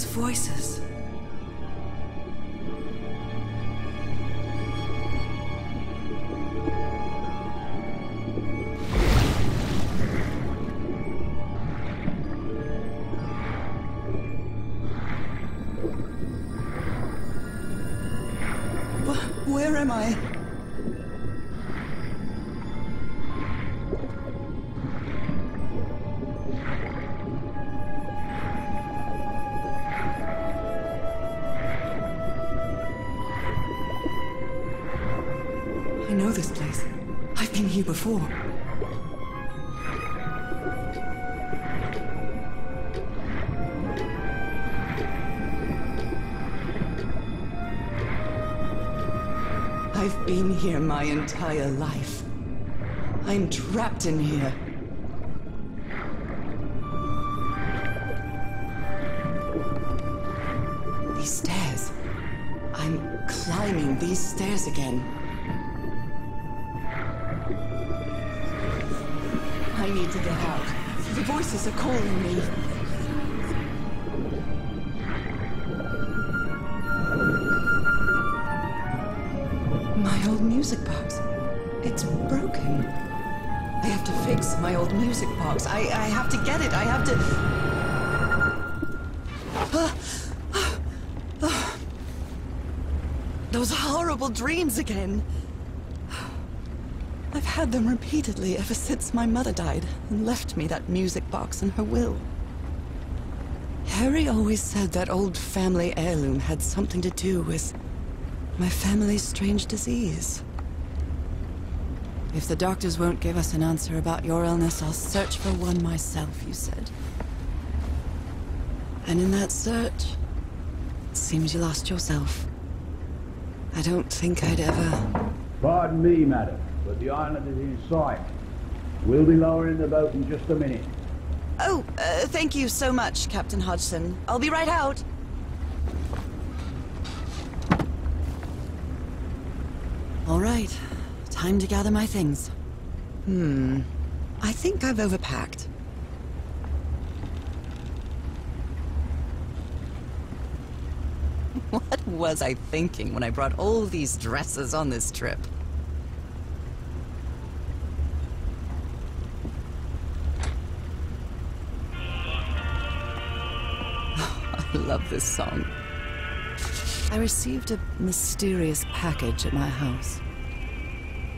Those voices. Where am I? I know this place. I've been here before. I've been here my entire life. I'm trapped in here. These stairs. I'm climbing these stairs again. I need to get out. The voices are calling me. My old music box. It's broken. I have to fix my old music box. I have to get it. I have to... Those horrible dreams again. I've had them repeatedly ever since my mother died and left me that music box in her will. Harry always said that old family heirloom had something to do with my family's strange disease. If the doctors won't give us an answer about your illness, I'll search for one myself, you said. And in that search, it seems you lost yourself. I don't think I'd ever... Pardon me, madam, but the island is in sight. We'll be lowering the boat in just a minute. Oh, thank you so much, Captain Hodgson. I'll be right out. All right, time to gather my things. I think I've overpacked. What was I thinking when I brought all these dresses on this trip? I love this song. I received a mysterious package at my house.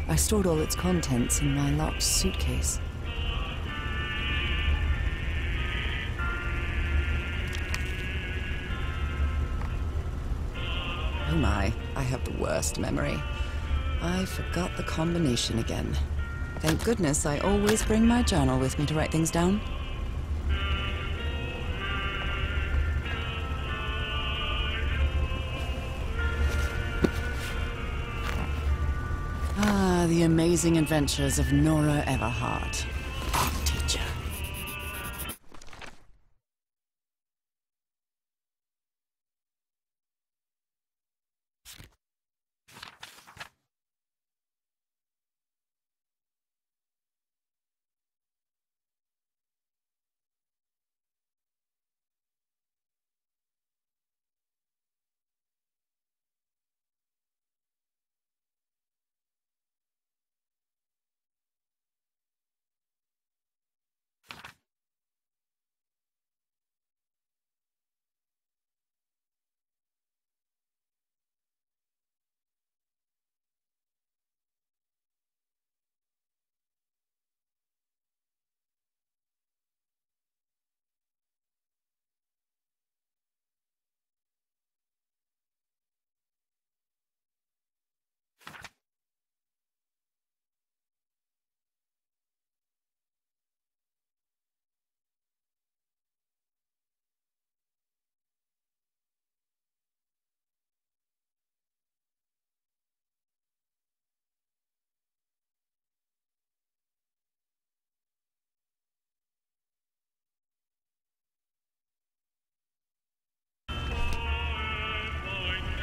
I stored all its contents in my locked suitcase. Oh my, I have the worst memory. I forgot the combination again. Thank goodness I always bring my journal with me to write things down. The amazing adventures of Nora Everhart, art teacher.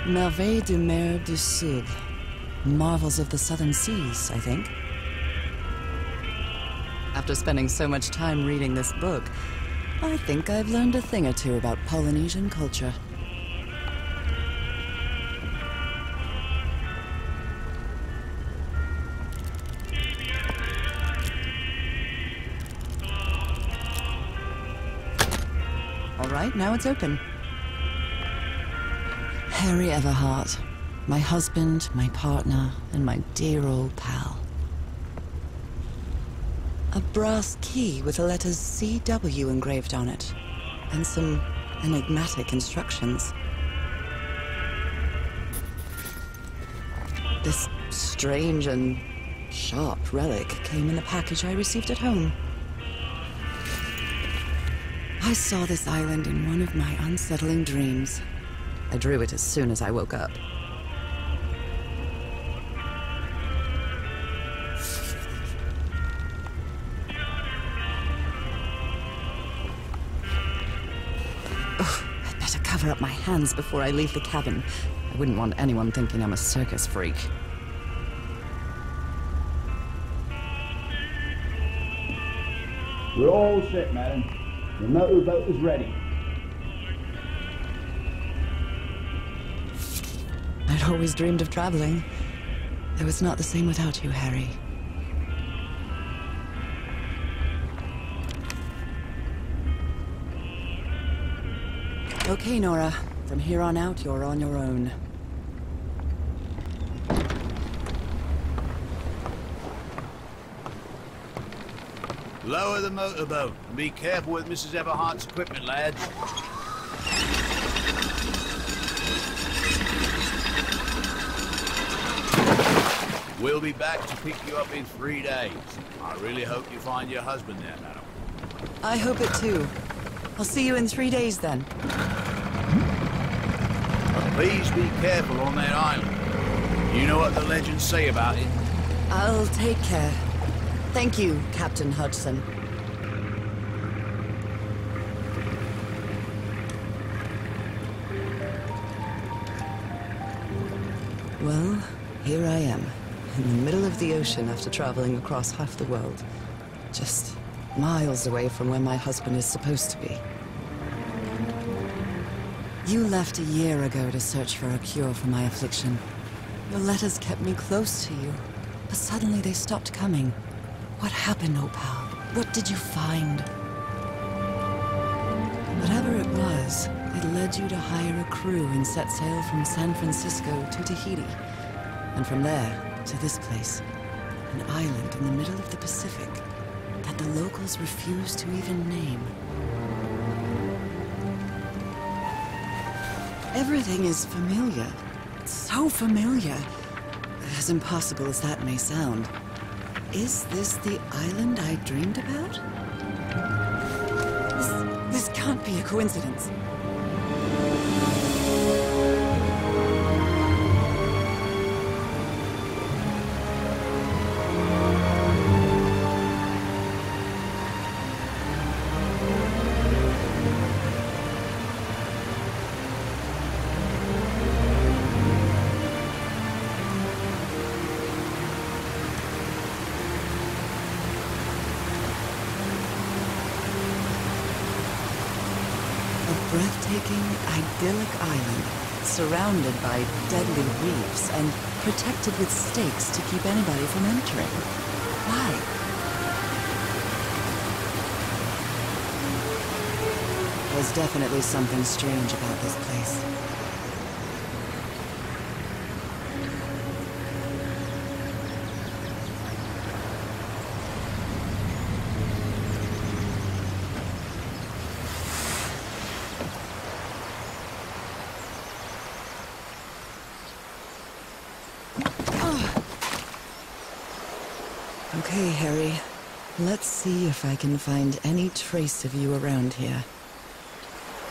Merveilles de mer du Sud. Marvels of the Southern Seas, I think. After spending so much time reading this book, I think I've learned a thing or two about Polynesian culture. All right, now it's open. Harry Everhart, my husband, my partner, and my dear old pal. A brass key with the letters CW engraved on it, and some enigmatic instructions. This strange and sharp relic came in the package I received at home. I saw this island in one of my unsettling dreams. I drew it as soon as I woke up. I'd better cover up my hands before I leave the cabin. I wouldn't want anyone thinking I'm a circus freak. We're all set, madam. The motorboat is ready. I'd always dreamed of traveling. It was not the same without you, Harry. Okay, Nora. From here on out, you're on your own. Lower the motorboat and be careful with Mrs. Everhart's equipment, lads. We'll be back to pick you up in 3 days. I really hope you find your husband there, madam. I hope it too. I'll see you in 3 days then. But please be careful on that island. You know what the legends say about it. I'll take care. Thank you, Captain Hudson. Well, here I am, in the middle of the ocean after traveling across half the world. Just miles away from where my husband is supposed to be. You left a year ago to search for a cure for my affliction. Your letters kept me close to you, but suddenly they stopped coming. What happened, Opal? What did you find? Whatever it was, it led you to hire a crew and set sail from San Francisco to Tahiti. And from there to this place, an island in the middle of the Pacific that the locals refuse to even name. Everything is familiar. So familiar. As impossible as that may sound. Is this the island I dreamed about? This can't be a coincidence. Breathtaking, idyllic island, surrounded by deadly reefs and protected with stakes to keep anybody from entering. Why? There's definitely something strange about this place. Okay, Harry. Let's see if I can find any trace of you around here.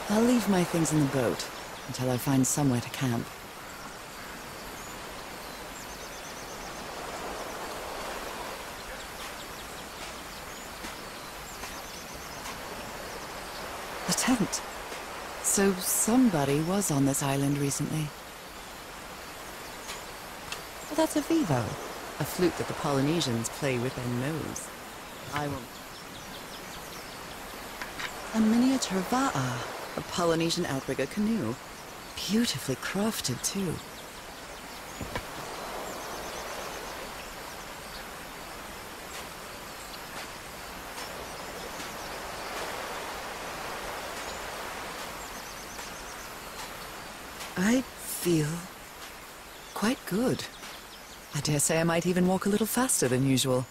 I'll leave my things in the boat until I find somewhere to camp. A tent. So somebody was on this island recently. Well, that's a vivo. A flute that the Polynesians play with their nose. I will... A miniature va'a, a Polynesian outrigger canoe. Beautifully crafted, too. I feel quite good. I dare say I might even walk a little faster than usual.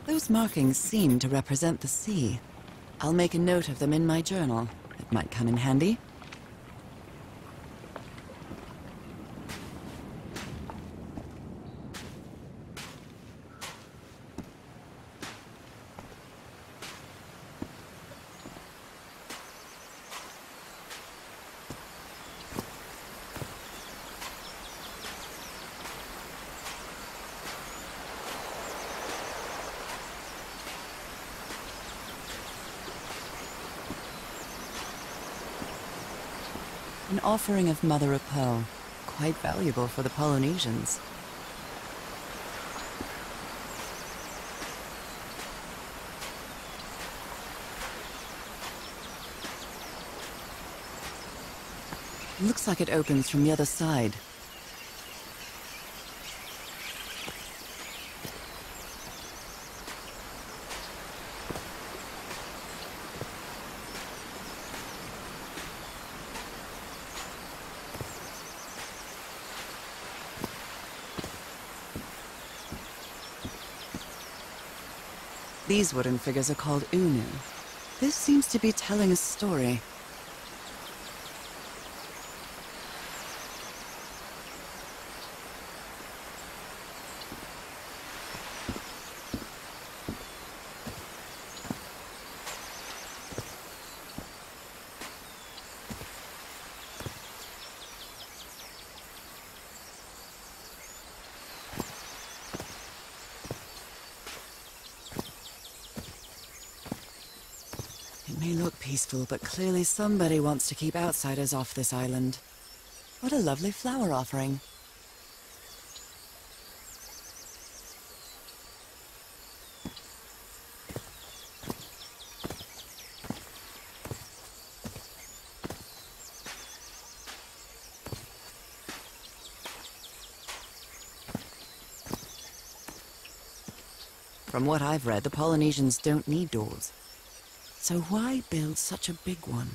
Those markings seem to represent the sea. I'll make a note of them in my journal. It might come in handy. An offering of mother of pearl, quite valuable for the Polynesians. Looks like it opens from the other side. These wooden figures are called unu. This seems to be telling a story. It may look peaceful, but clearly somebody wants to keep outsiders off this island. What a lovely flower offering. From what I've read, the Polynesians don't need doors. So why build such a big one?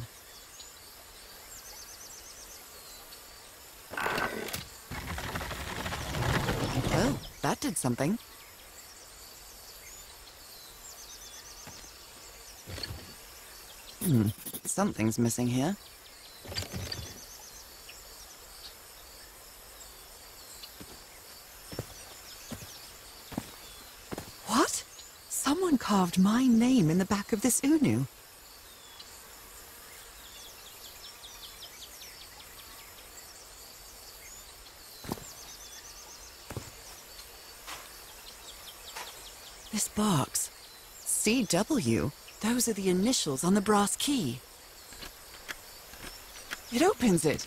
Well, that did something. Something's missing here. What? Someone carved my name in the back of this unu. This box. CW. Those are the initials on the brass key. It opens it.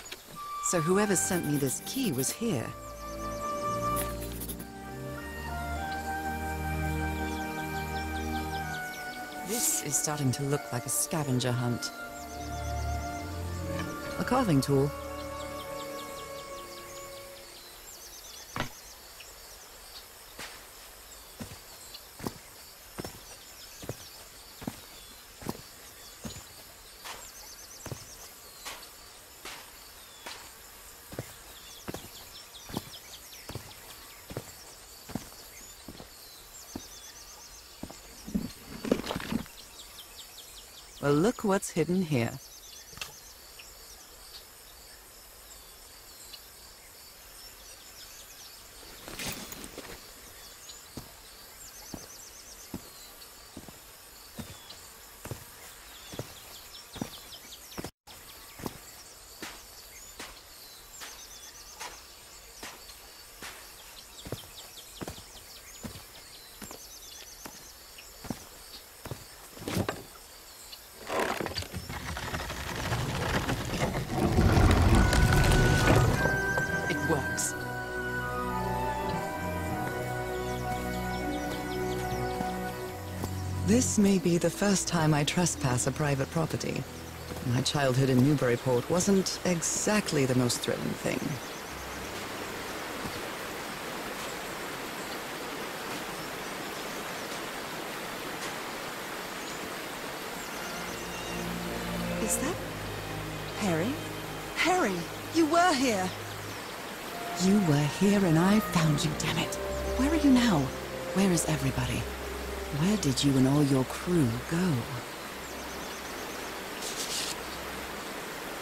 So whoever sent me this key was here. This is starting to look like a scavenger hunt. A carving tool. Well, look what's hidden here. This may be the first time I trespass a private property. My childhood in Newburyport wasn't exactly the most thrilling thing. Is that Harry? Harry, you were here! You were here and I found you, damn it. Where are you now? Where is everybody? Where did you and all your crew go?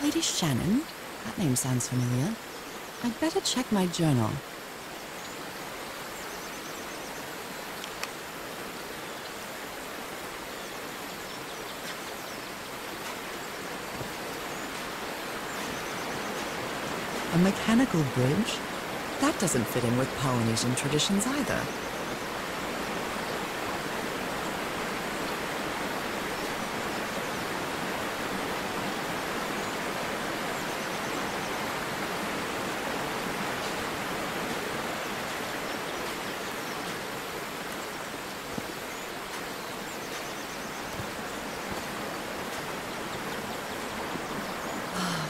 Lady Shannon? That name sounds familiar. I'd better check my journal. A mechanical bridge? That doesn't fit in with Polynesian traditions either.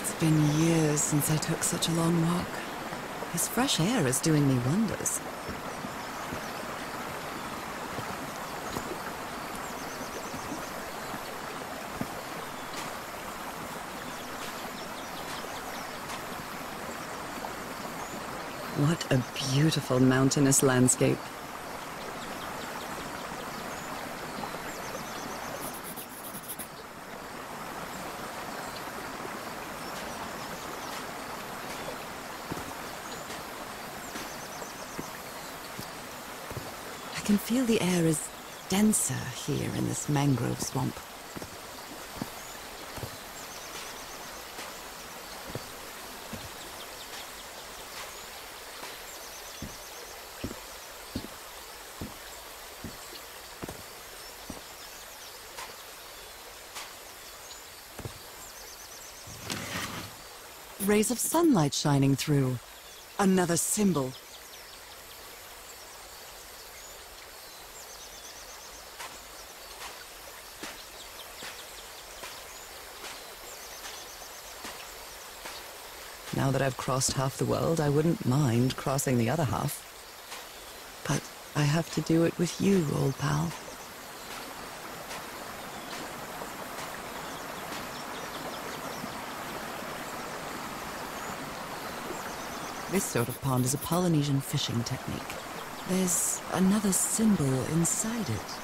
It's been years since I took such a long walk. This fresh air is doing me wonders. What a beautiful mountainous landscape. I can feel the air is denser here in this mangrove swamp. Rays of sunlight shining through. Another symbol. Now that I've crossed half the world, I wouldn't mind crossing the other half. But I have to do it with you, old pal. This sort of pond is a Polynesian fishing technique. There's another symbol inside it.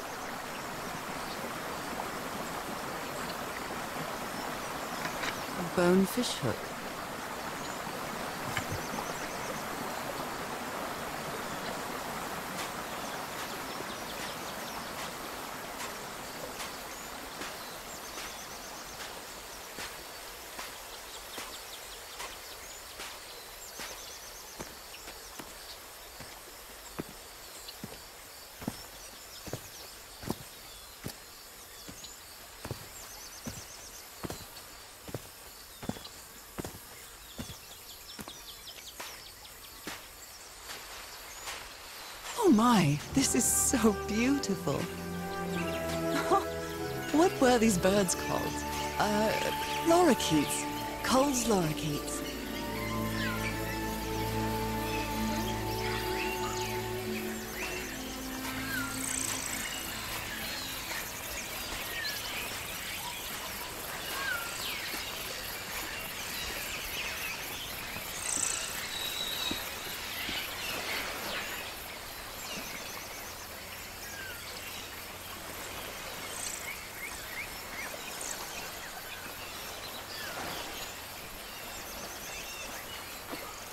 A bone fish hook. Oh my, this is so beautiful. What were these birds called? Lorikeets. Cole's lorikeets.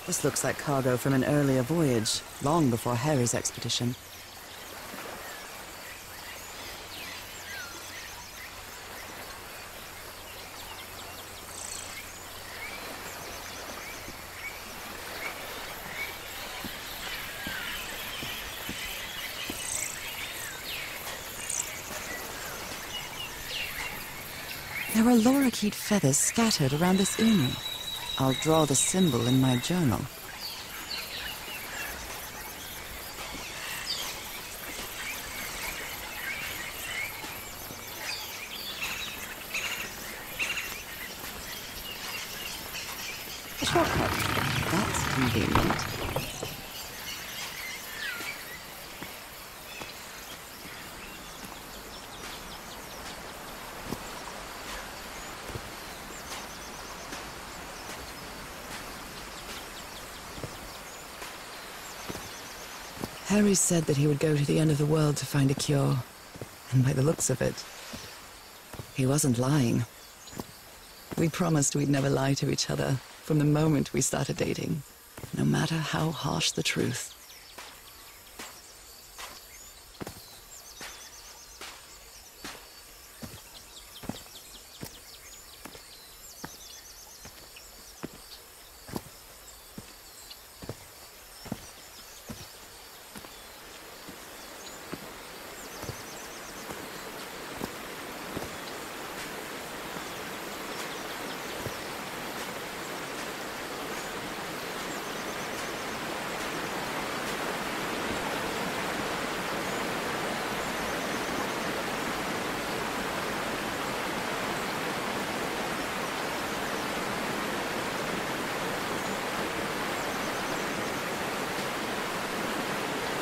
This looks like cargo from an earlier voyage, long before Harry's expedition. There are lorikeet feathers scattered around this unu. I'll draw the symbol in my journal. shortcut. That's convenient. Harry said that he would go to the end of the world to find a cure. And by the looks of it, he wasn't lying. We promised we'd never lie to each other from the moment we started dating, no matter how harsh the truth.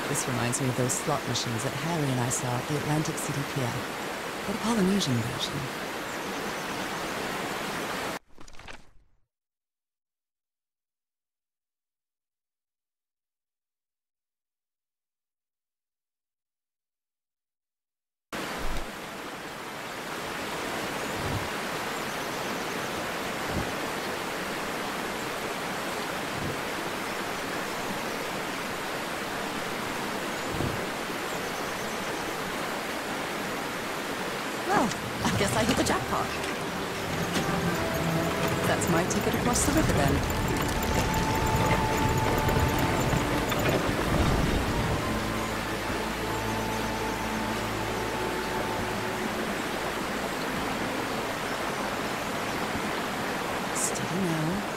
This reminds me of those slot machines that Harry and I saw at the Atlantic City Pier, but a Polynesian version. I guess I hit the jackpot. That's my ticket across the river then. Steady now.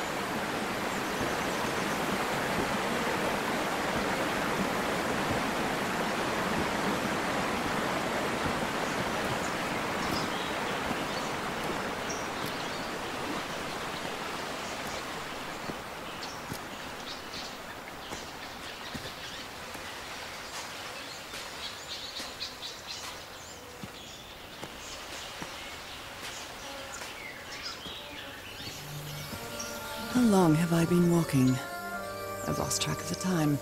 How long have I been walking? I've lost track of the time.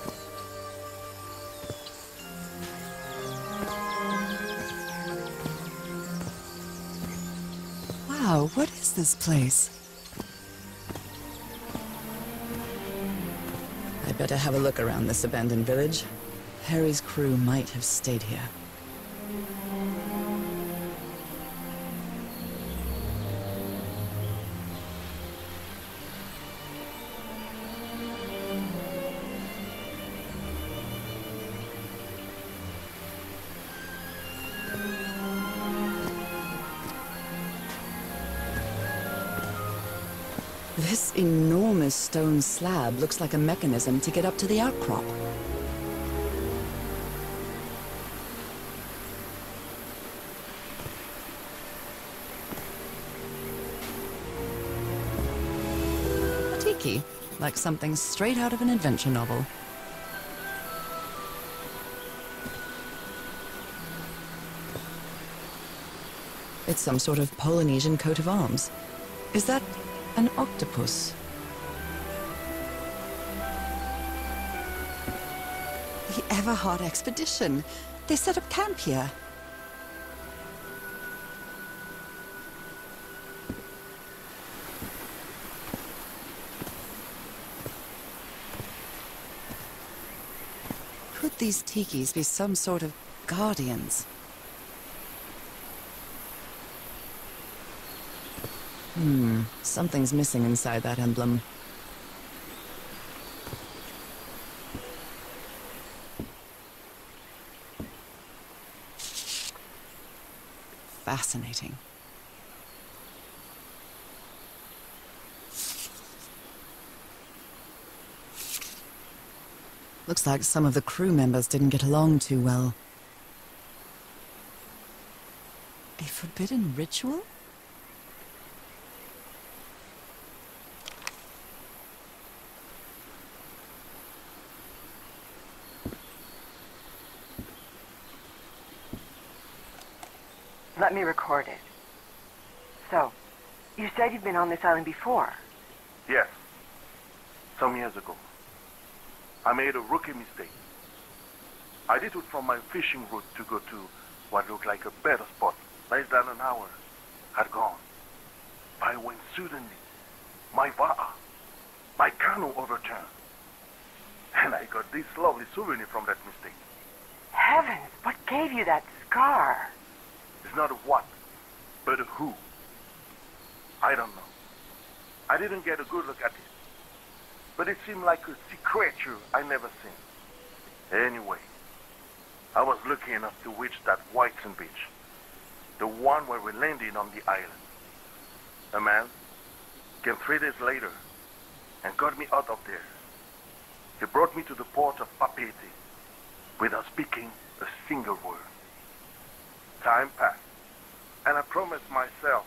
Wow, what is this place? I'd better have a look around this abandoned village. Harry's crew might have stayed here. This enormous stone slab looks like a mechanism to get up to the outcrop. A tiki, like something straight out of an adventure novel. It's some sort of Polynesian coat of arms. Is that an octopus? The Everhard expedition. They set up camp here. Could these tikis be some sort of guardians? Something's missing inside that emblem. Fascinating. Looks like some of the crew members didn't get along too well. A forbidden ritual? Let me record it. So, you said you've been on this island before? Yes. Some years ago. I made a rookie mistake. I detoed from my fishing route to go to what looked like a better spot. Less than an hour had gone by when suddenly my va'a, my canoe overturned. And I got this lovely souvenir from that mistake. Heavens, what gave you that scar? It's not a what, but a who. I don't know. I didn't get a good look at it. But it seemed like a sea creature I never seen. Anyway, I was lucky enough to reach that white sand beach. The one where we landed on the island. A man came 3 days later and got me out of there. He brought me to the port of Papeete without speaking a single word. Time passed, and I promised myself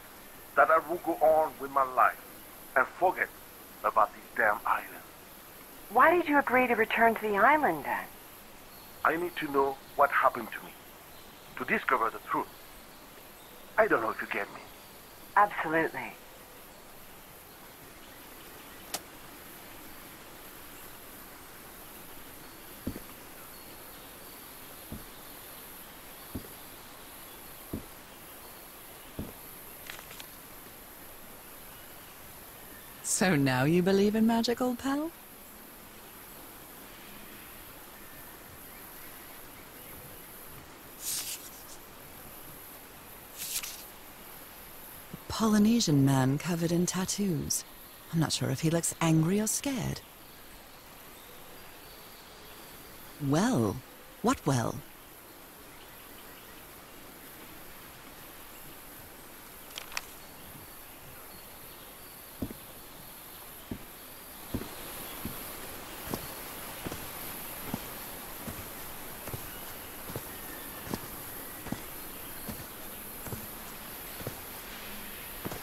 that I would go on with my life and forget about this damn island. Why did you agree to return to the island, then? I need to know what happened to me, to discover the truth. I don't know if you get me. Absolutely. So now you believe in magic, old pal? A Polynesian man covered in tattoos. I'm not sure if he looks angry or scared. Well? What well?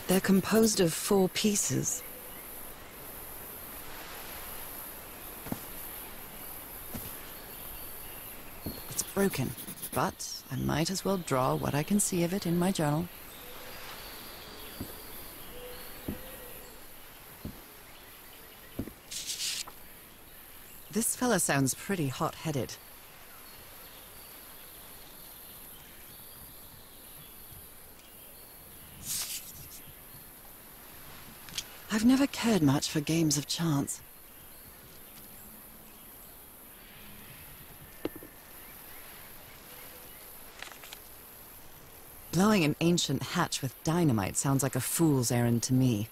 They're composed of 4 pieces. It's broken, but I might as well draw what I can see of it in my journal. This fella sounds pretty hot-headed. I've never cared much for games of chance. Blowing an ancient hatch with dynamite sounds like a fool's errand to me.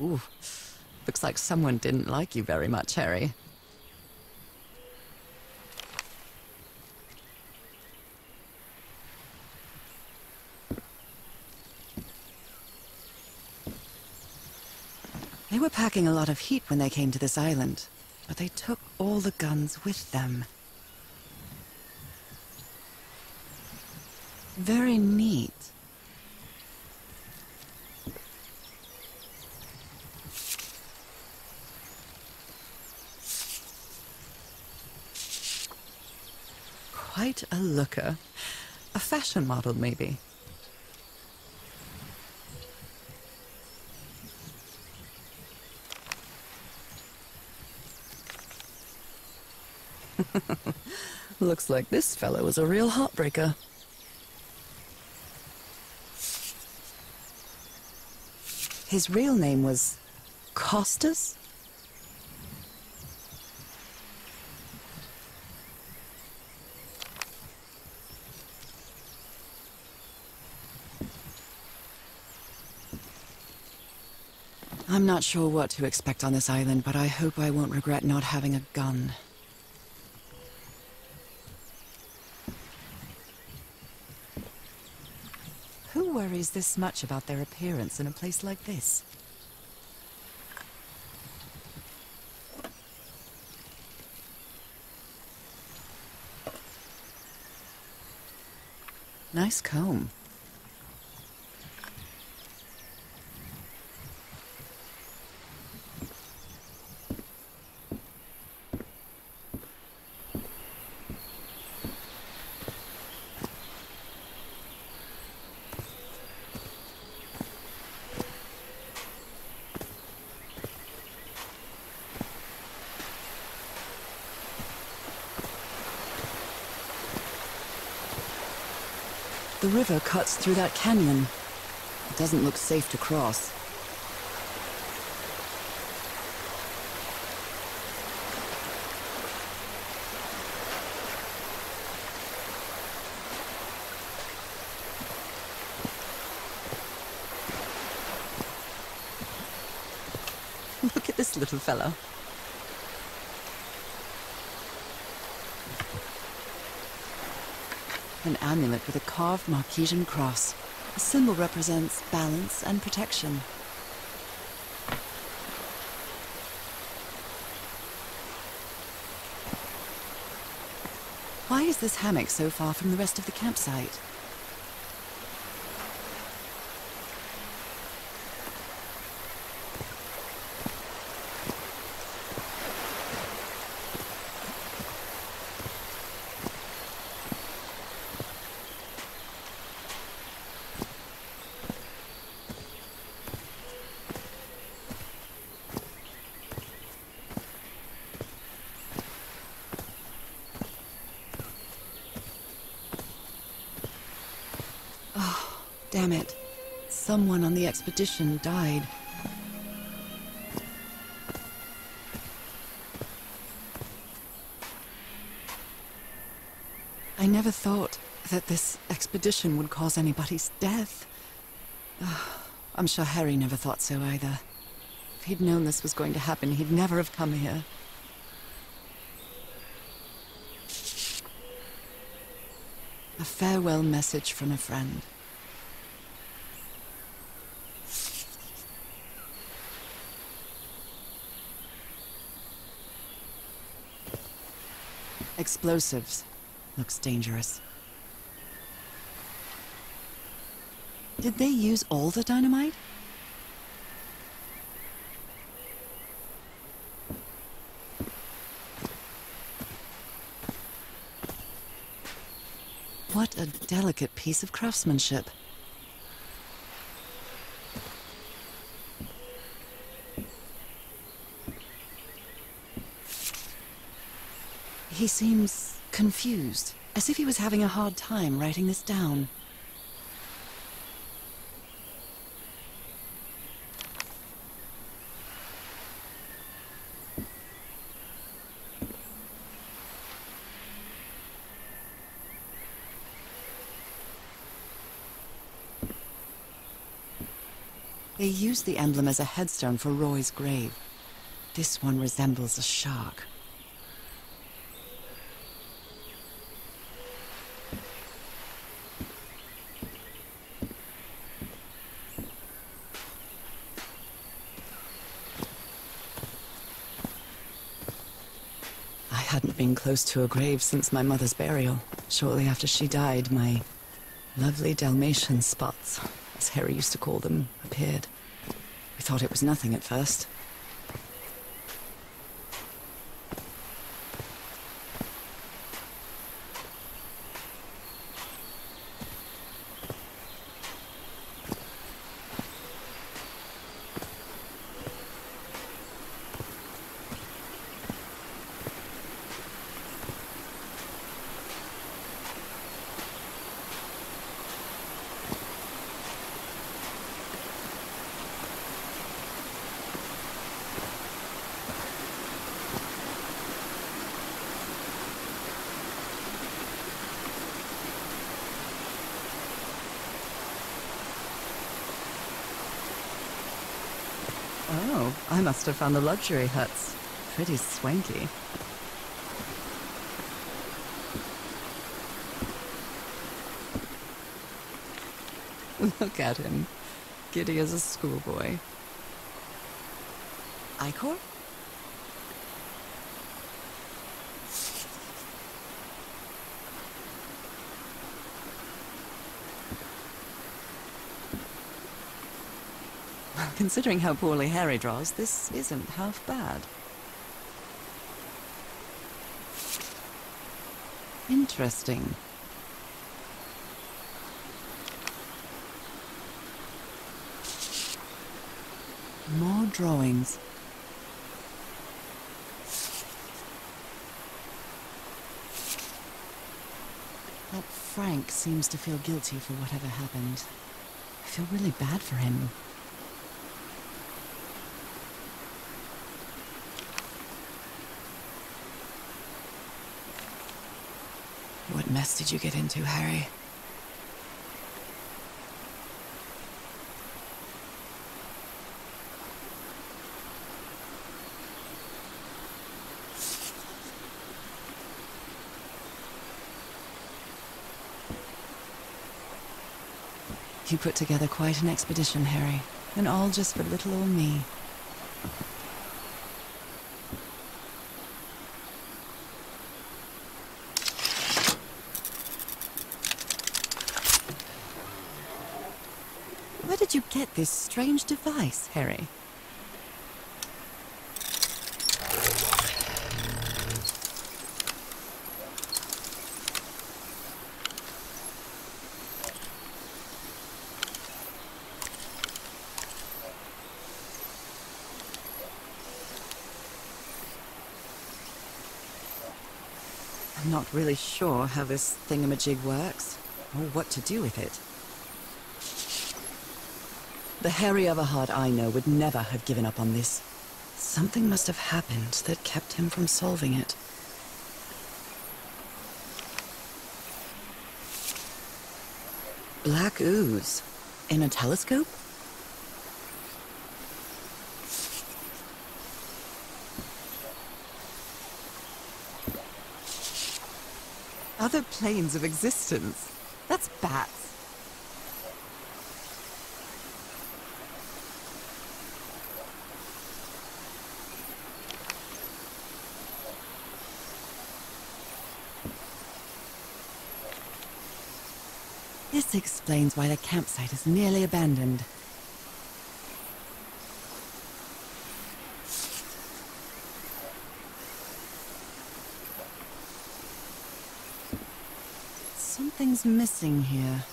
Ooh, looks like someone didn't like you very much, Harry. They were packing a lot of heat when they came to this island, but they took all the guns with them. Very neat. Quite a looker. A fashion model, maybe. Looks like this fellow was a real heartbreaker. His real name was Costas? I'm not sure what to expect on this island, but I hope I won't regret not having a gun. Who worries this much about their appearance in a place like this? Nice comb. The river cuts through that canyon. It doesn't look safe to cross. Look at this little fellow. An amulet with a carved Marquesian cross. The symbol represents balance and protection. Why is this hammock so far from the rest of the campsite? Damn it. Someone on the expedition died. I never thought that this expedition would cause anybody's death. I'm sure Harry never thought so either. If he'd known this was going to happen, he'd never have come here. A farewell message from a friend. Explosives. Looks dangerous. Did they use all the dynamite? What a delicate piece of craftsmanship. He seems confused, as if he was having a hard time writing this down. They used the emblem as a headstone for Roy's grave. This one resembles a shark. I hadn't been close to a grave since my mother's burial. Shortly after she died, my lovely Dalmatian spots, as Harry used to call them, appeared. We thought it was nothing at first. Oh, I must have found the luxury huts. Pretty swanky. Look at him. Giddy as a schoolboy. Icor? Considering how poorly Harry draws, this isn't half bad. Interesting. More drawings. That Frank seems to feel guilty for whatever happened. I feel really bad for him. What mess did you get into, Harry? You put together quite an expedition, Harry, and all just for little old me. Where did you get this strange device, Harry? I'm not really sure how this thingamajig works, or what to do with it. The Harry Everhard I know would never have given up on this. Something must have happened that kept him from solving it. Black ooze. In a telescope? Other planes of existence. That's bats. This explains why the campsite is nearly abandoned. Something's missing here.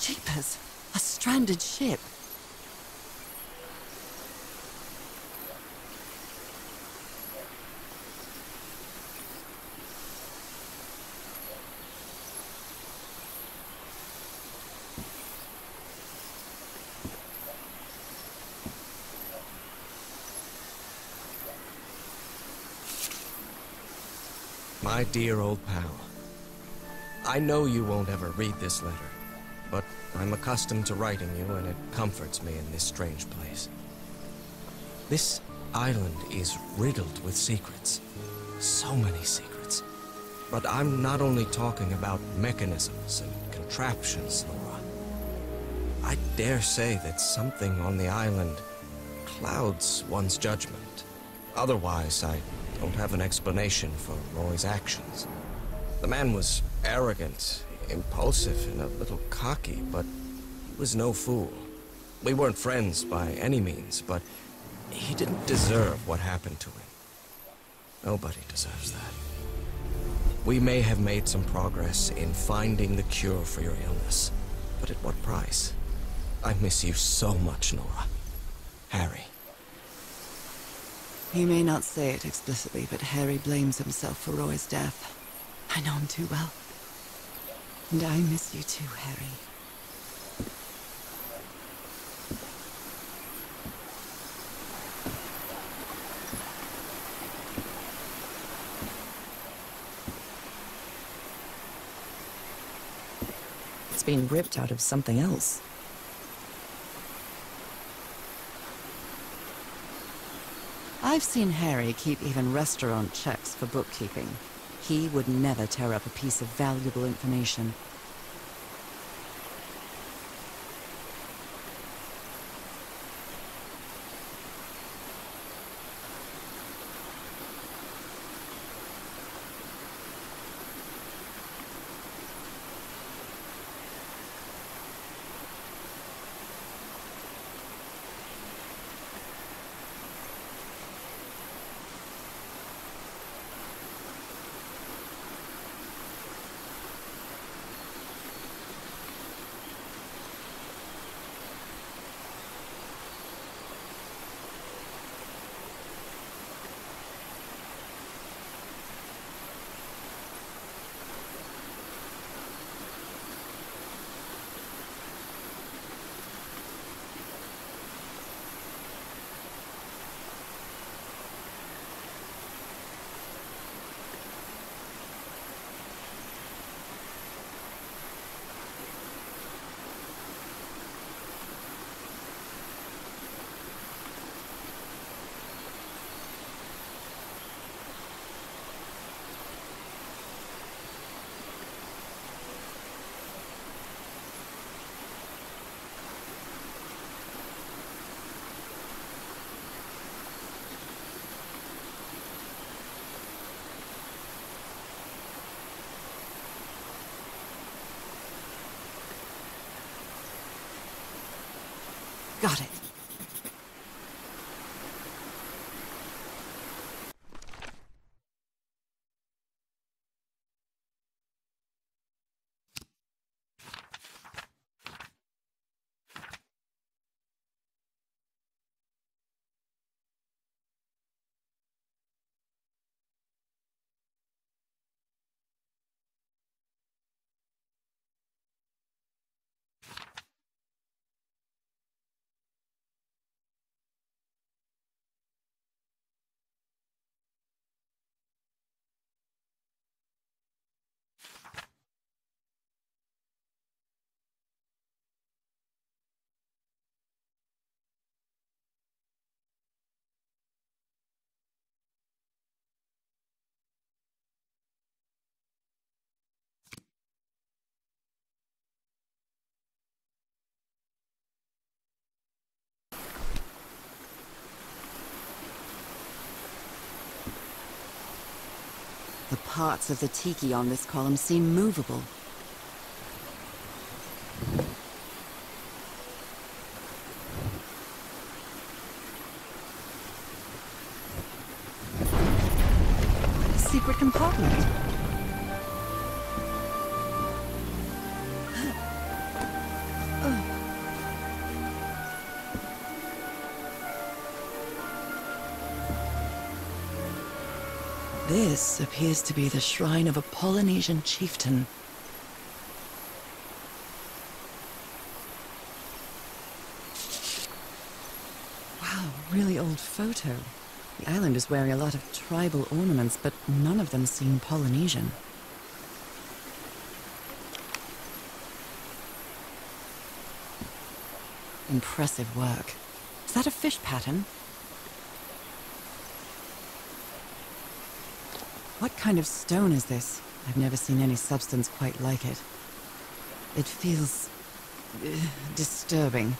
Jeepers! A stranded ship! My dear old pal, I know you won't ever read this letter, but I'm accustomed to writing you and it comforts me in this strange place. This island is riddled with secrets. So many secrets. But I'm not only talking about mechanisms and contraptions, Laura. I dare say that something on the island clouds one's judgment. Otherwise, I don't have an explanation for Roy's actions. The man was arrogant, impulsive, and a little cocky, but he was no fool. We weren't friends by any means, but he didn't deserve what happened to him. Nobody deserves that. We may have made some progress in finding the cure for your illness, but at what price? I miss you so much, Nora. Harry. He may not say it explicitly, but Harry blames himself for Roy's death. I know him too well. And I miss you too, Harry. It's been ripped out of something else. I've seen Harry keep even restaurant checks for bookkeeping. He would never tear up a piece of valuable information. Got it. The parts of the tiki on this column seem movable. A secret compartment. This appears to be the shrine of a Polynesian chieftain. Wow, really old photo. The island is wearing a lot of tribal ornaments, but none of them seem Polynesian. Impressive work. Is that a fish pattern? What kind of stone is this? I've never seen any substance quite like it. It feels disturbing.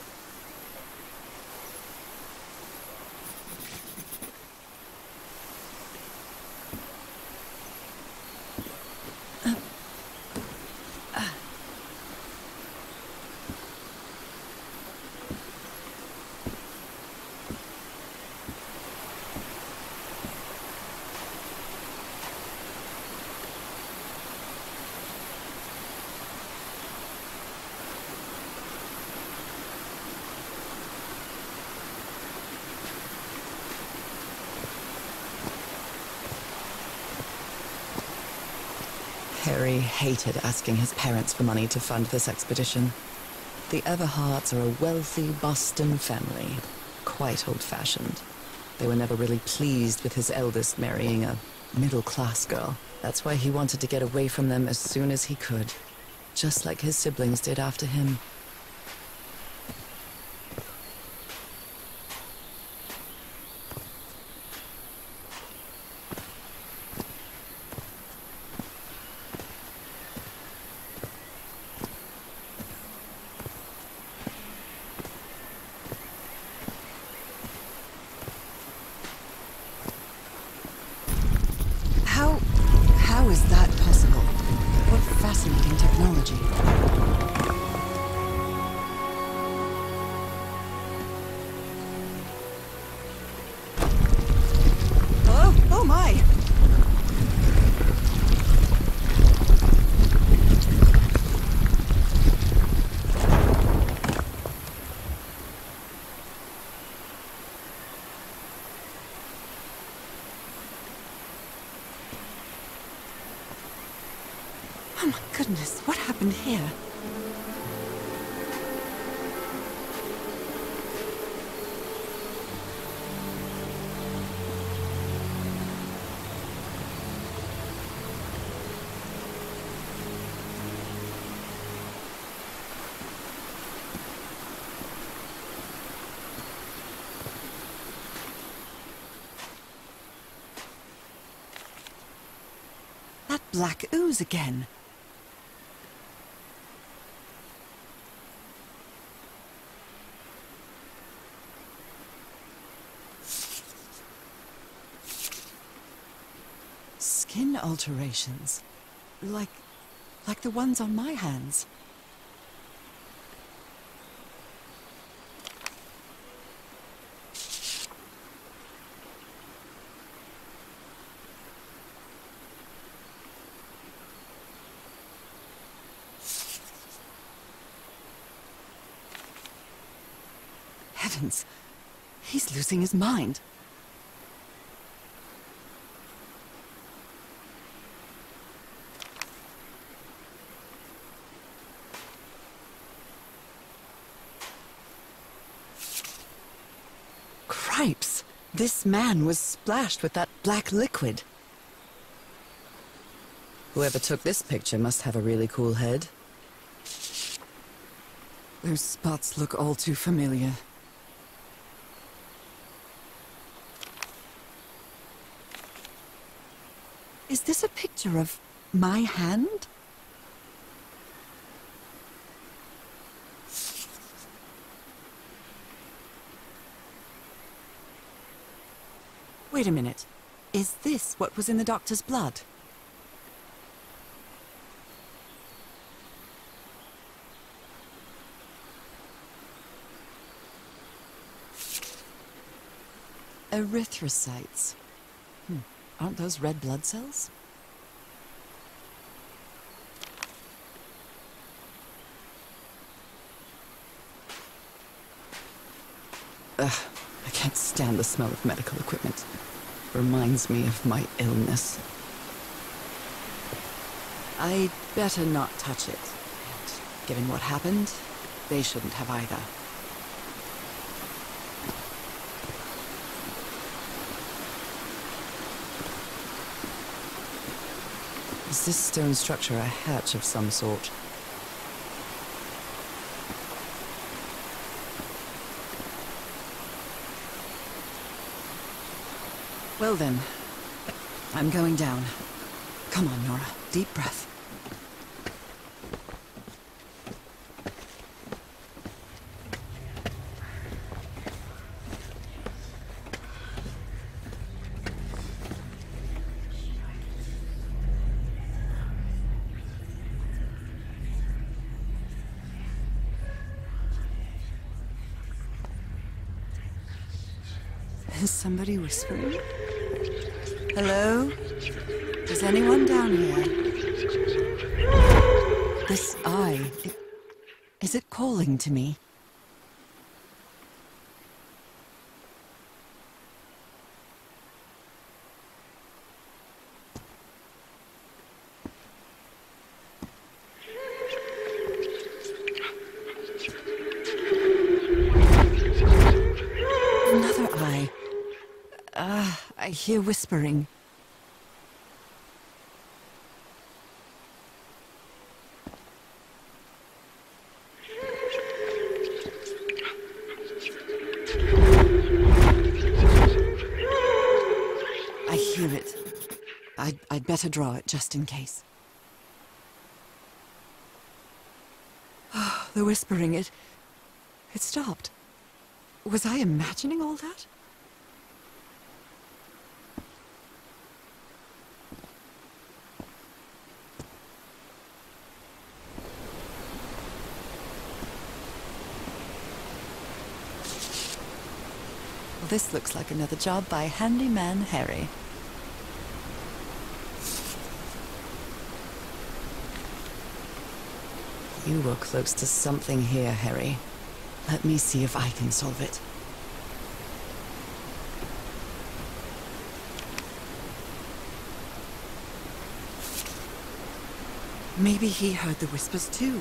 Harry hated asking his parents for money to fund this expedition. The Everharts are a wealthy Boston family, quite old-fashioned. They were never really pleased with his eldest marrying a middle-class girl. That's why he wanted to get away from them as soon as he could, just like his siblings did after him. How is that possible? What fascinating technology. Oh my! Oh my goodness, what happened here? That black ooze again. Skin alterations. Like the ones on my hands. Heavens! He's losing his mind. Cripes! This man was splashed with that black liquid. Whoever took this picture must have a really cool head. Those spots look all too familiar. Is this a picture of my hand? Wait a minute. Is this what was in the doctor's blood? Erythrocytes. Aren't those red blood cells? Ugh, I can't stand the smell of medical equipment. Reminds me of my illness. I'd better not touch it. And given what happened, they shouldn't have either. Is this stone structure a hatch of some sort? Well then, I'm going down. Come on, Nora. Deep breath. Is somebody whispering? Hello? Is anyone down here? This eye, is it calling to me? Another eye. I hear whispering. I hear it. I'd better draw it just in case. The whispering, it stopped. Was I imagining all that? Well, this looks like another job by Handyman Harry. You were close to something here, Harry. Let me see if I can solve it. Maybe he heard the whispers too.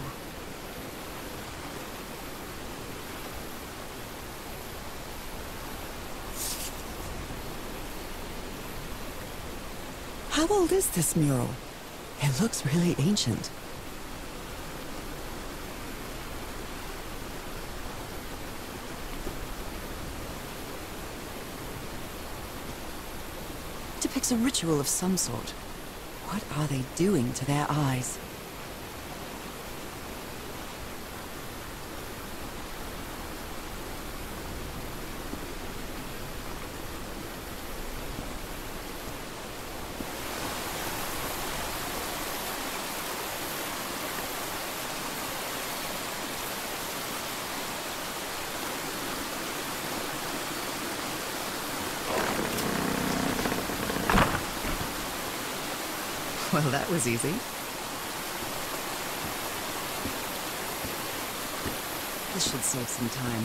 How old is this mural? It looks really ancient. It depicts a ritual of some sort. What are they doing to their eyes? Well, that was easy. This should save some time.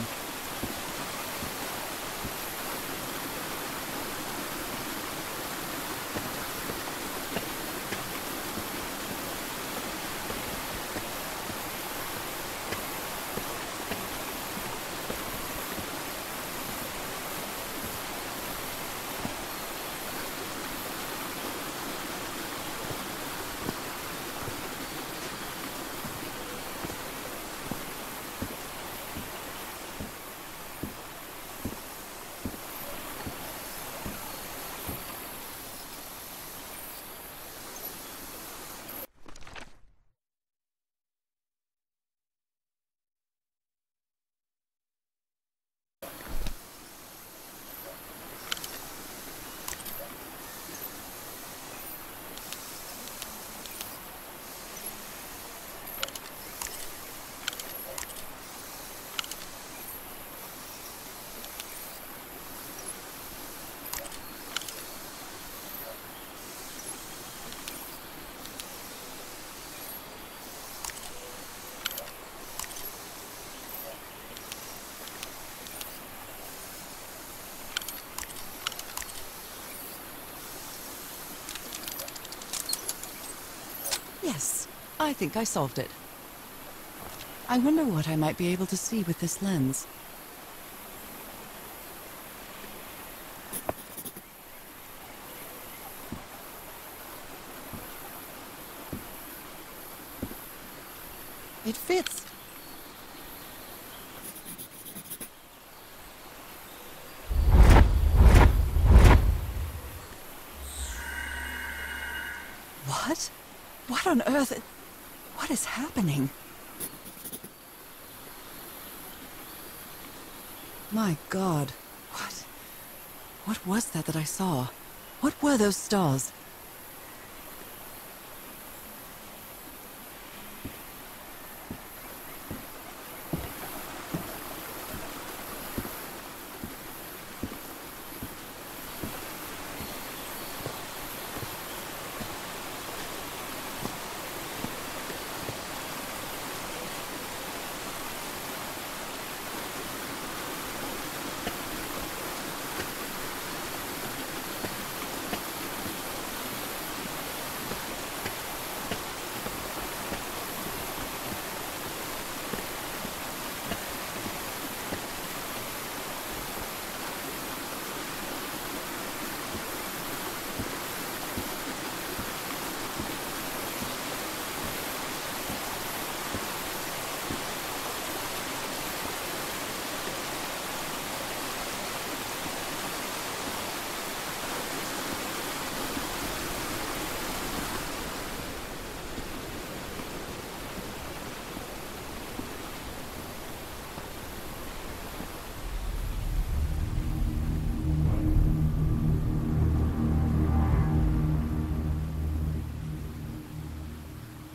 Yes, I think I solved it. I wonder what I might be able to see with this lens. It fits. What? What on earth? What is happening? My God. What was that I saw? What were those stars?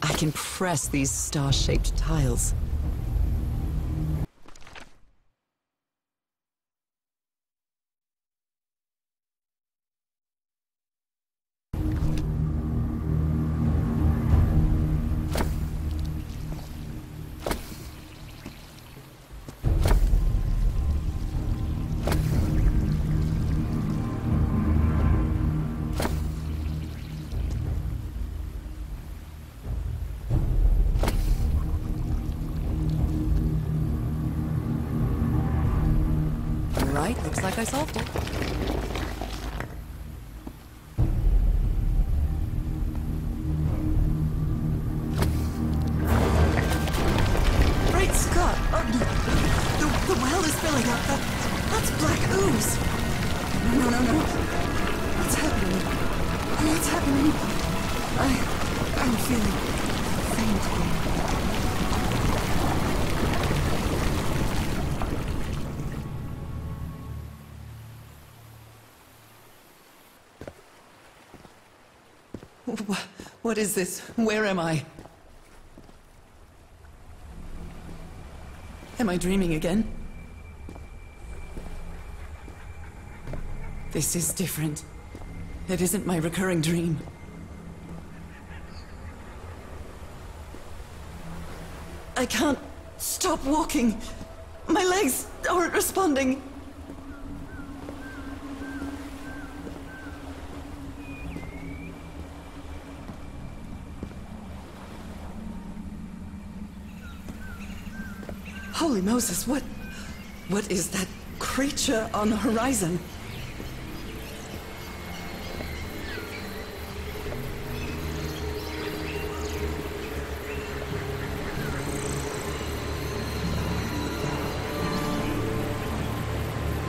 I can press these star-shaped tiles. Right, looks like I solved it. Great Scott! Oh, the well is filling up. That's black ooze. No. What's happening? What's happening? I'm feeling faint again. What is this? Where am I? Am I dreaming again? This is different. It isn't my recurring dream. I can't stop walking. My legs aren't responding. Holy Moses, what is that creature on the horizon?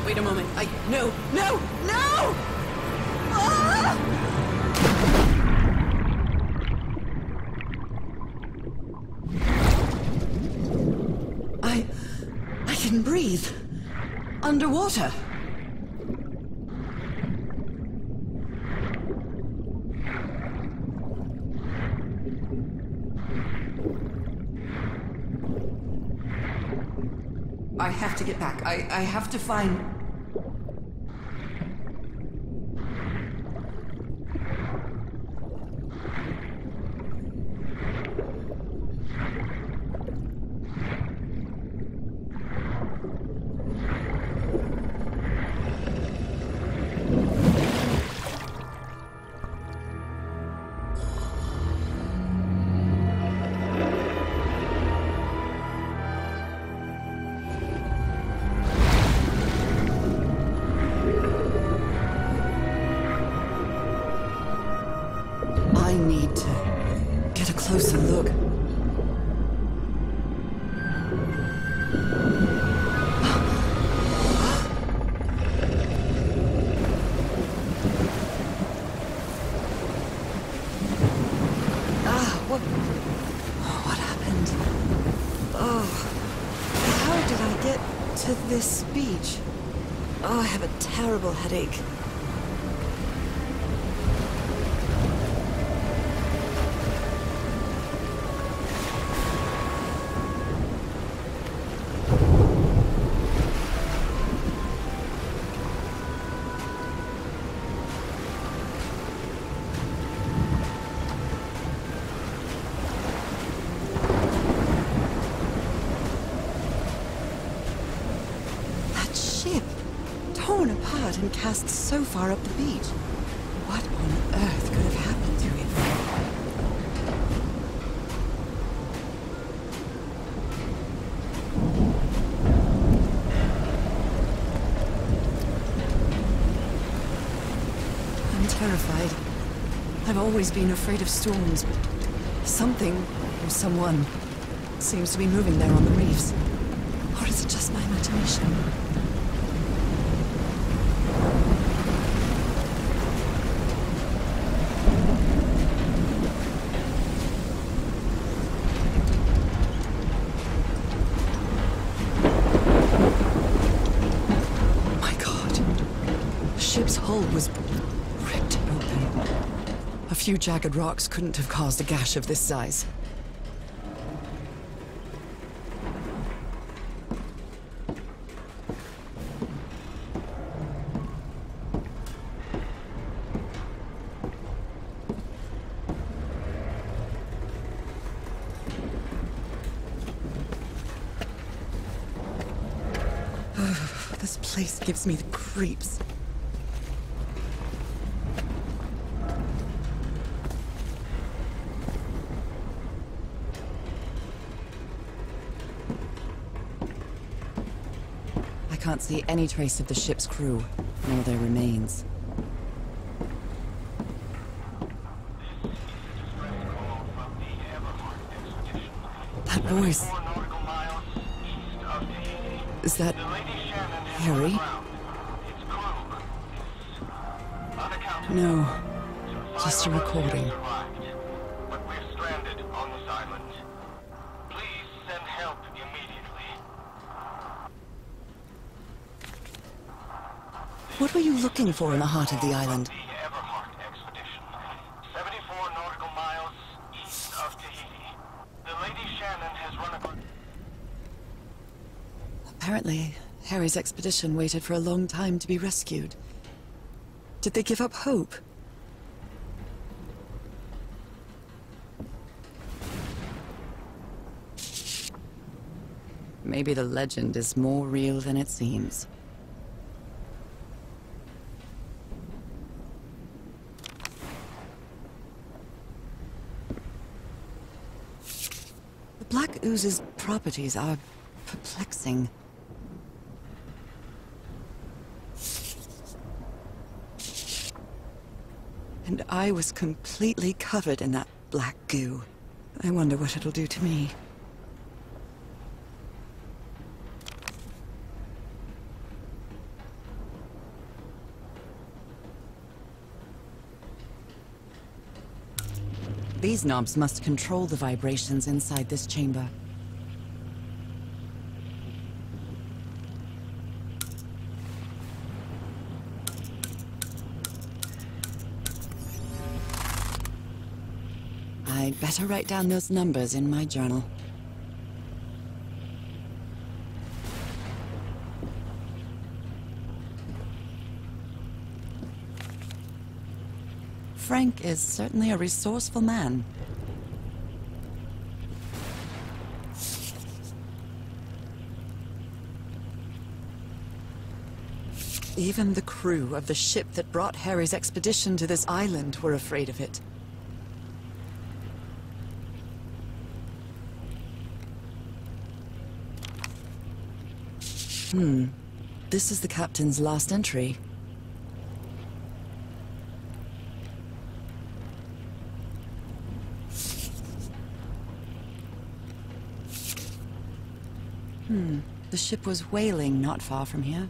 Wait a moment. No! Ah! I can breathe. Underwater. I have to get back. I have to find... need to get a closer look. What happened? Oh, how did I get to this beach? Oh, I have a terrible headache. Torn apart and cast so far up the beach. What on earth could have happened to it? I'm terrified. I've always been afraid of storms, but something, or someone, seems to be moving there on the reefs. Or is it just my imagination? The ship's hull was ripped open. A few jagged rocks couldn't have caused a gash of this size. This place gives me the creeps. I can't see any trace of the ship's crew, nor their remains. That voice. Is that Harry? No, just a recording. But we're stranded on this island. Please send help immediately. What were you looking for in the heart of the island? The Everhart expedition. 74 nautical miles east of Tahiti. The Lady Shannon has run across... Apparently, Harry's expedition waited for a long time to be rescued. Did they give up hope? Maybe the legend is more real than it seems. The Black Ooze's properties are perplexing. And I was completely covered in that black goo. I wonder what it'll do to me. These knobs must control the vibrations inside this chamber. I'd better write down those numbers in my journal. Frank is certainly a resourceful man. Even the crew of the ship that brought Harry's expedition to this island were afraid of it. This is the captain's last entry. The ship was whaling not far from here.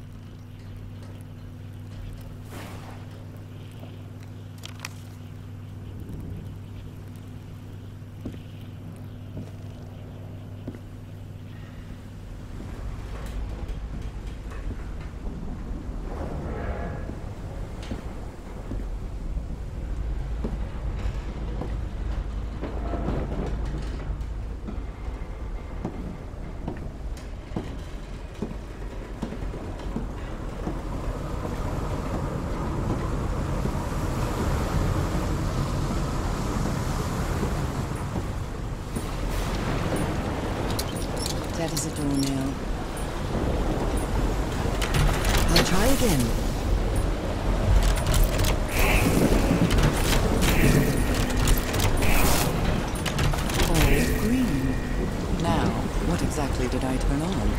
That is a doornail. I'll try again. All green. Now, what exactly did I turn on?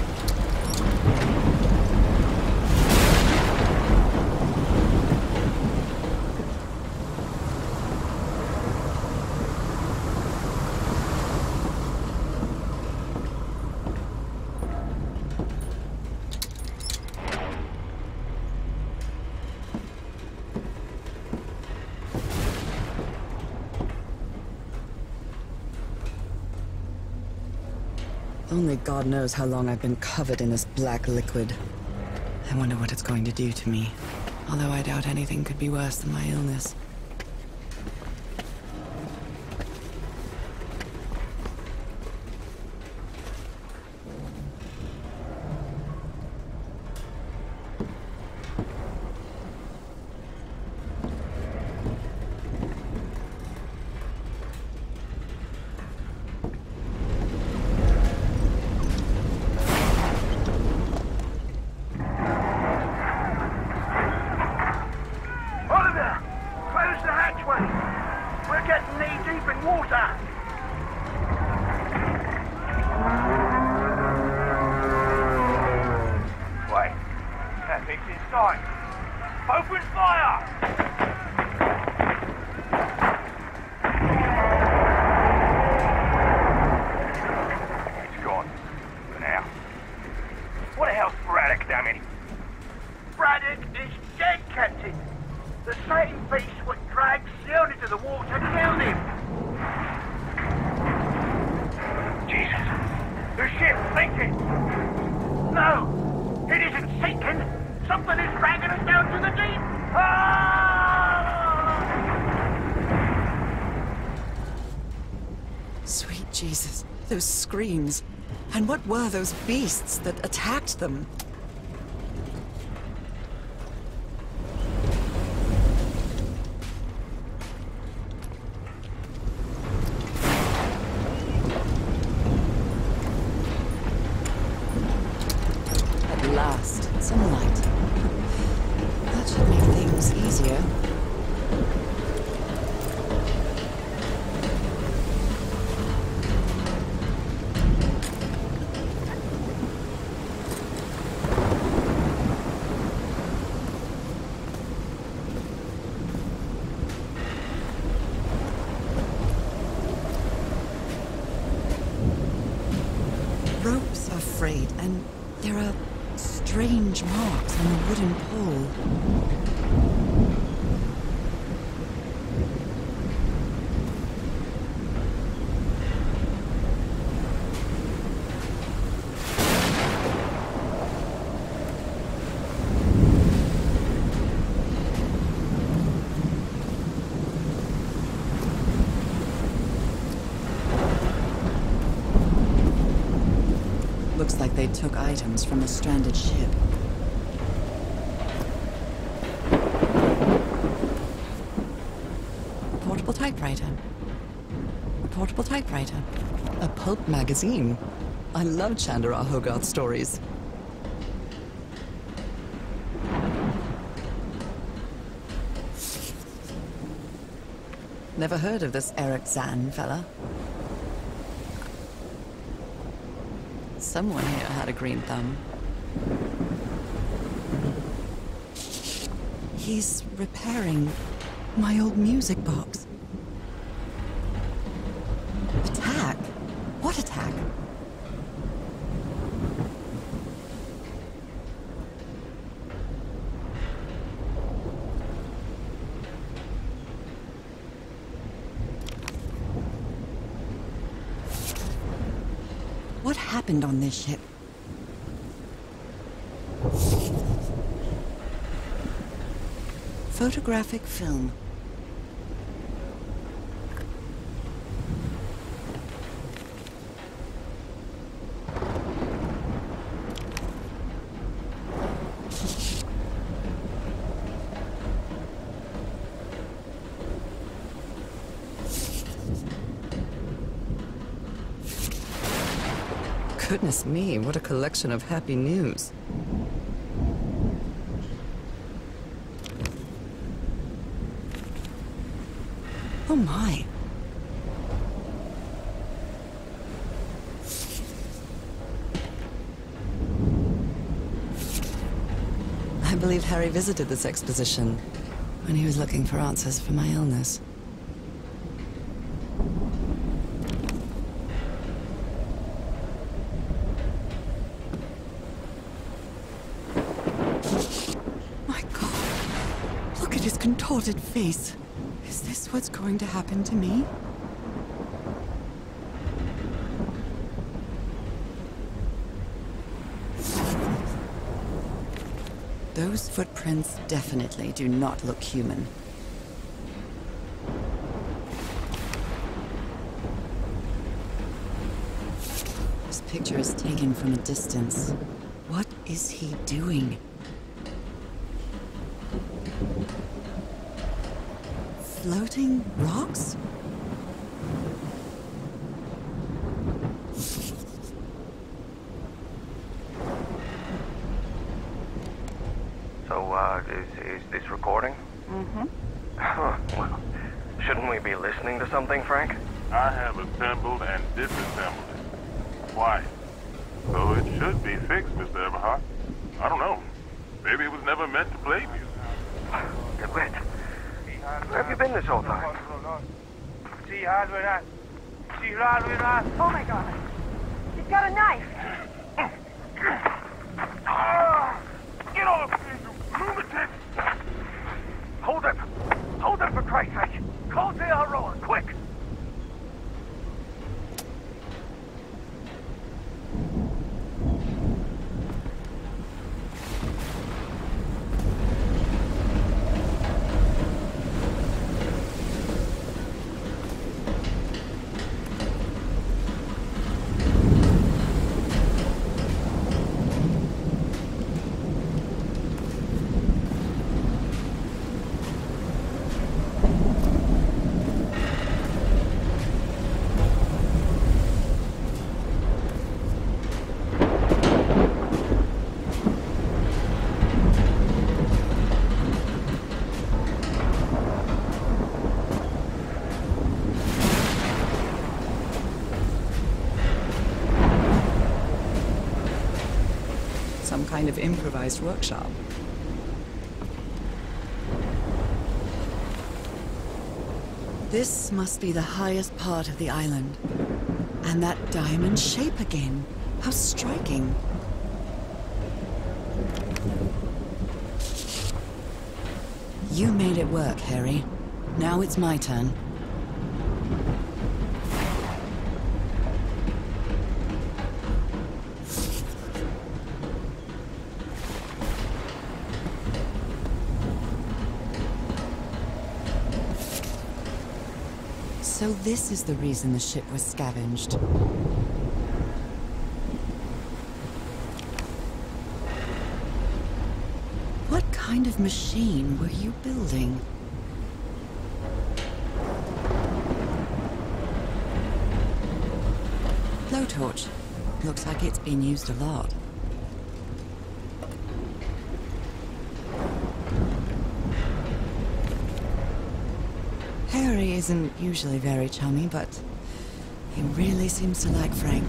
Only God knows how long I've been covered in this black liquid. I wonder what it's going to do to me. Although I doubt anything could be worse than my illness. Open fire! It's gone. For now. What the hell's Braddock done anyway? Braddock is dead, Captain. The same beast what dragged Seal into the water killed him. Jesus. The ship's sinking. No, it isn't sinking. Something is dragging us down to the deep. Ah! Sweet Jesus, those screams. And what were those beasts that attacked them? At last, some light. That should make things easier. Ropes are frayed, and there are strange marks on the wooden pole. Looks like they took items from a stranded ship. A portable typewriter. A portable typewriter. A pulp magazine. I love Chandra Hogarth stories. Never heard of this Eric Zahn fella. Someone here had a green thumb. He's repairing my old music box. Attack? What attack? What happened on this ship? Photographic film. Goodness me, what a collection of happy news. Oh my. I believe Harry visited this exposition when he was looking for answers for my illness. My God. Look at his contorted face. Is this what's going to happen to me? Those footprints definitely do not look human. This picture is taken from a distance. What is he doing? Floating rocks? So, is this recording? Mm-hmm. Well, shouldn't we be listening to something, Frank? I have assembled and disassembled it. Why? So it should be fixed, Mr. Everhart. I don't know. Maybe it was never meant to play music. DeWitt, where have you been this whole time? Oh my God. He's got a knife. Get off me, you lunatic! Hold it! Hold it for Christ's sake! Call the Aurora, quick! Some kind of improvised workshop. This must be the highest part of the island. And that diamond shape again. How striking. You made it work, Harry. Now it's my turn. So this is the reason the ship was scavenged. What kind of machine were you building? Blowtorch. Looks like it's been used a lot. Harry isn't usually very chummy, but he really seems to like Frank.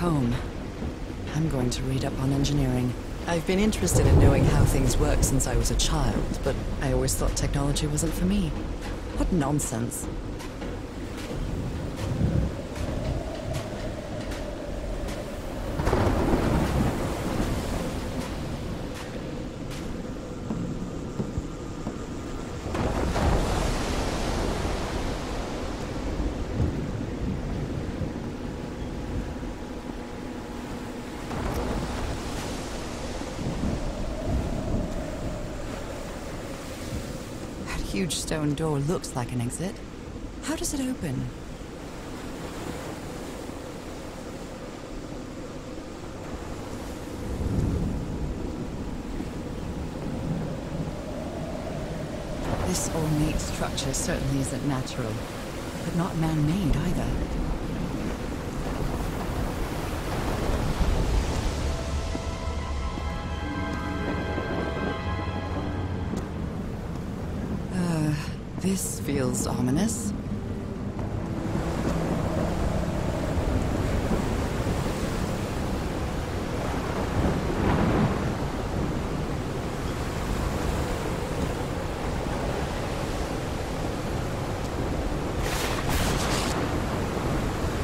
home. I'm going to read up on engineering. I've been interested in knowing how things work since I was a child, but I always thought technology wasn't for me. What nonsense. Huge stone door looks like an exit. How does it open? This ornate structure certainly isn't natural, but not man-made either. This feels ominous.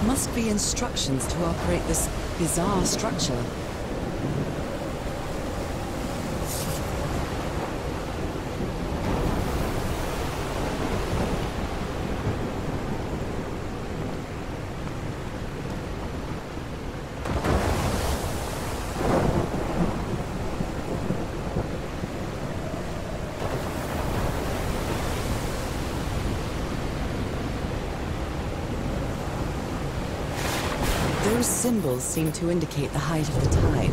Must be instructions to operate this bizarre structure. Those symbols seem to indicate the height of the tide.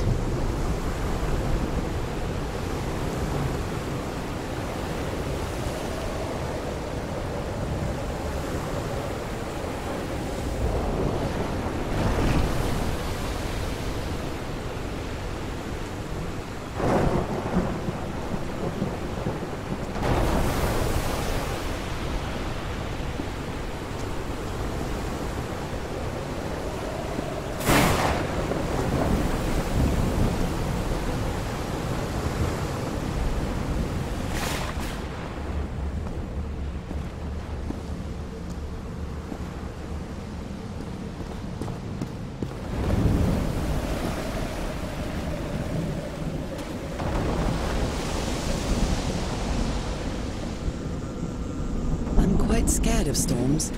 Scared of storms.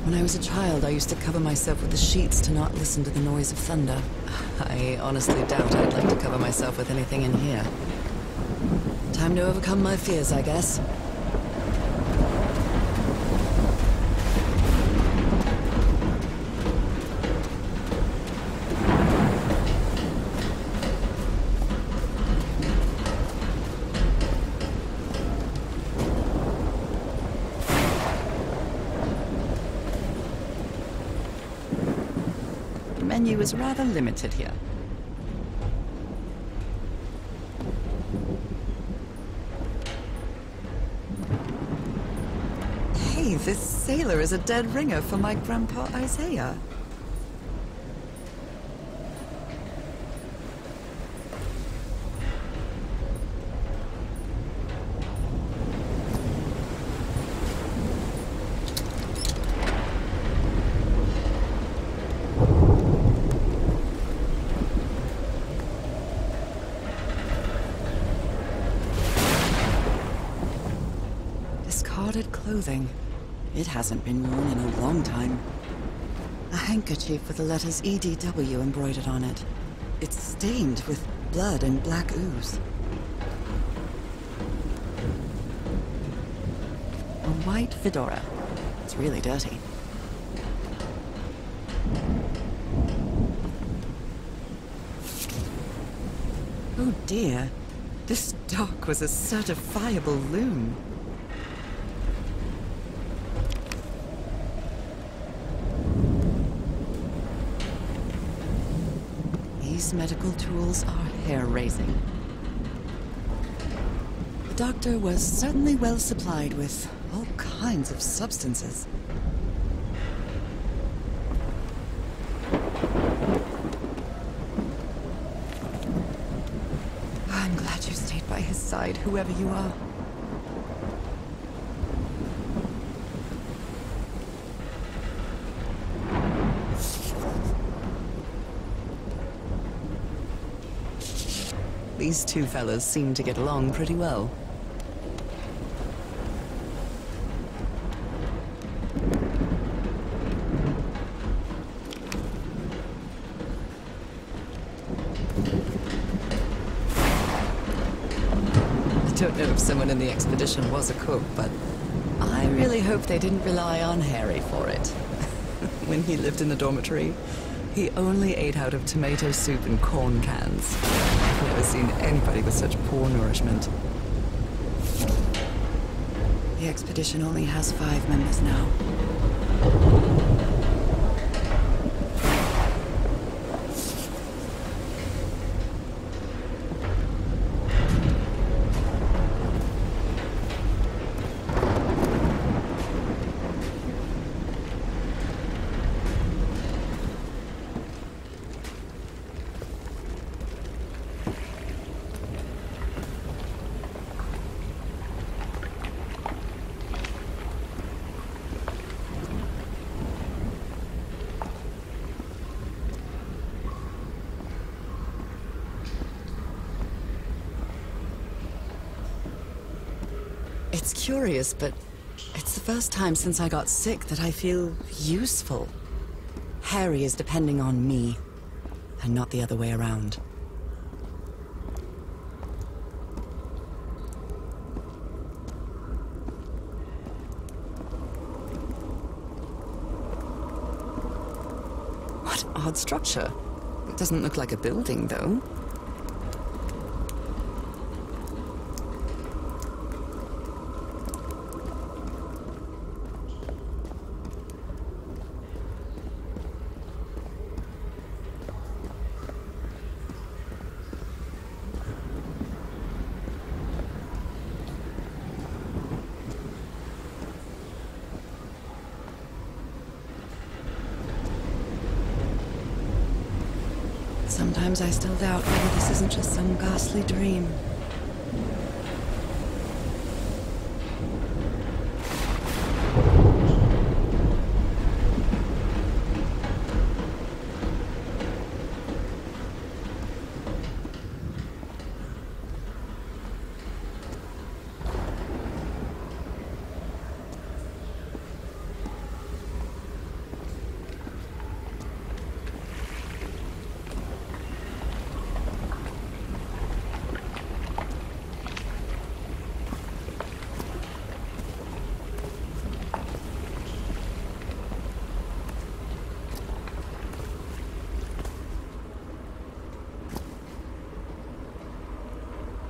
When I was a child, I used to cover myself with the sheets to not listen to the noise of thunder. I honestly doubt I'd like to cover myself with anything in here. Time to overcome my fears, I guess. The menu is rather limited here. Hey, this sailor is a dead ringer for my grandpa Isaiah. Clothing. It hasn't been worn in a long time. A handkerchief with the letters EDW embroidered on it. It's stained with blood and black ooze. A white fedora. It's really dirty. Oh dear. This dock was a certifiable loon. These medical tools are hair-raising. The doctor was certainly well supplied with all kinds of substances. I'm glad you stayed by his side, whoever you are. These two fellas seem to get along pretty well. I don't know if someone in the expedition was a cook, but I really hope they didn't rely on Harry for it. When he lived in the dormitory, he only ate out of tomato soup and corn cans. I've never seen anybody with such poor nourishment. The expedition only has 5 members now. It's curious, but it's the first time since I got sick that I feel useful. Harry is depending on me, and not the other way around. What odd structure. It doesn't look like a building, though. Sometimes I still doubt whether this isn't just some ghastly dream.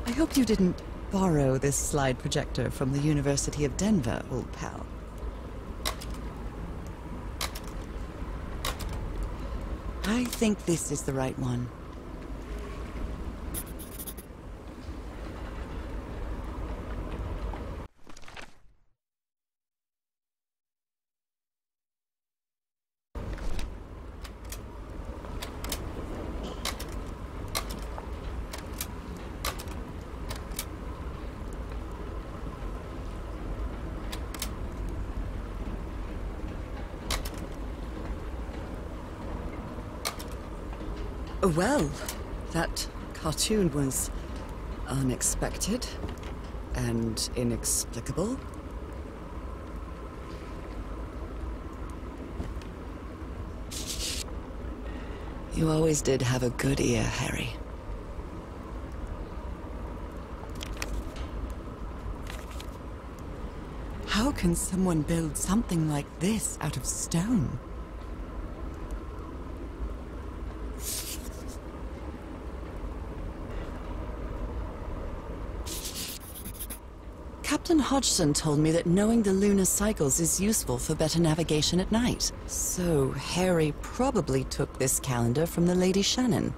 I hope you didn't borrow this slide projector from the University of Denver, old pal. I think this is the right one. Well, that cartoon was unexpected and inexplicable. You always did have a good ear, Harry. How can someone build something like this out of stone? Captain Hodgson told me that knowing the lunar cycles is useful for better navigation at night. So Harry probably took this calendar from the Lady Shannon.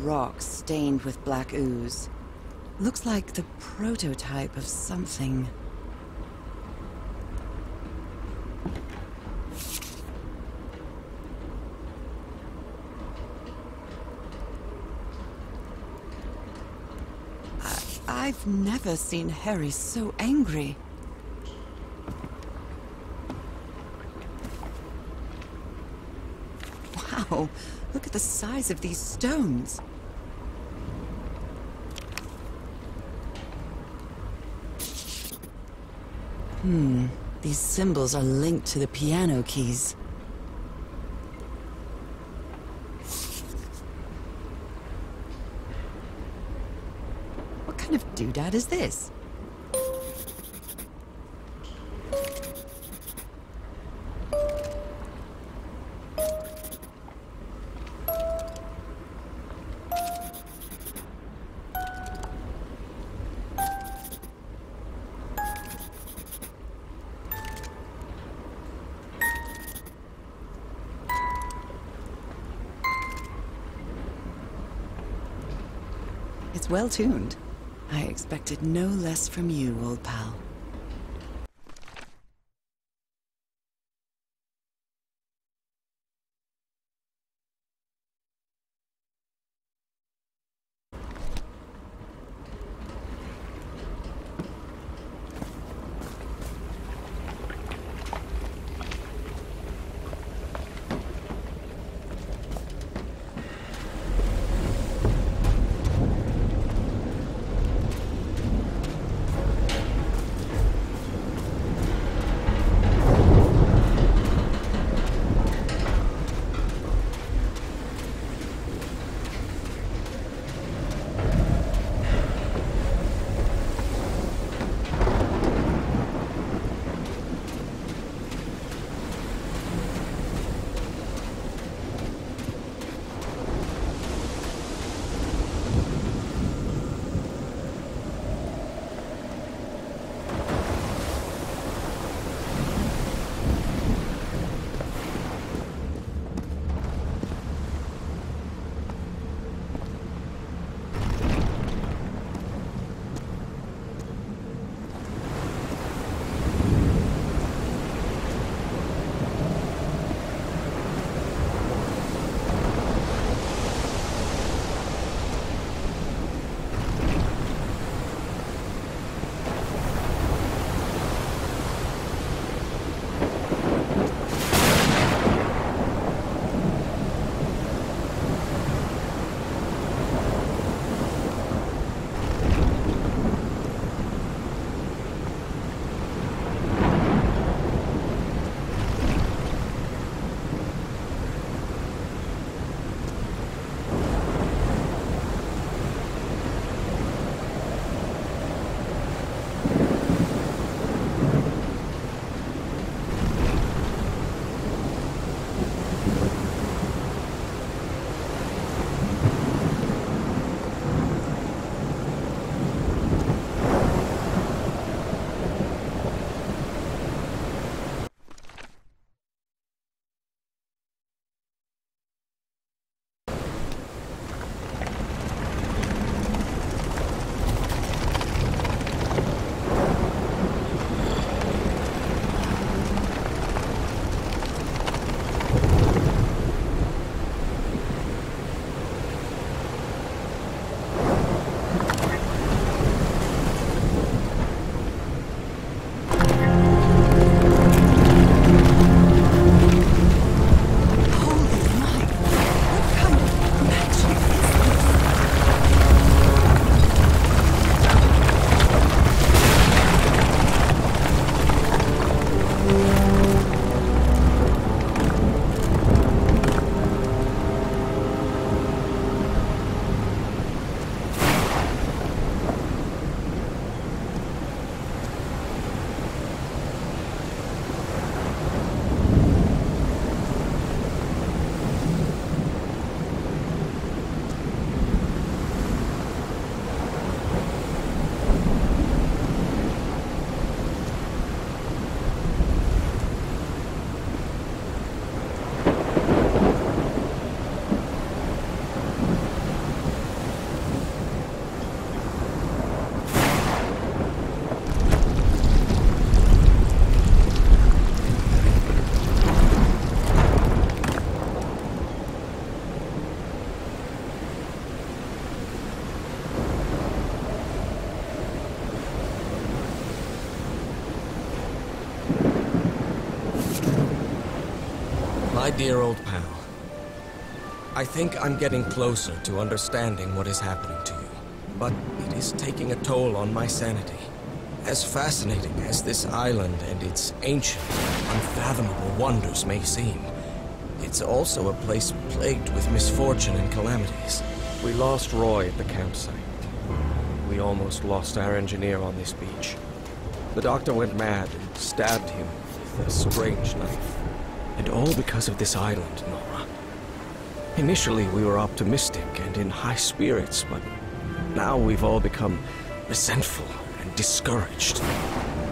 rock stained with black ooze. Looks like the prototype of something. I've never seen Harry so angry. Wow, look at the size of these stones. These symbols are linked to the piano keys. What kind of doodad is this? It's well tuned. I expected no less from you, old pal. My dear old pal, I think I'm getting closer to understanding what is happening to you, but it is taking a toll on my sanity. As fascinating as this island and its ancient, unfathomable wonders may seem, it's also a place plagued with misfortune and calamities. We lost Roy at the campsite. We almost lost our engineer on this beach. The doctor went mad and stabbed him with a strange knife. And all because of this island, Nora. Initially, we were optimistic and in high spirits, but now we've all become resentful and discouraged.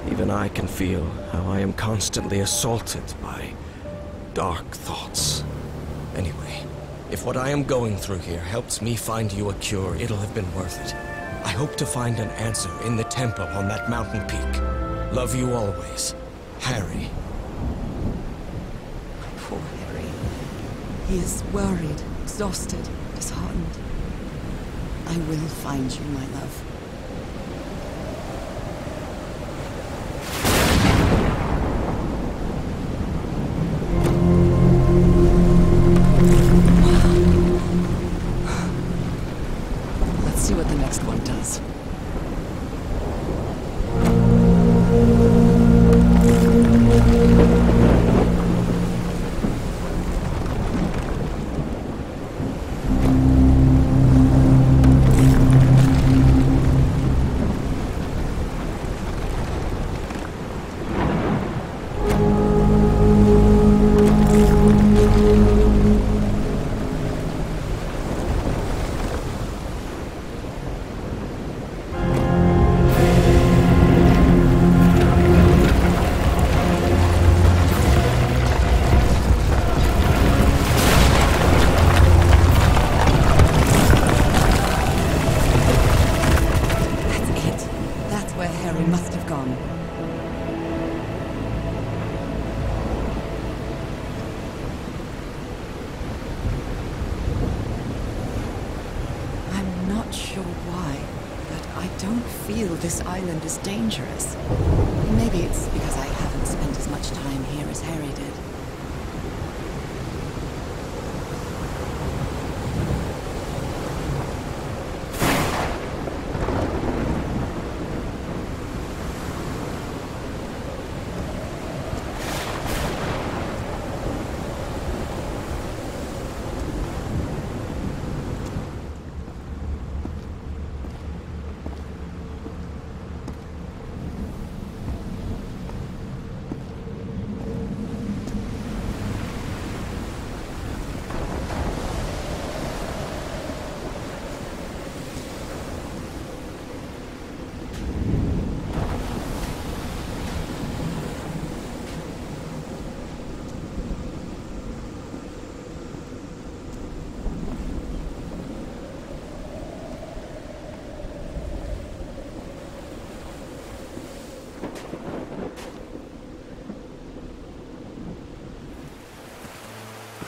Even I can feel how I am constantly assaulted by dark thoughts. Anyway, if what I am going through here helps me find you a cure, it'll have been worth it. I hope to find an answer in the temple on that mountain peak. Love you always, Harry. Poor Harry. He is worried, exhausted, disheartened. I will find you, my love. Let's see what the next one does. This island is dangerous. Maybe it's because I haven't spent as much time here as Harry did.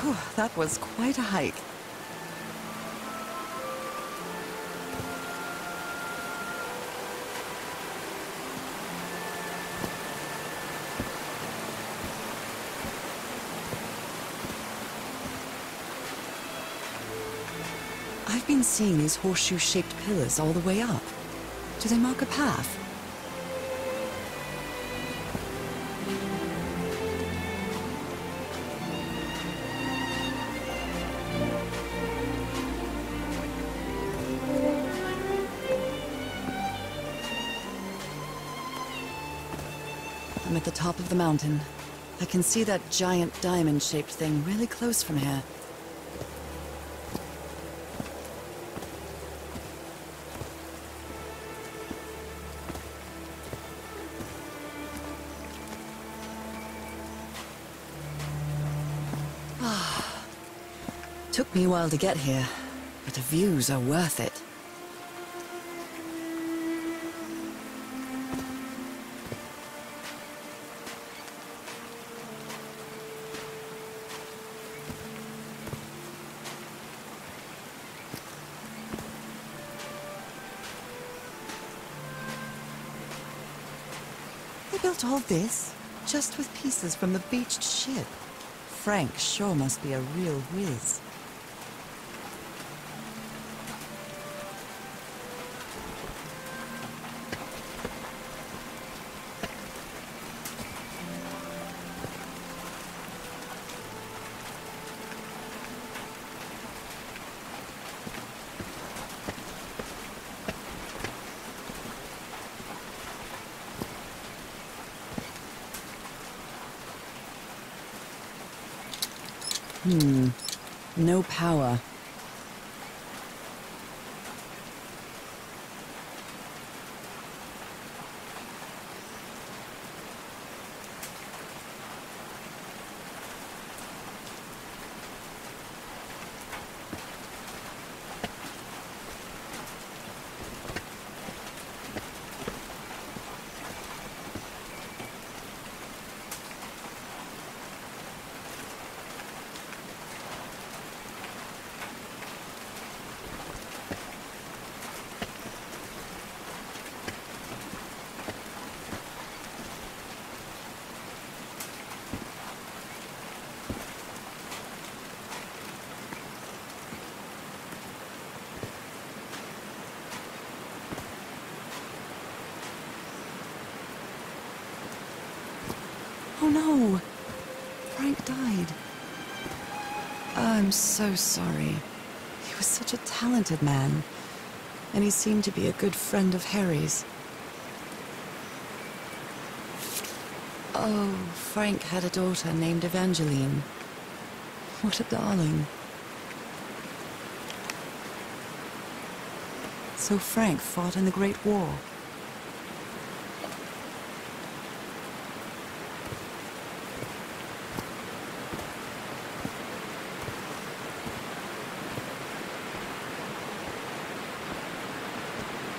Whew, that was quite a hike. I've been seeing these horseshoe-shaped pillars all the way up. Do they mark a path? I'm at the top of the mountain. I can see that giant diamond-shaped thing really close from here. Took me a while to get here, but the views are worth it. They built all this just with pieces from the beached ship. Frank sure must be a real whiz. No power. Oh no! Frank died. I'm so sorry. He was such a talented man, and he seemed to be a good friend of Harry's. Oh, Frank had a daughter named Evangeline. What a darling. So Frank fought in the Great War.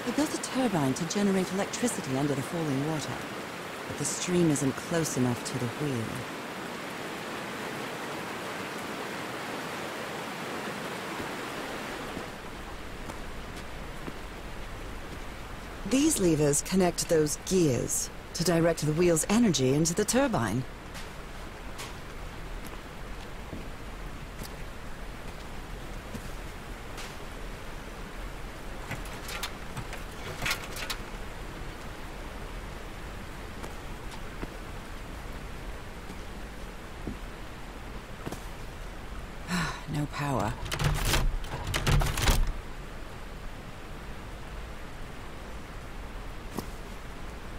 They built a turbine to generate electricity under the falling water, but the stream isn't close enough to the wheel. These levers connect those gears to direct the wheel's energy into the turbine. No power.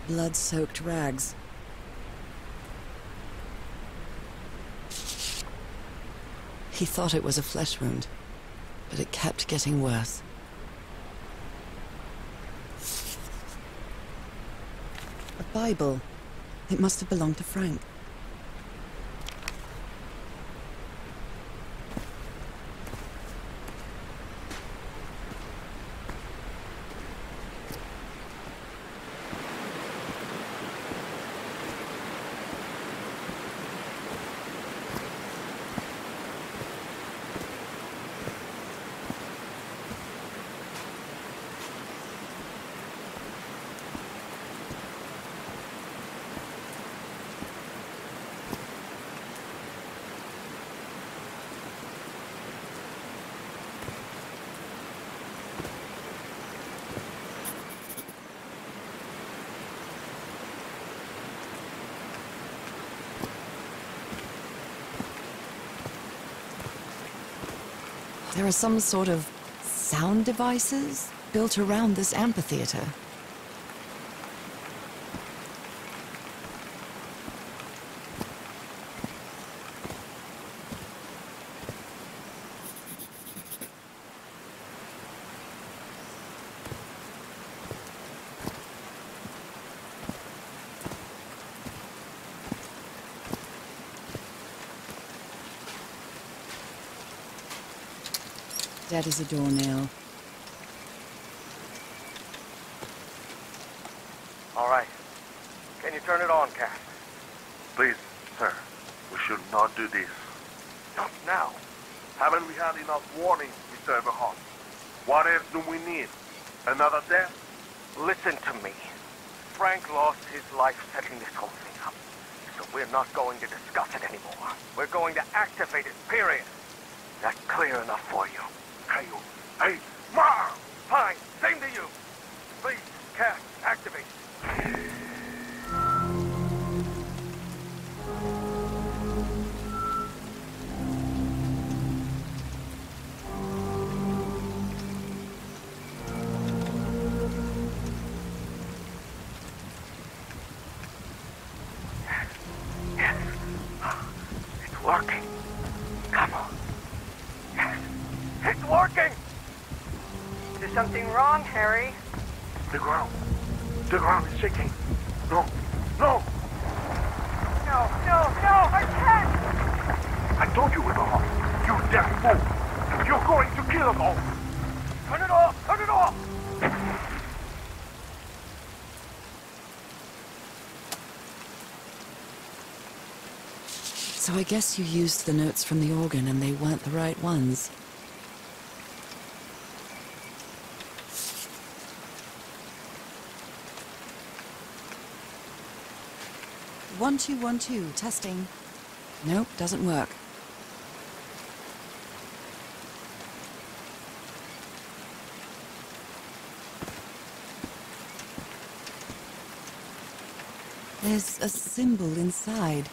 Blood-soaked rags. He thought it was a flesh wound, but it kept getting worse. A Bible. It must have belonged to Frank. There are some sort of sound devices built around this amphitheater. That is a doornail. All right. Can you turn it on, Cass? Please, sir. We should not do this. Not now. Haven't we had enough warnings, Mr. Everhart? What else do we need? Another death? Listen to me. Frank lost his life setting this whole thing up. So we're not going to discuss it anymore. We're going to activate it, period. That's clear enough for you. Hey, Ma! Fine, same to you. Please, cast, activate. Yes. It's working. Come on. Yes. It's working! Is there something wrong, Harry? The ground is shaking. No! No, I can't! I told you it was off. You damn fool! You're going to kill us all! Turn it off! Turn it off! So I guess you used the notes from the organ and they weren't the right ones. One, two, testing. Nope, doesn't work. There's a symbol inside.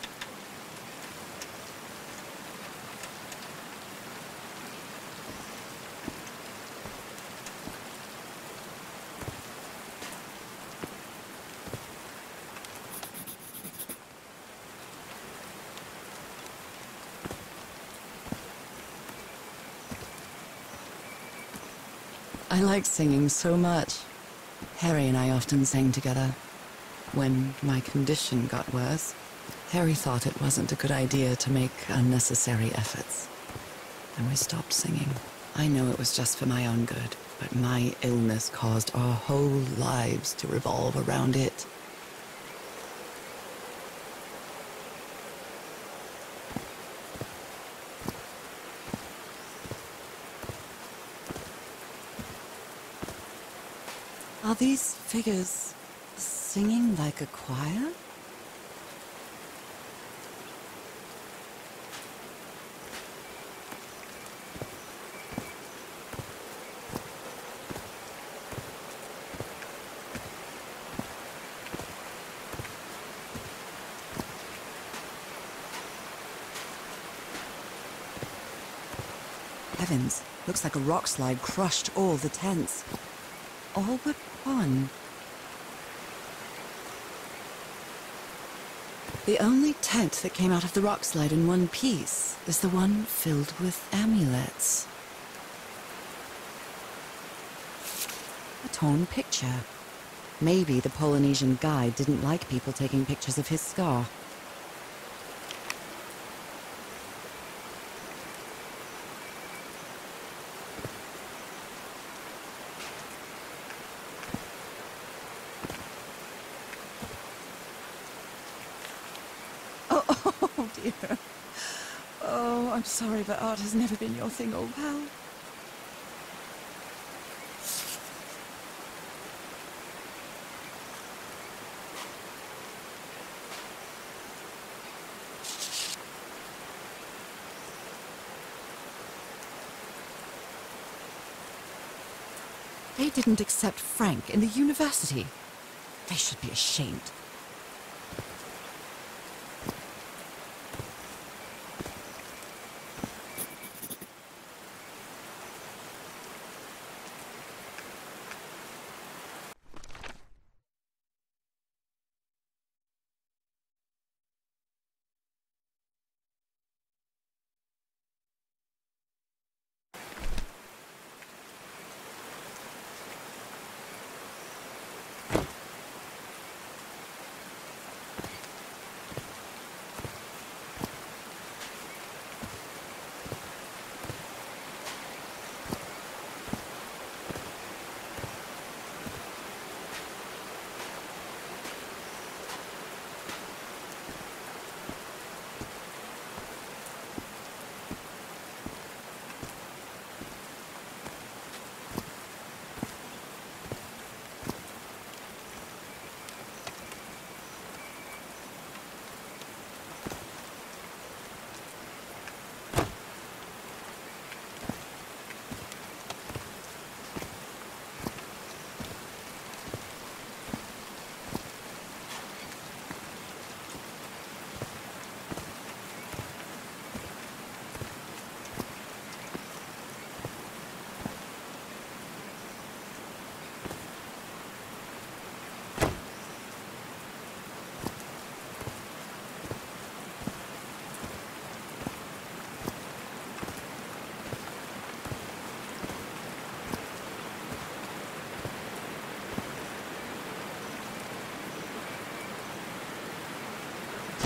I like singing so much. Harry and I often sang together. When my condition got worse, Harry thought it wasn't a good idea to make unnecessary efforts. And we stopped singing. I know it was just for my own good, but my illness caused our whole lives to revolve around it. Are these figures singing like a choir? Heavens, looks like a rock slide crushed all the tents. All but one. The only tent that came out of the rock slide in one piece is the one filled with amulets. A torn picture. Maybe the Polynesian guide didn't like people taking pictures of his scar. Oh dear. Oh, I'm sorry, but art has never been your thing, old pal. They didn't accept Frank in the university. They should be ashamed.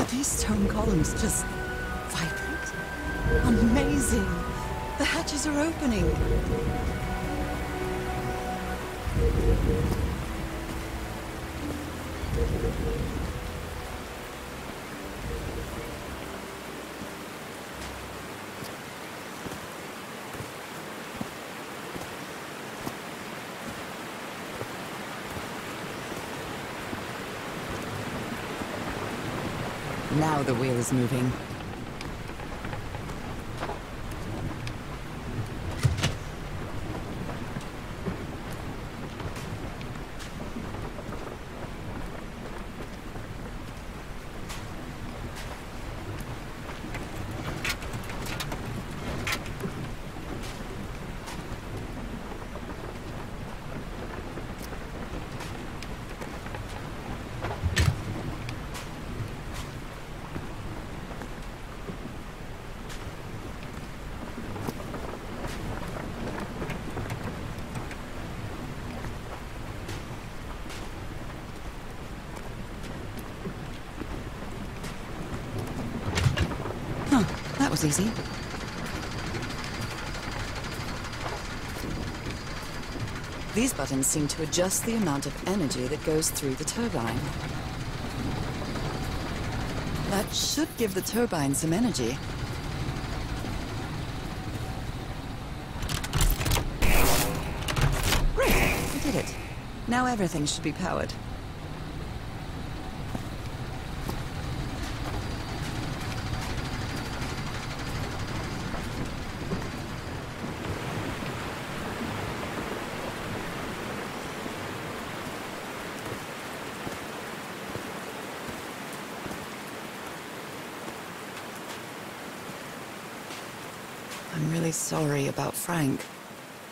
these stone columns just vibrate? Amazing! The hatches are opening! Now the wheel is moving. That was easy. These buttons seem to adjust the amount of energy that goes through the turbine. That should give the turbine some energy. Great, we did it. Now everything should be powered. I'm really sorry about Frank.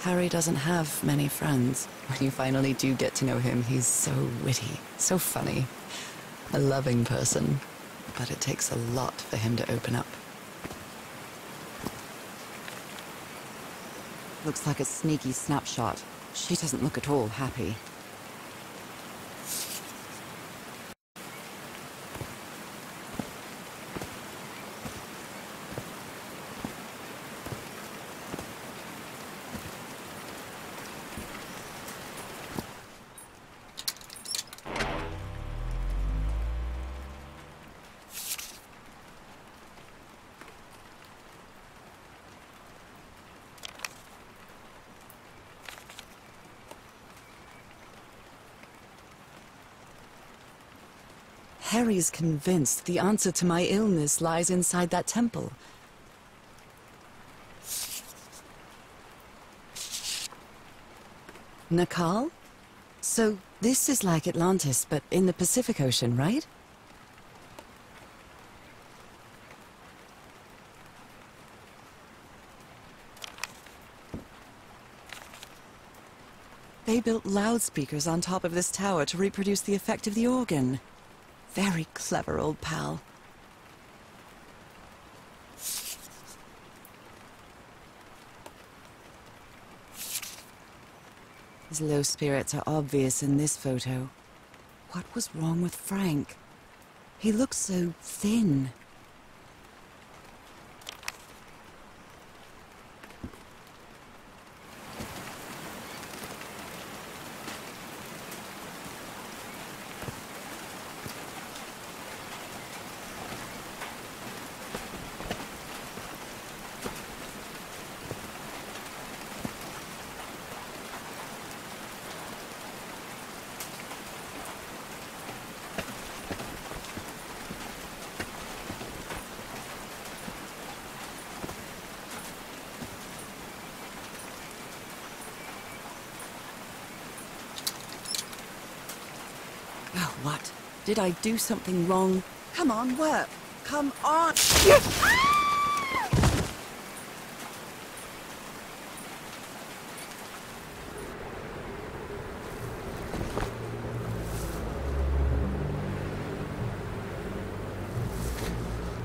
Harry doesn't have many friends. When you finally do get to know him, he's so witty, so funny. A loving person. But it takes a lot for him to open up. Looks like a sneaky snapshot. She doesn't look at all happy. Harry's convinced the answer to my illness lies inside that temple. Nakal? So this is like Atlantis, but in the Pacific Ocean, right? They built loudspeakers on top of this tower to reproduce the effect of the organ. Very clever, old pal. His low spirits are obvious in this photo. What was wrong with Frank? He looks so thin. Oh, what? Did I do something wrong? Come on, work! Come on!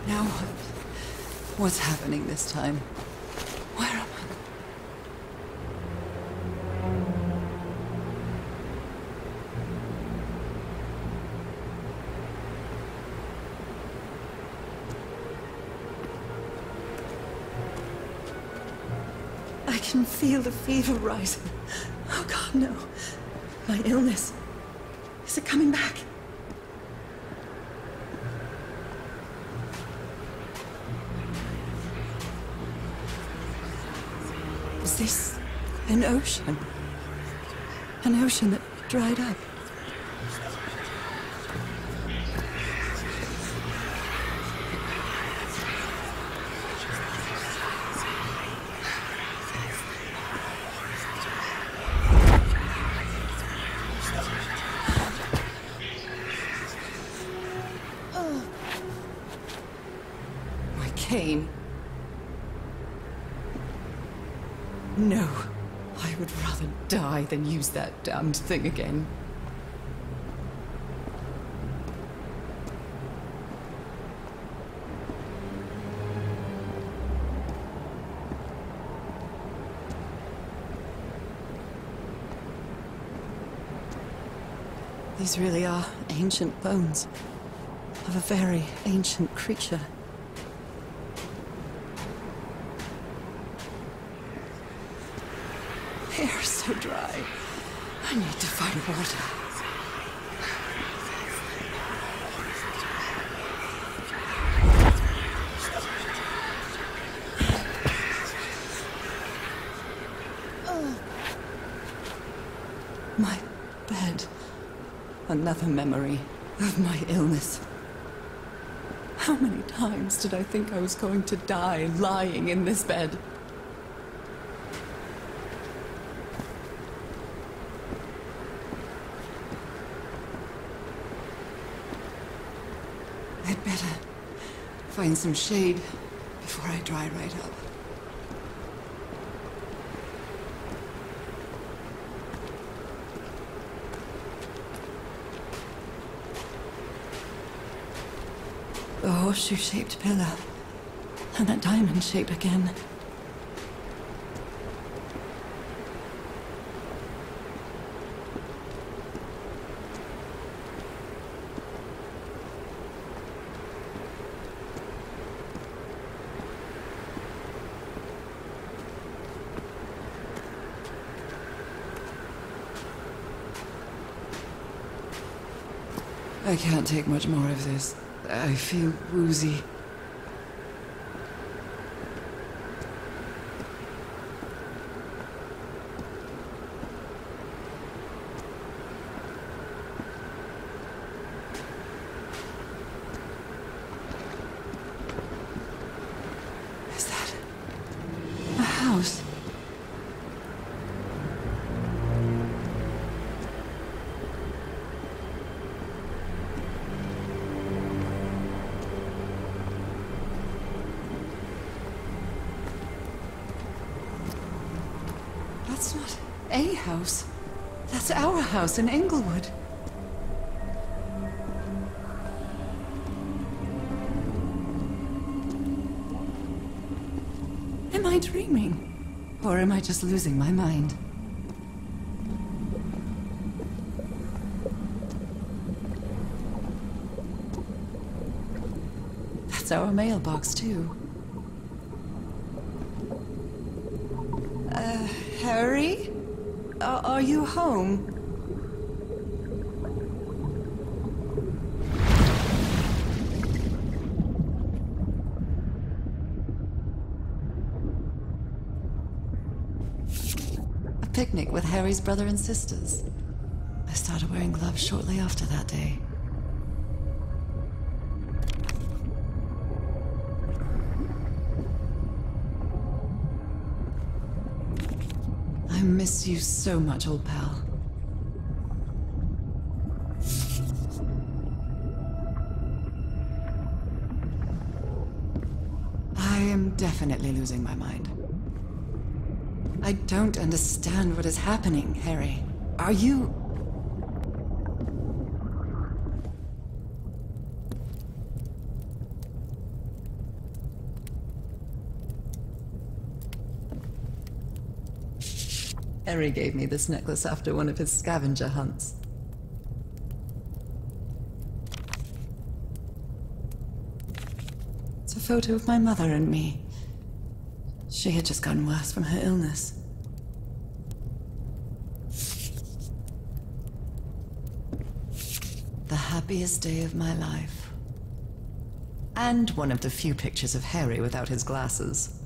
Now what? What's happening this time? Where am I? can feel the fever rising. Oh God, no. My illness. Is it coming back? Is this an ocean? An ocean that dried up? No, I would rather die than use that damned thing again. These really are ancient bones of a very ancient creature. Hair so dry. I need to find water. My bed. Another memory of my illness. How many times did I think I was going to die lying in this bed? I'd better find some shade before I dry right up. The horseshoe-shaped pillar, and that diamond shape again. I can't take much more of this. I feel woozy. Is that a house? That's not a house. That's our house in Englewood. Am I dreaming? Or am I just losing my mind? That's our mailbox, too. Harry? Are you home? A picnic with Harry's brother and sisters. I started wearing gloves shortly after that day. I miss you so much, old pal. I am definitely losing my mind. I don't understand what is happening, Harry. Are you... Harry gave me this necklace after one of his scavenger hunts. It's a photo of my mother and me. She had just gotten worse from her illness. The happiest day of my life. And one of the few pictures of Harry without his glasses.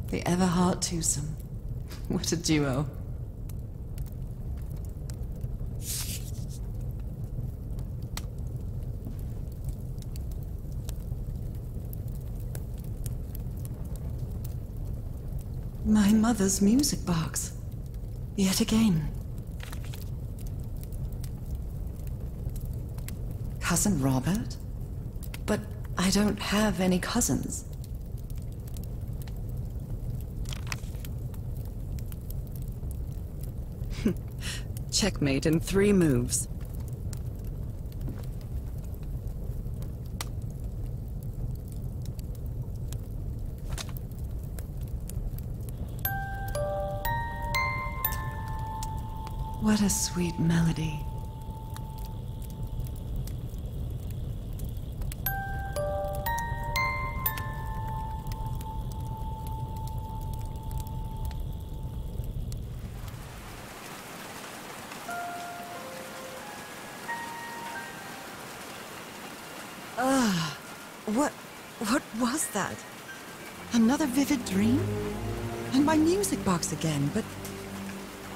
The Everhart twosome. What a duo. My mother's music box. Yet again. Cousin Robert? But I don't have any cousins. Checkmate in 3 moves. What a sweet melody. What was that? Another vivid dream? And my music box again, but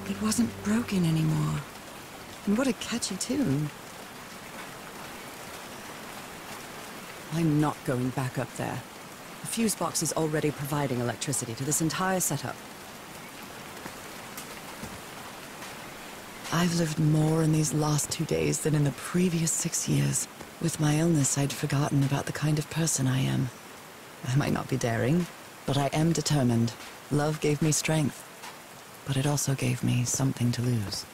it wasn't broken anymore. And what a catchy tune. I'm not going back up there. The fuse box is already providing electricity to this entire setup. I've lived more in these last 2 days than in the previous 6 years. With my illness, I'd forgotten about the kind of person I am. I might not be daring, but I am determined. Love gave me strength, but it also gave me something to lose.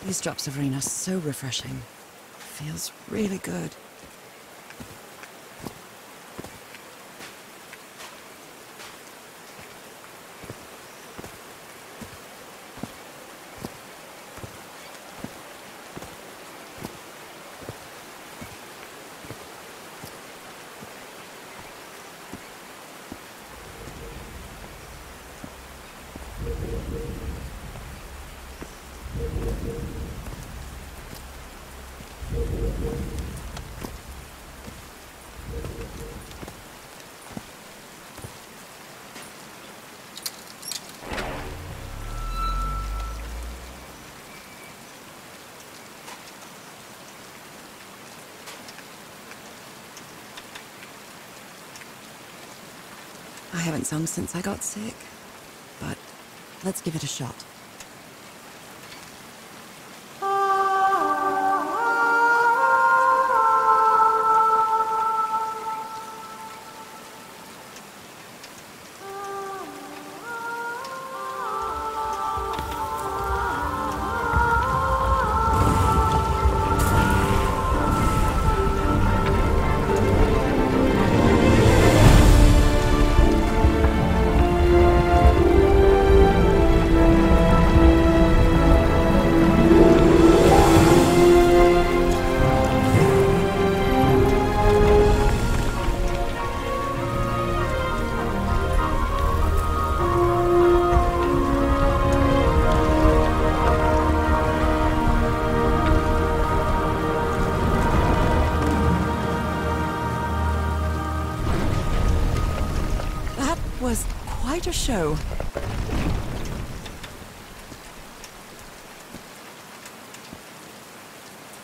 These drops of rain are so refreshing. Feels really good. I haven't sung since I got sick, but let's give it a shot. Was quite a show.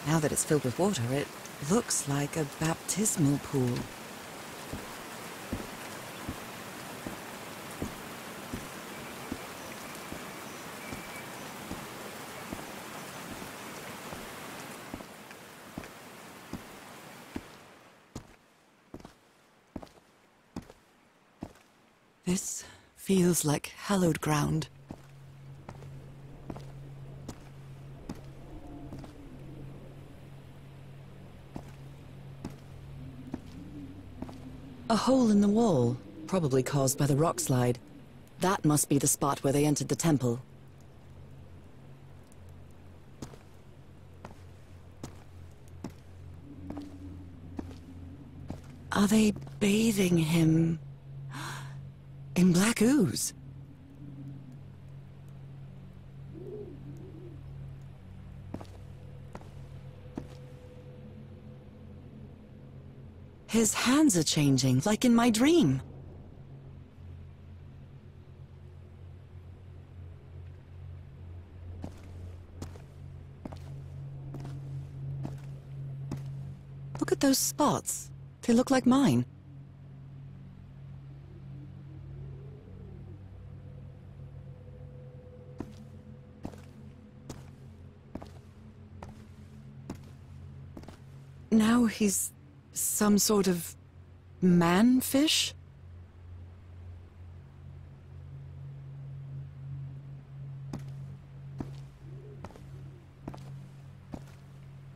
Now that it's filled with water, it looks like a baptismal pool. This feels like hallowed ground. A hole in the wall, probably caused by the rock slide. That must be the spot where they entered the temple. Are they bathing him in black ooze? His hands are changing, like in my dream. Look at those spots. They look like mine. Now he's some sort of man-fish?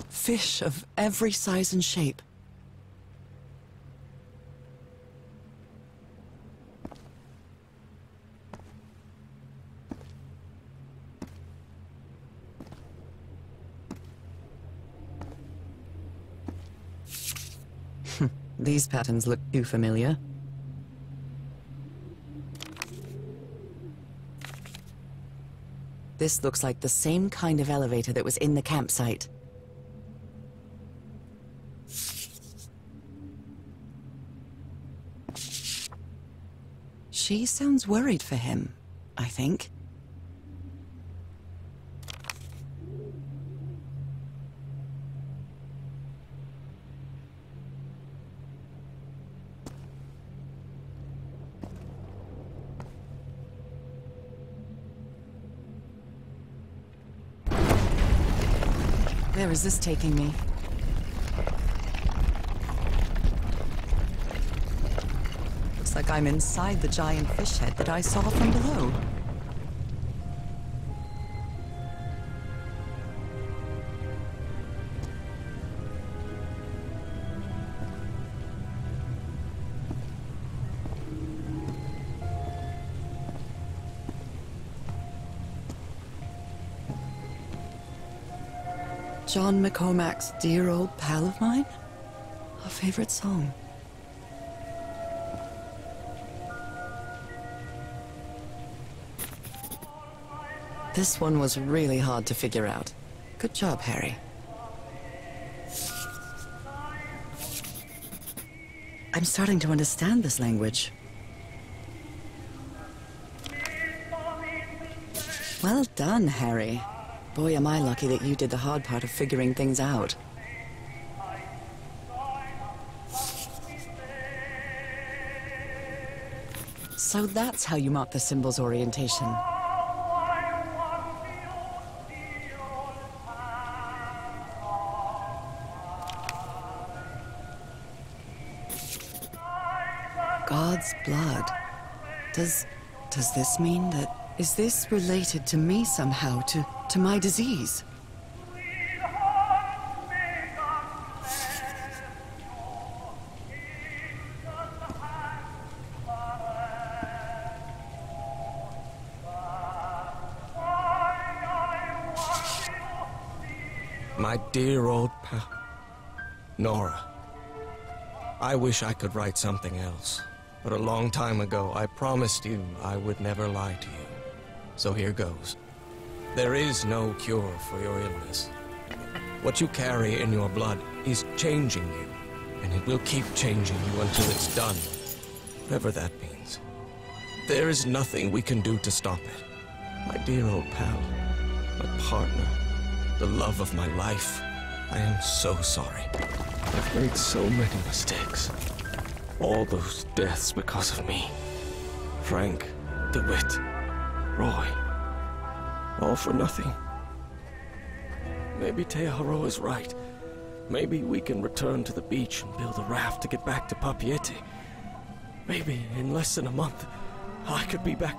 Fish of every size and shape. These patterns look too familiar. This looks like the same kind of elevator that was in the campsite. She sounds worried for him, I think. Where is this taking me? Looks like I'm inside the giant fish head that I saw from below. John McCormack's Dear Old Pal of Mine? A favorite song. This one was really hard to figure out. Good job, Harry. I'm starting to understand this language. Well done, Harry. Boy, am I lucky that you did the hard part of figuring things out. So that's how you mark the symbol's orientation. God's blood. Does this mean that... Is this related to me somehow, to my disease? My dear old pal, Nora. I wish I could write something else, but a long time ago I promised you I would never lie to you. So here goes. There is no cure for your illness. What you carry in your blood is changing you, and it will keep changing you until it's done, whatever that means. There is nothing we can do to stop it. My dear old pal, my partner, the love of my life, I am so sorry. I've made so many mistakes. All those deaths because of me. Frank, DeWitt, Roy. All for nothing. Maybe Teodoro is right. Maybe we can return to the beach and build a raft to get back to Papiete. Maybe in less than a month, I could be back.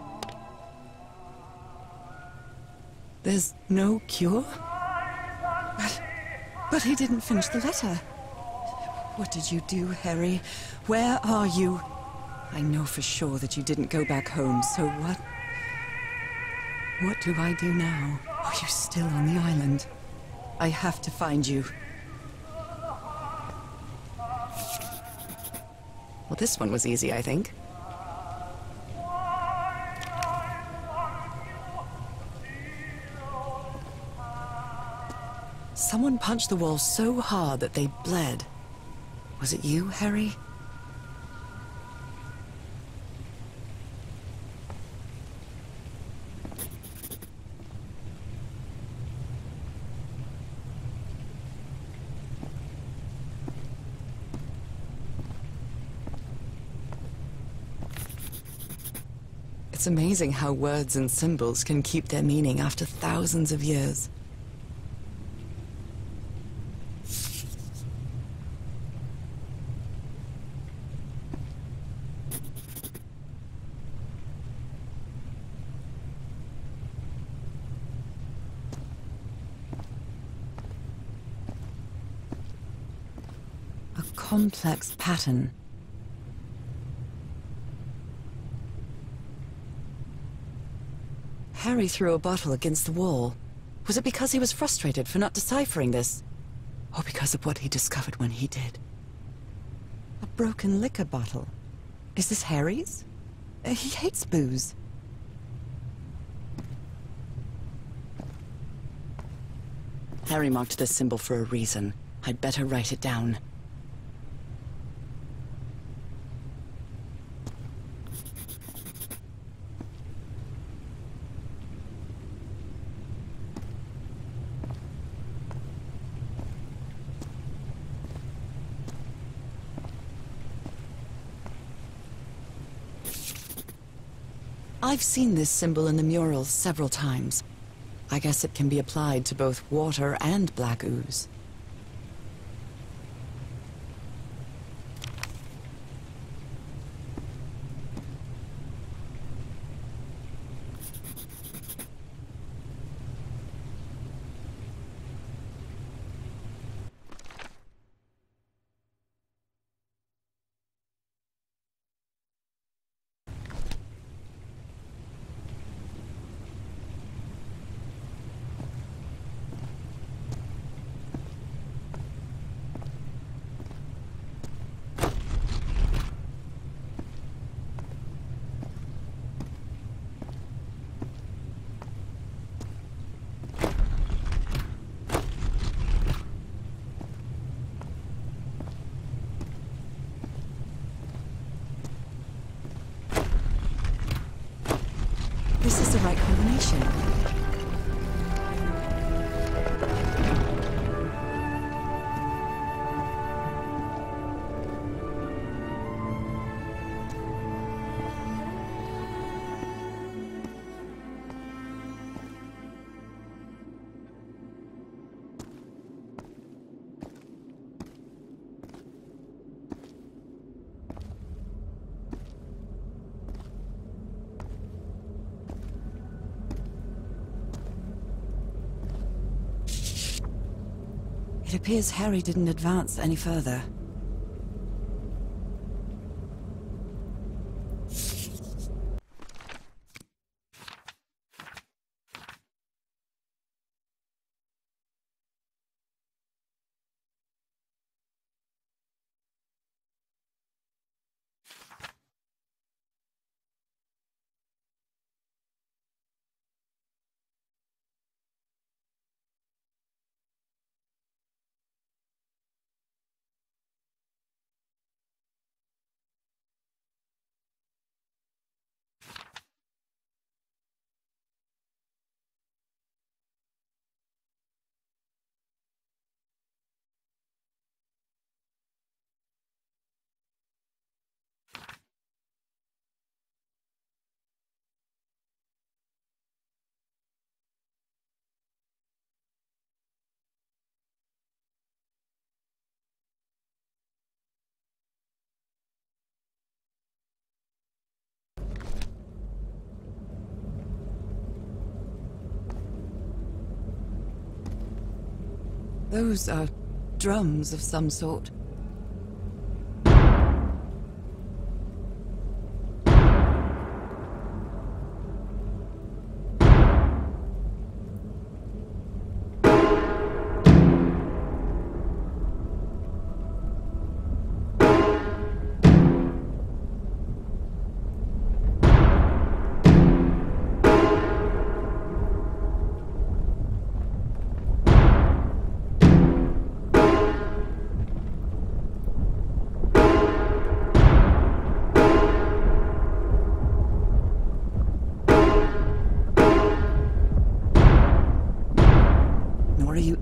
There's no cure? But he didn't finish the letter. What did you do, Harry? Where are you? I know for sure that you didn't go back home, so what? What do I do now? Are you still on the island? I have to find you. Well, this one was easy, I think. Someone punched the wall so hard that they bled. Was it you, Harry? It's amazing how words and symbols can keep their meaning after thousands of years. A complex pattern. Harry threw a bottle against the wall. Was it because he was frustrated for not deciphering this? Or because of what he discovered when he did? A broken liquor bottle. Is this Harry's? He hates booze. Harry marked this symbol for a reason. I'd better write it down. I've seen this symbol in the murals several times. I guess it can be applied to both water and black ooze. This is the right combination. It appears Harry didn't advance any further. Those are drums of some sort.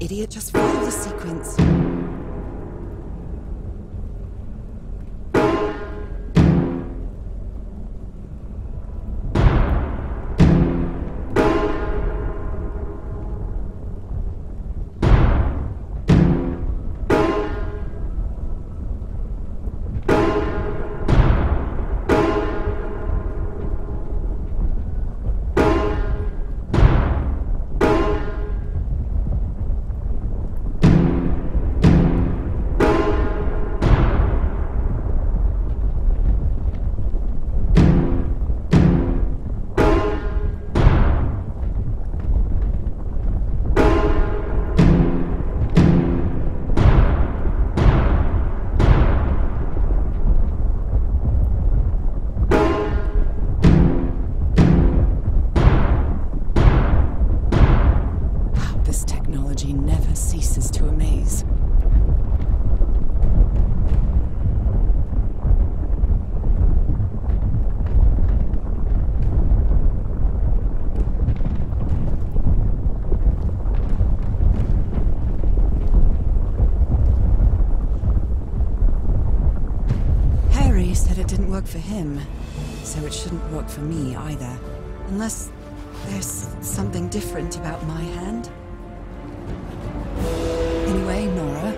idiot. Just follow the sequence. Never ceases to amaze. Harry said it didn't work for him, so it shouldn't work for me either. Unless there's something different about my hand. Anyway, Nora,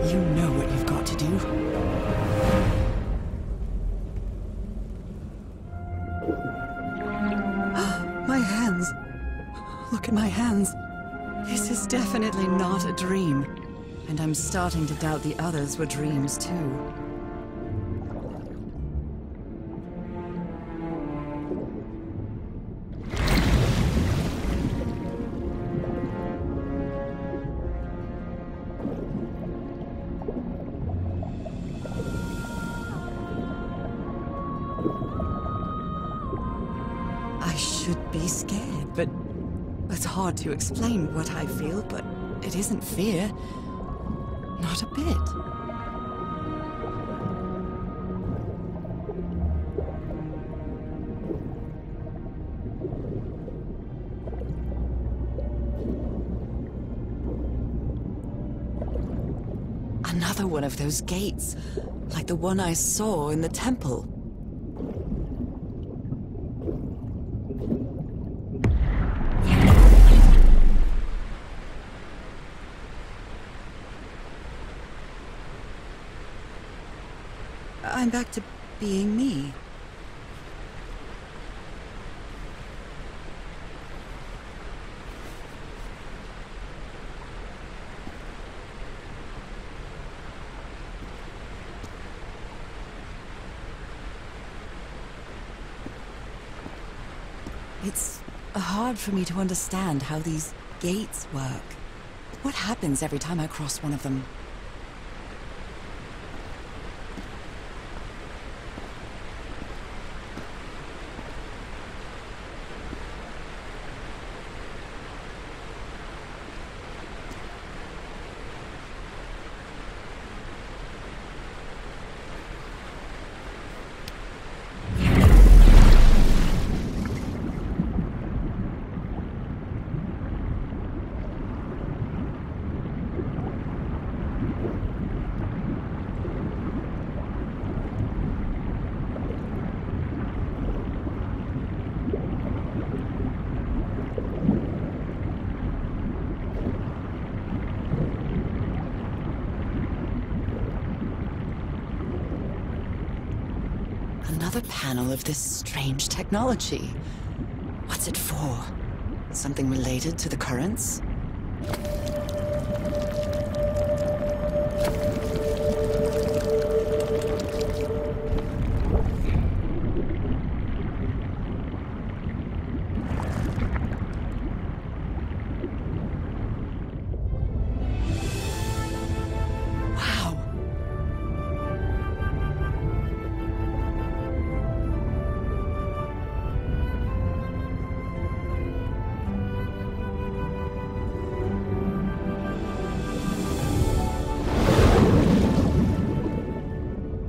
you know what you've got to do. My hands. Look at my hands. This is definitely not a dream. And I'm starting to doubt the others were dreams too. Should be scared, but it's hard to explain what I feel, but it isn't fear. Not a bit. Another one of those gates, like the one I saw in the temple. I'm back to being me. It's hard for me to understand how these gates work. What happens every time I cross one of them? Another panel of this strange technology. What's it for? Something related to the currents?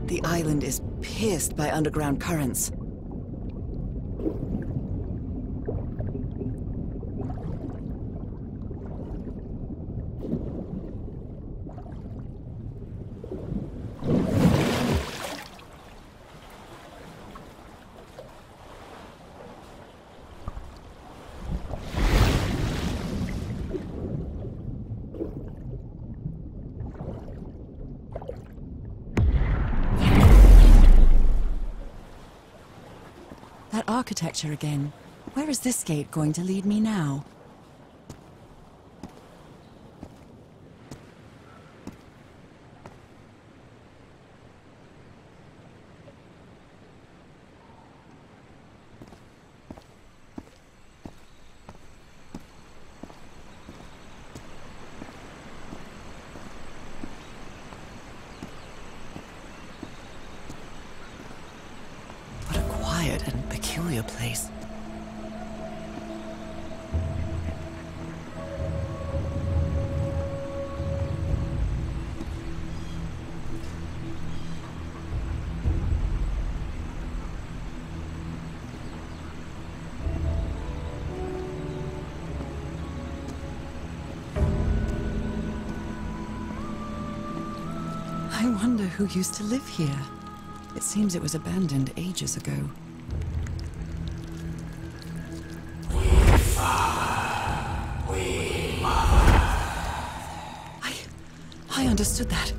The island is pierced by underground currents. That architecture again. Where is this gate going to lead me now? And peculiar place. I wonder who used to live here. It seems it was abandoned ages ago. I understood that.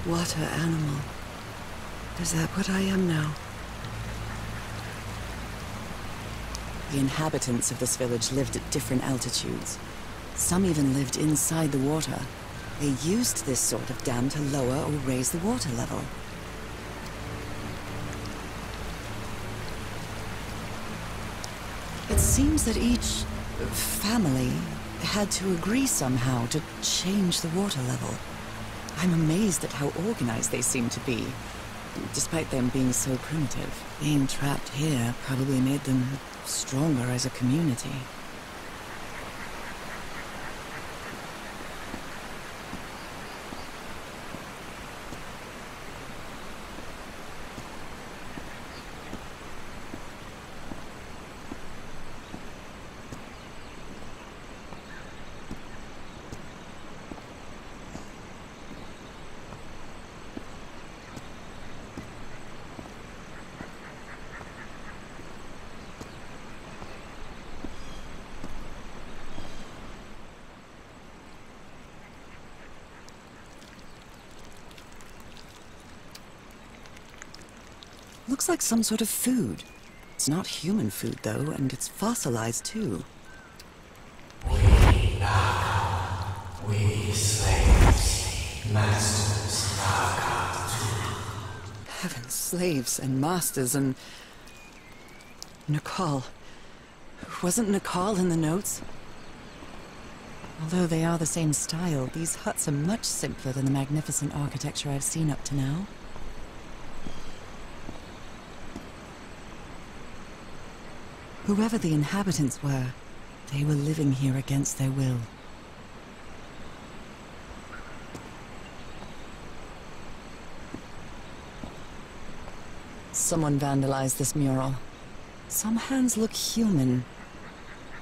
Water animal. Is that what I am now? The inhabitants of this village lived at different altitudes. Some even lived inside the water. They used this sort of dam to lower or raise the water level. It seems that each family had to agree somehow to change the water level. I'm amazed at how organized they seem to be, despite them being so primitive. Being trapped here probably made them stronger as a community. Looks like some sort of food. It's not human food, though, and it's fossilized, too. We slaves, masters of God. Heavens, slaves and masters and... Nicole. Wasn't Nicole in the notes? Although they are the same style, these huts are much simpler than the magnificent architecture I've seen up to now. Whoever the inhabitants were, they were living here against their will. Someone vandalized this mural. Some hands look human,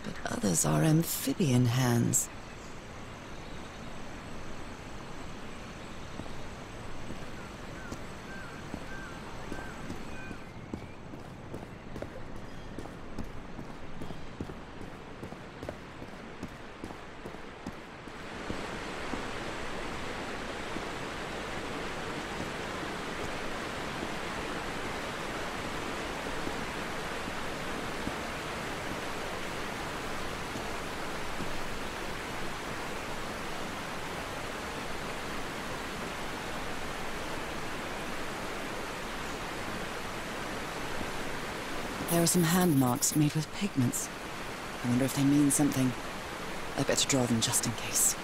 but others are amphibian hands. There are some hand marks made with pigments. I wonder if they mean something. I better draw them just in case.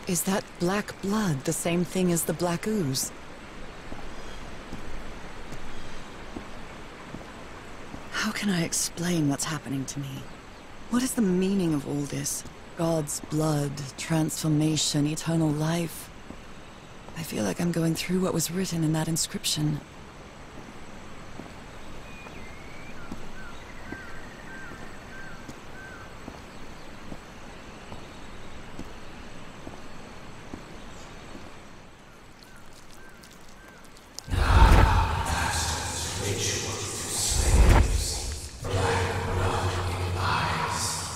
Is that black blood the same thing as the black ooze? How can I explain what's happening to me? What is the meaning of all this? God's blood, transformation, eternal life. I feel like I'm going through what was written in that inscription.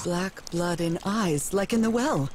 Black blood in eyes, like in the well.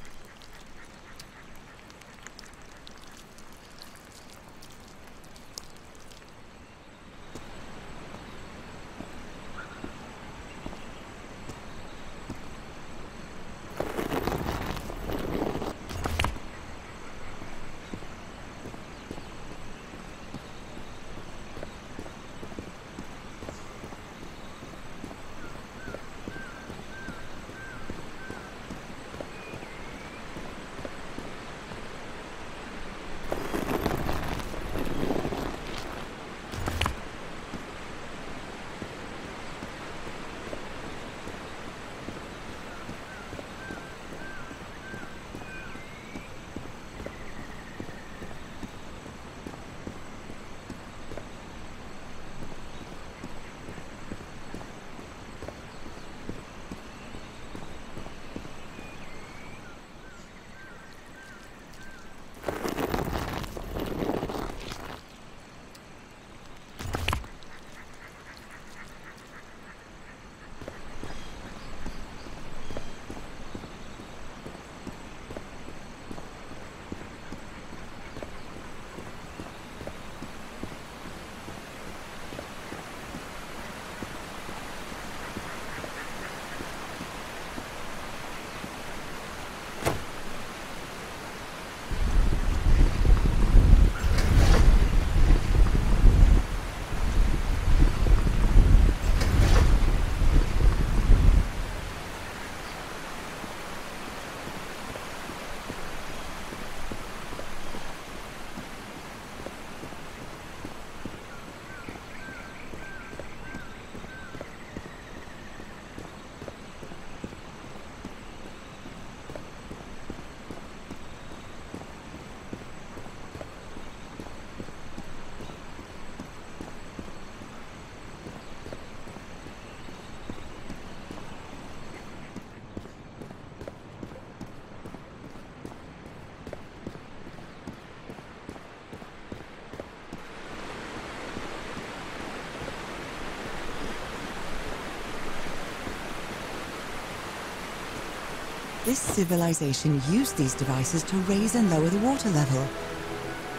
This civilization used these devices to raise and lower the water level.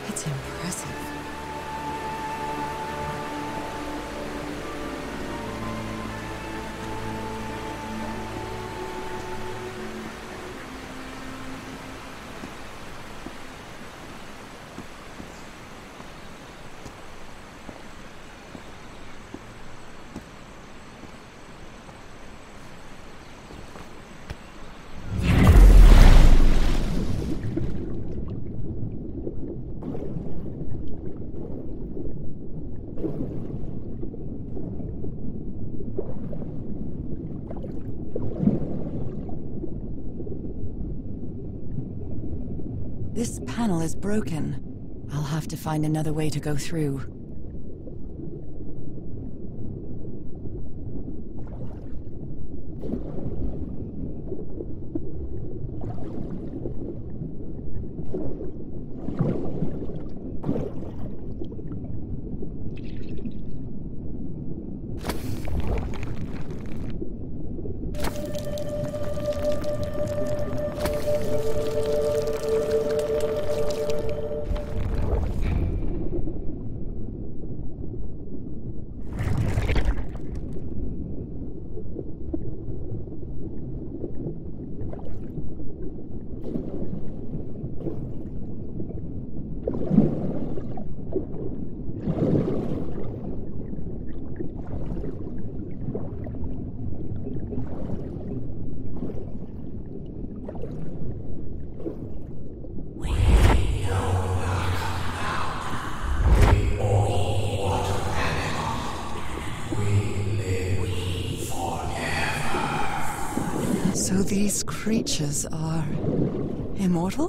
It's impressive. This panel is broken. I'll have to find another way to go through. So these creatures are immortal?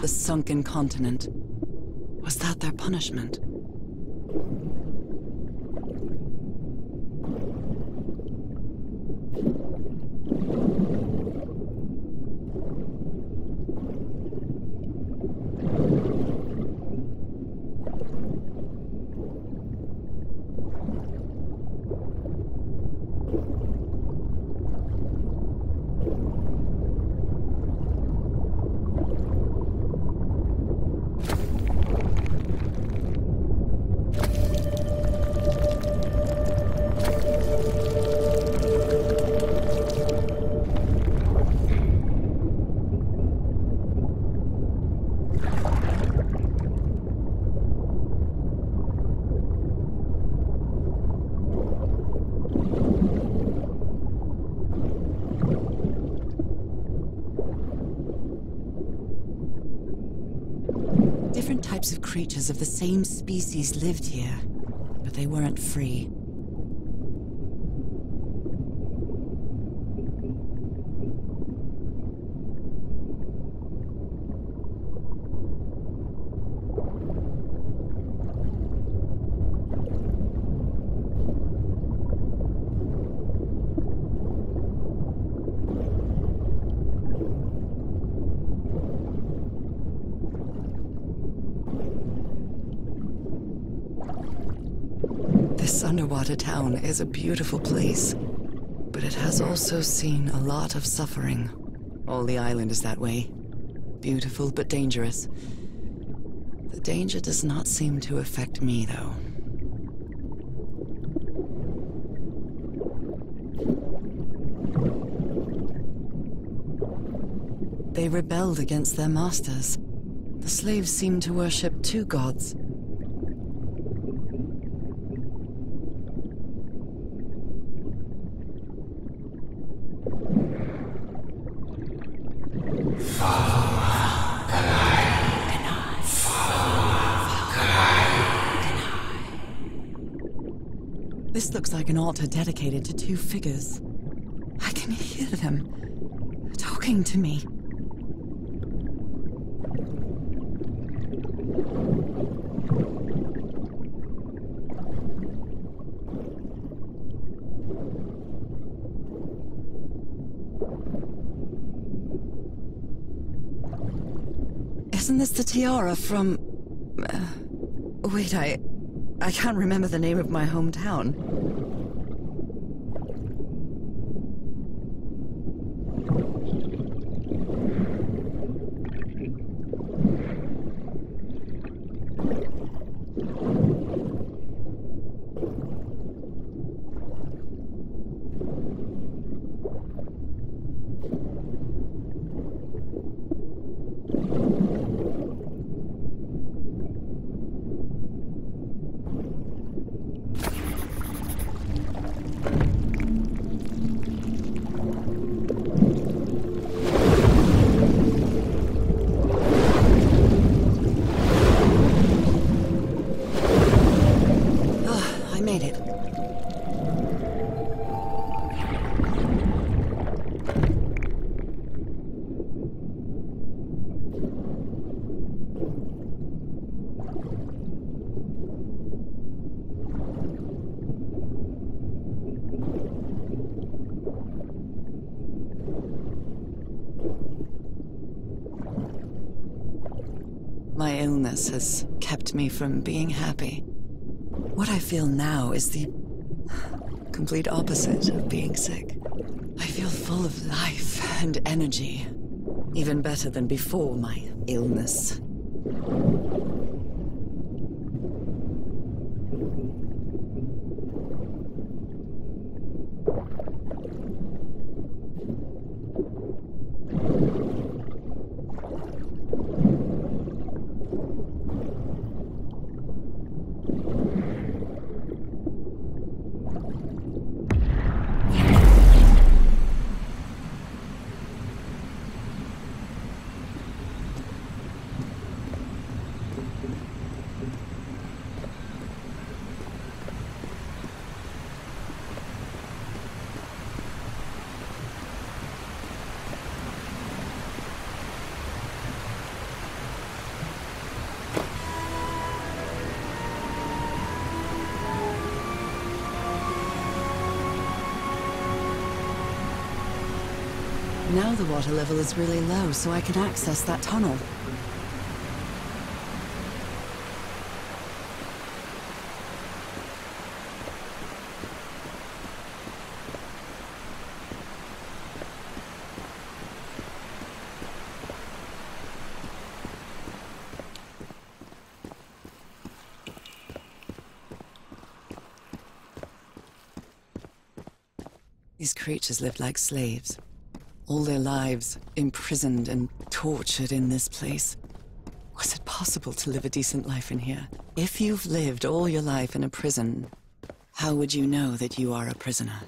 The sunken continent. Was that their punishment? Different types of creatures of the same species lived here, but they weren't free. This underwater town is a beautiful place, but it has also seen a lot of suffering. All the island is that way. Beautiful but dangerous. The danger does not seem to affect me, though. They rebelled against their masters. The slaves seem to worship two gods. This looks like an altar dedicated to two figures. I can hear them talking to me. Isn't this the tiara from... wait, I can't remember the name of my hometown. My illness has kept me from being happy. What I feel now is the complete opposite of being sick. I feel full of life and energy, even better than before my illness. Now the water level is really low, so I can access that tunnel. These creatures lived like slaves. All their lives imprisoned and tortured in this place. Was it possible to live a decent life in here? If you've lived all your life in a prison, how would you know that you are a prisoner?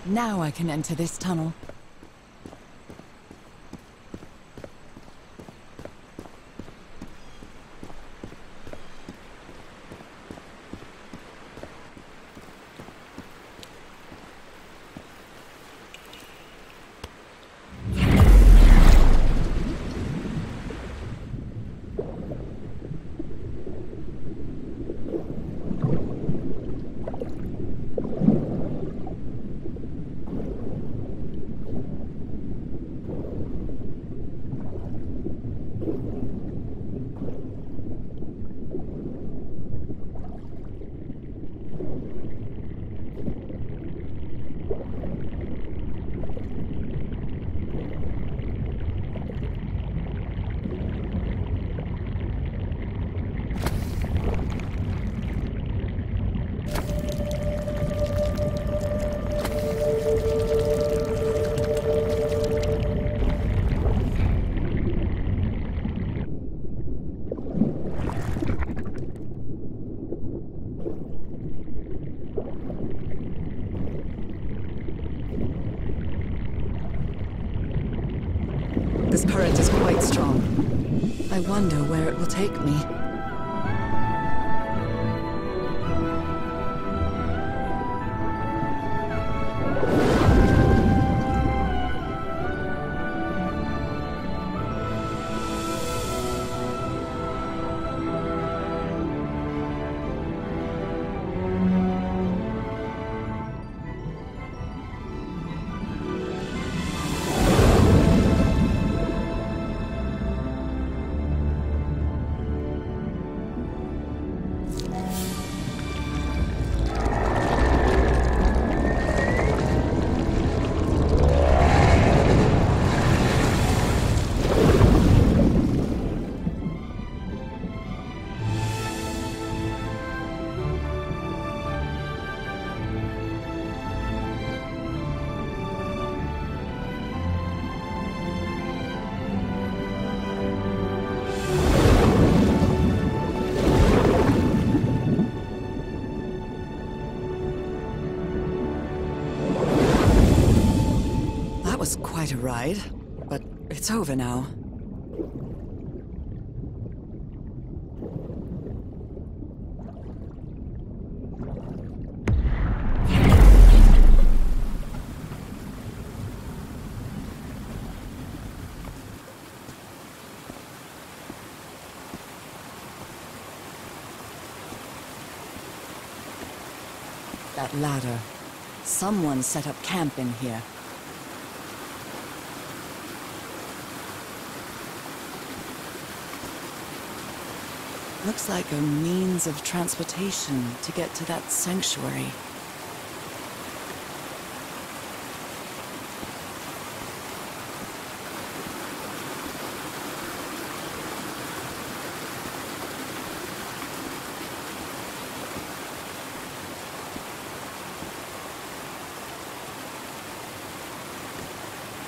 Now I can enter this tunnel. This current is quite strong. I wonder where it will take me. Was quite a ride, but it's over now. That ladder. Someone set up camp in here. Looks like a means of transportation to get to that sanctuary.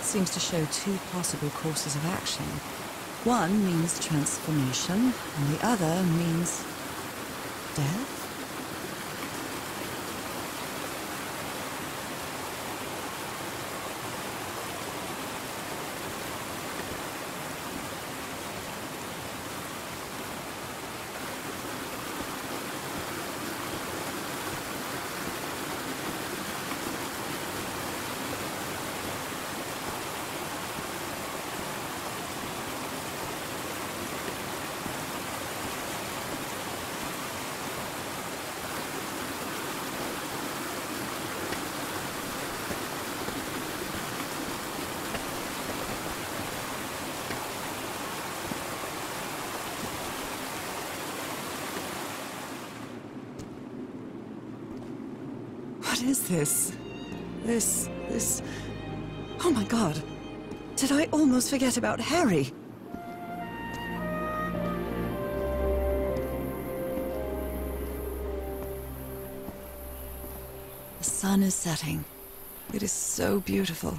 Seems to show two possible courses of action. One means transformation, and the other means death? What is this? This... Oh my god. Did I almost forget about Harry? The sun is setting. It is so beautiful.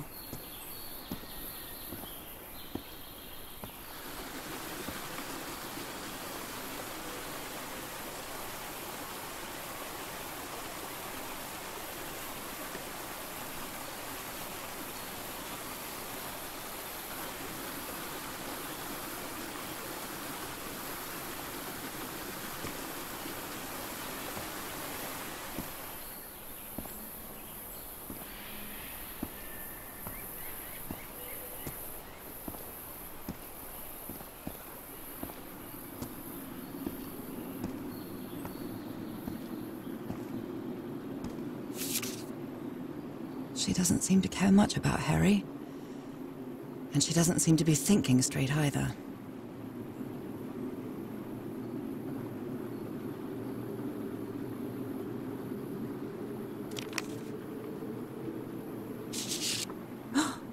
She doesn't seem to care much about Harry. And she doesn't seem to be thinking straight either.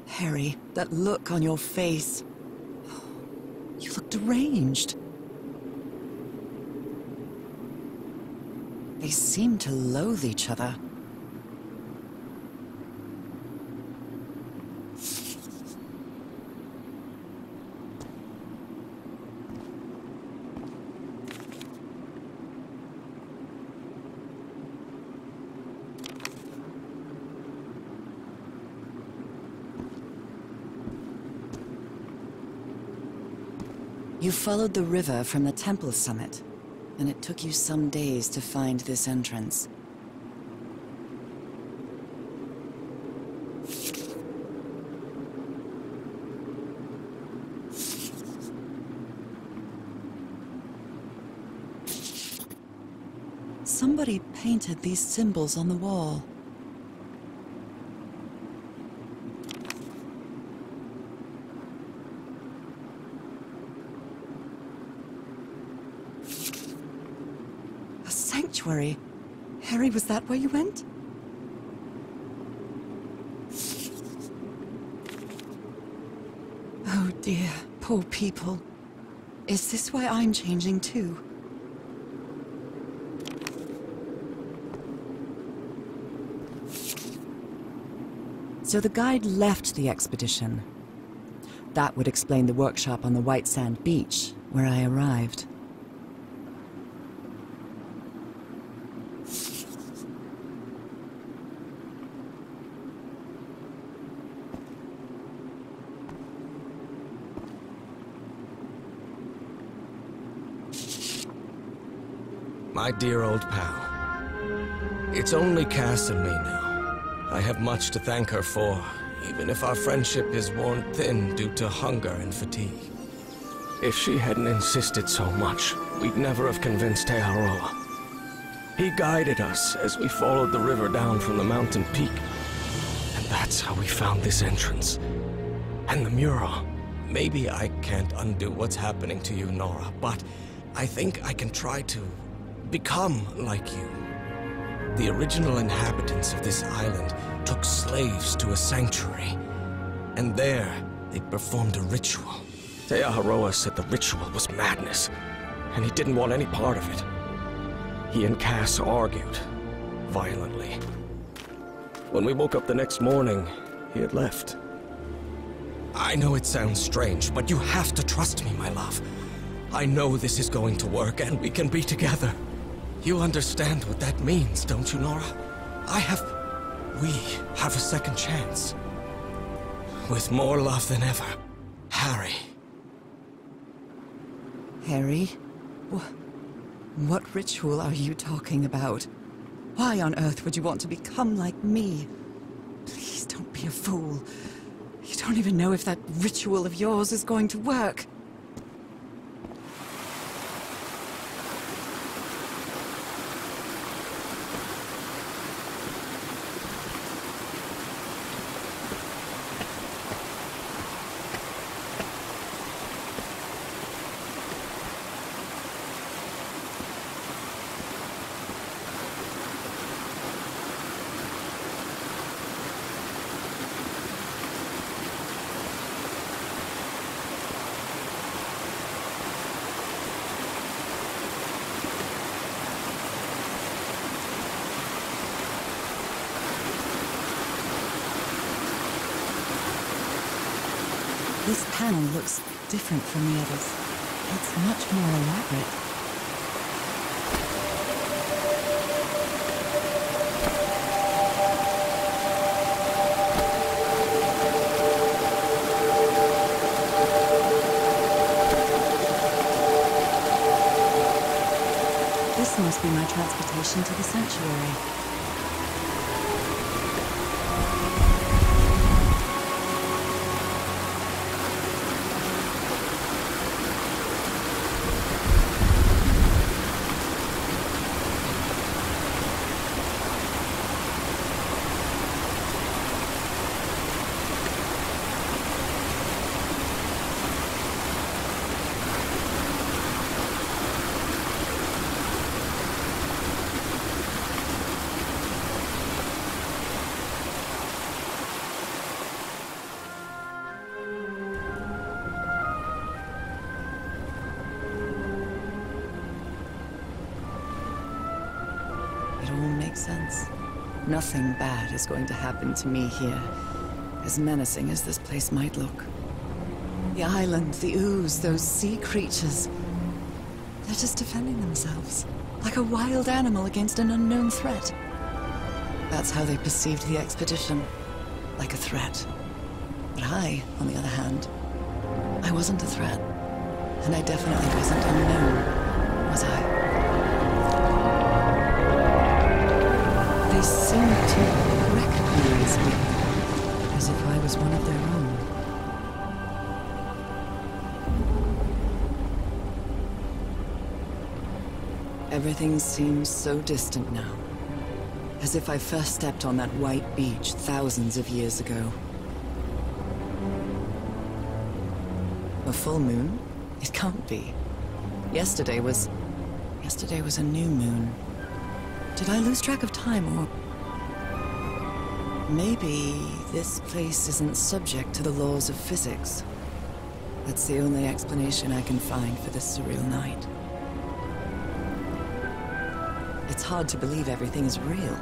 Harry, that look on your face. You look deranged. They seem to loathe each other. You followed the river from the temple summit, and it took you some days to find this entrance. Somebody painted these symbols on the wall. Sanctuary. Harry, was that where you went? Oh dear, poor people. Is this why I'm changing too? So the guide left the expedition. That would explain the workshop on the white sand beach, where I arrived. My dear old pal. It's only Cass and me now. I have much to thank her for, even if our friendship is worn thin due to hunger and fatigue. If she hadn't insisted so much, we'd never have convinced Teharoa. He guided us as we followed the river down from the mountain peak. And that's how we found this entrance. And the mural. Maybe I can't undo what's happening to you, Nora, but I think I can try to become like you. The original inhabitants of this island took slaves to a sanctuary, and there they performed a ritual. Teharoa said the ritual was madness, and he didn't want any part of it. He and Cass argued, violently. When we woke up the next morning, he had left. I know it sounds strange, but you have to trust me, my love. I know this is going to work, and we can be together. You understand what that means, don't you, Nora? We have a second chance. With more love than ever, Harry. Harry? What ritual are you talking about? Why on earth would you want to become like me? Please don't be a fool. You don't even know if that ritual of yours is going to work. This panel looks different from the others. It's much more elaborate. This must be my transportation to the sanctuary. It all makes sense. Nothing bad is going to happen to me here, as menacing as this place might look. The island, the ooze, those sea creatures. They're just defending themselves, like a wild animal against an unknown threat. That's how they perceived the expedition, like a threat. But I, on the other hand, I wasn't a threat. And I definitely wasn't unknown, was I? They seemed to recognize me, as if I was one of their own. Everything seems so distant now, as if I first stepped on that white beach thousands of years ago. A full moon? It can't be. Yesterday was a new moon. Did I lose track of time, or... Maybe this place isn't subject to the laws of physics. That's the only explanation I can find for this surreal night. It's hard to believe everything is real.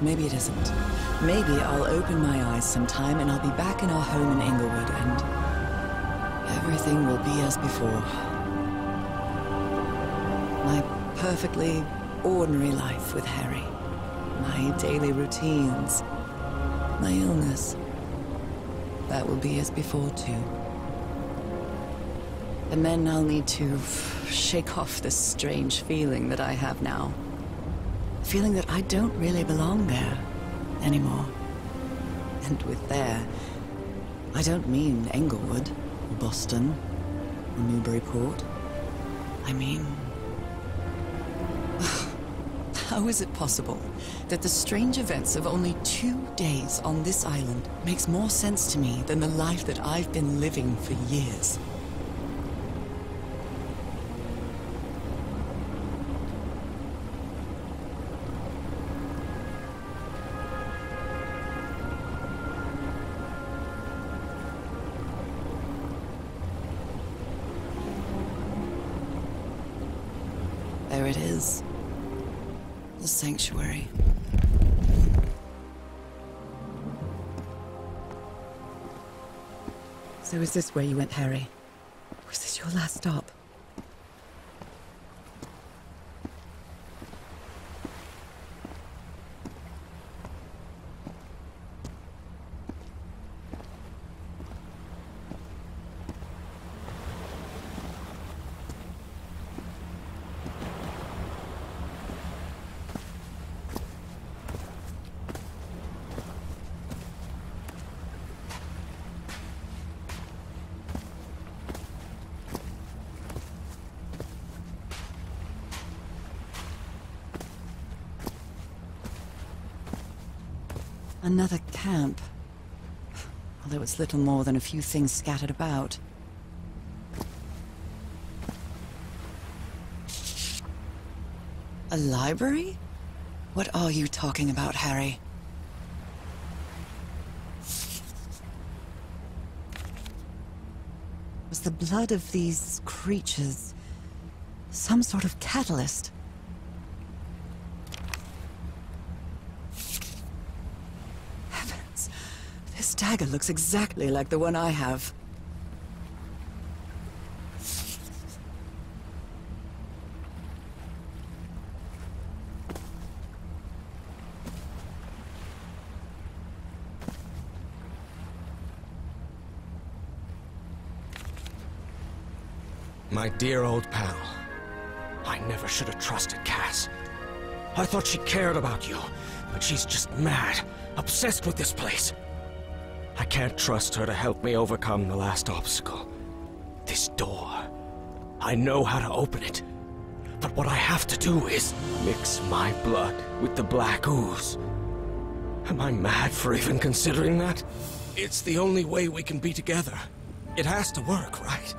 Maybe it isn't. Maybe I'll open my eyes sometime and I'll be back in our home in Inglewood and... everything will be as before. My perfectly ordinary life with Harry. My daily routines. My illness. That will be as before, too. And then I'll need to shake off this strange feeling that I have now. Feeling that I don't really belong there anymore. And with there, I don't mean Englewood, or Boston, or Newburyport. I mean... How is it possible that the strange events of only 2 days on this island makes more sense to me than the life that I've been living for years? There it is. The sanctuary. So is this where you went, Harry? Was this your last stop? Another camp. Although it's little more than a few things scattered about. A library? What are you talking about, Harry? Was the blood of these creatures some sort of catalyst? This dagger looks exactly like the one I have. My dear old pal. I never should have trusted Cass. I thought she cared about you, but she's just mad, obsessed with this place. I can't trust her to help me overcome the last obstacle. This door. I know how to open it. But what I have to do is mix my blood with the black ooze. Am I mad for even considering that? It's the only way we can be together. It has to work, right?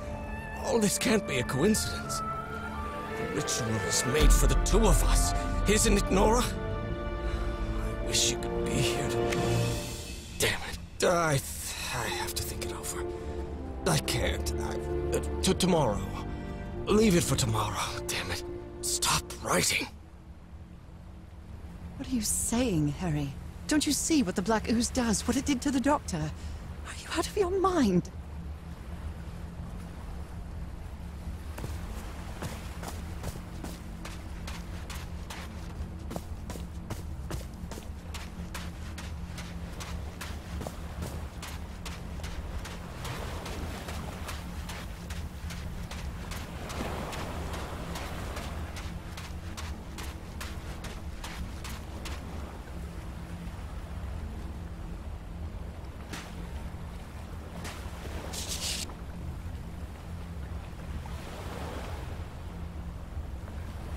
All this can't be a coincidence. The ritual is made for the two of us, isn't it, Nora? I wish you could be here to... Damn it. I have to think it over. I can't. Tomorrow. Leave it for tomorrow. Damn it. Stop writing. What are you saying, Harry? Don't you see what the black ooze does? What it did to the doctor? Are you out of your mind?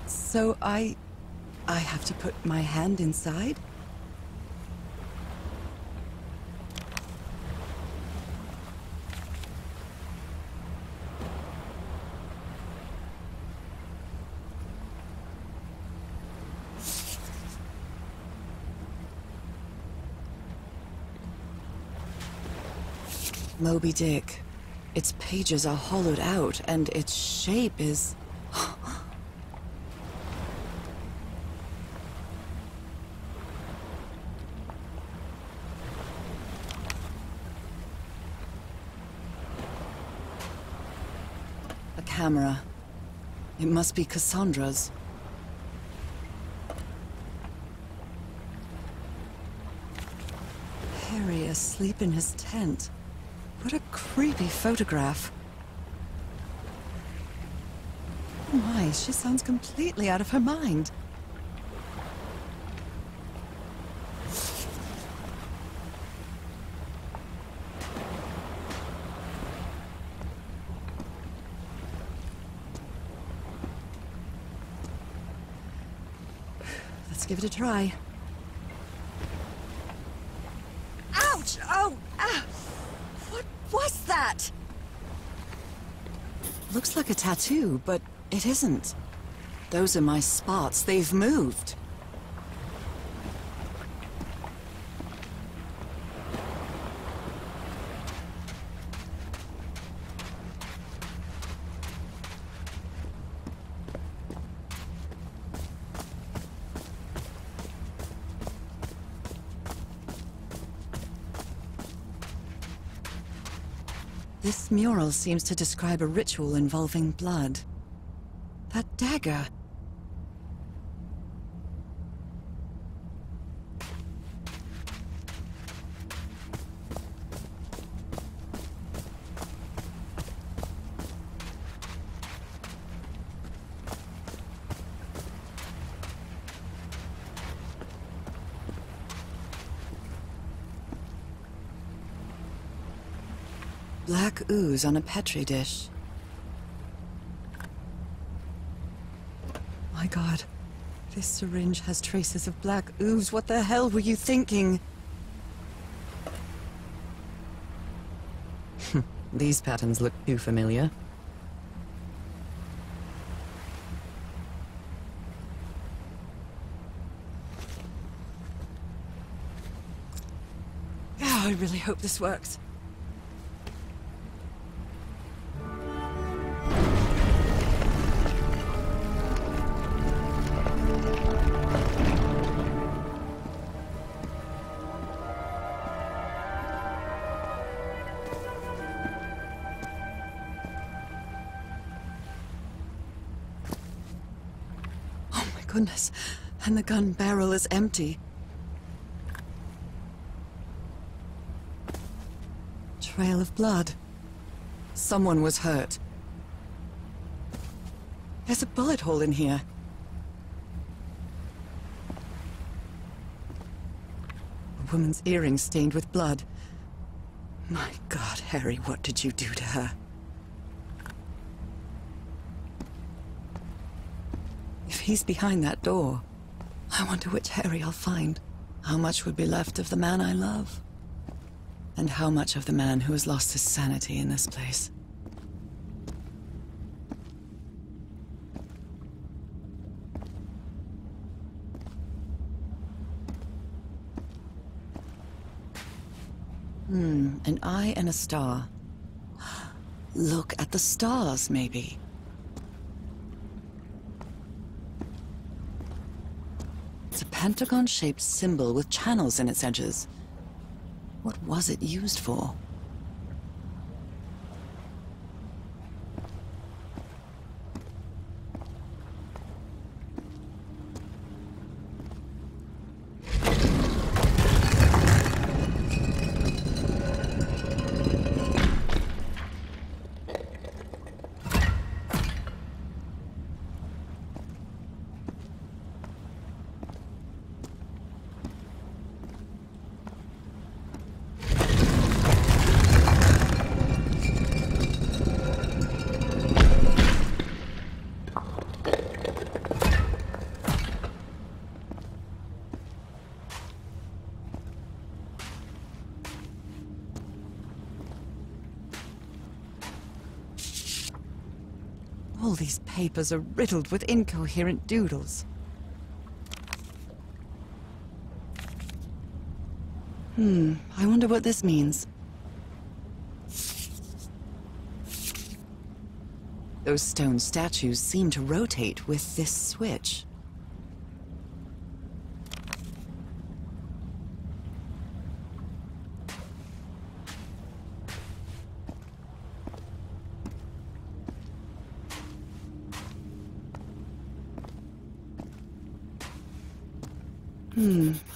So I have to put my hand inside? Moby Dick. Its pages are hollowed out, and its shape is... camera. It must be Cassandra's. Harry asleep in his tent. What a creepy photograph. Oh my, she sounds completely out of her mind. Let's give it a try. Ouch! Oh! Ah! What was that? Looks like a tattoo, but it isn't. Those are my spots. They've moved. This mural seems to describe a ritual involving blood. That dagger. Black ooze on a Petri dish. My God, this syringe has traces of black ooze. What the hell were you thinking? These patterns look too familiar. Oh, I really hope this works. Goodness, and the gun barrel is empty. Trail of blood. Someone was hurt. There's a bullet hole in here. A woman's earring stained with blood. My God, Harry, what did you do to her? If he's behind that door, I wonder which Harry I'll find. How much would be left of the man I love? And how much of the man who has lost his sanity in this place? An eye and a star. Look at the stars, maybe. It's a pentagon-shaped symbol with channels in its edges. What was it used for? All these papers are riddled with incoherent doodles. I wonder what this means. Those stone statues seem to rotate with this switch.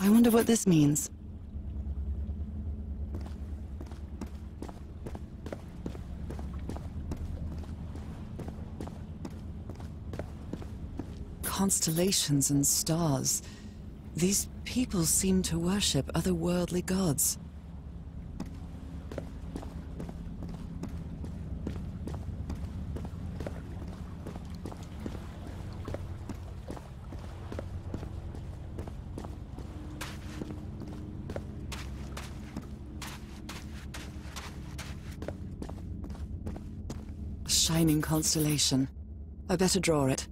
I wonder what this means. Constellations and stars. These people seem to worship otherworldly gods. A shining constellation. I better draw it.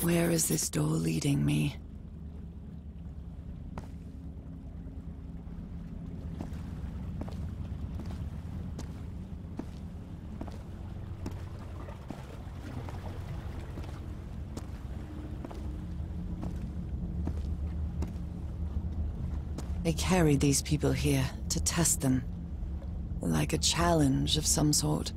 Where is this door leading me? They carried these people here to test them, like a challenge of some sort.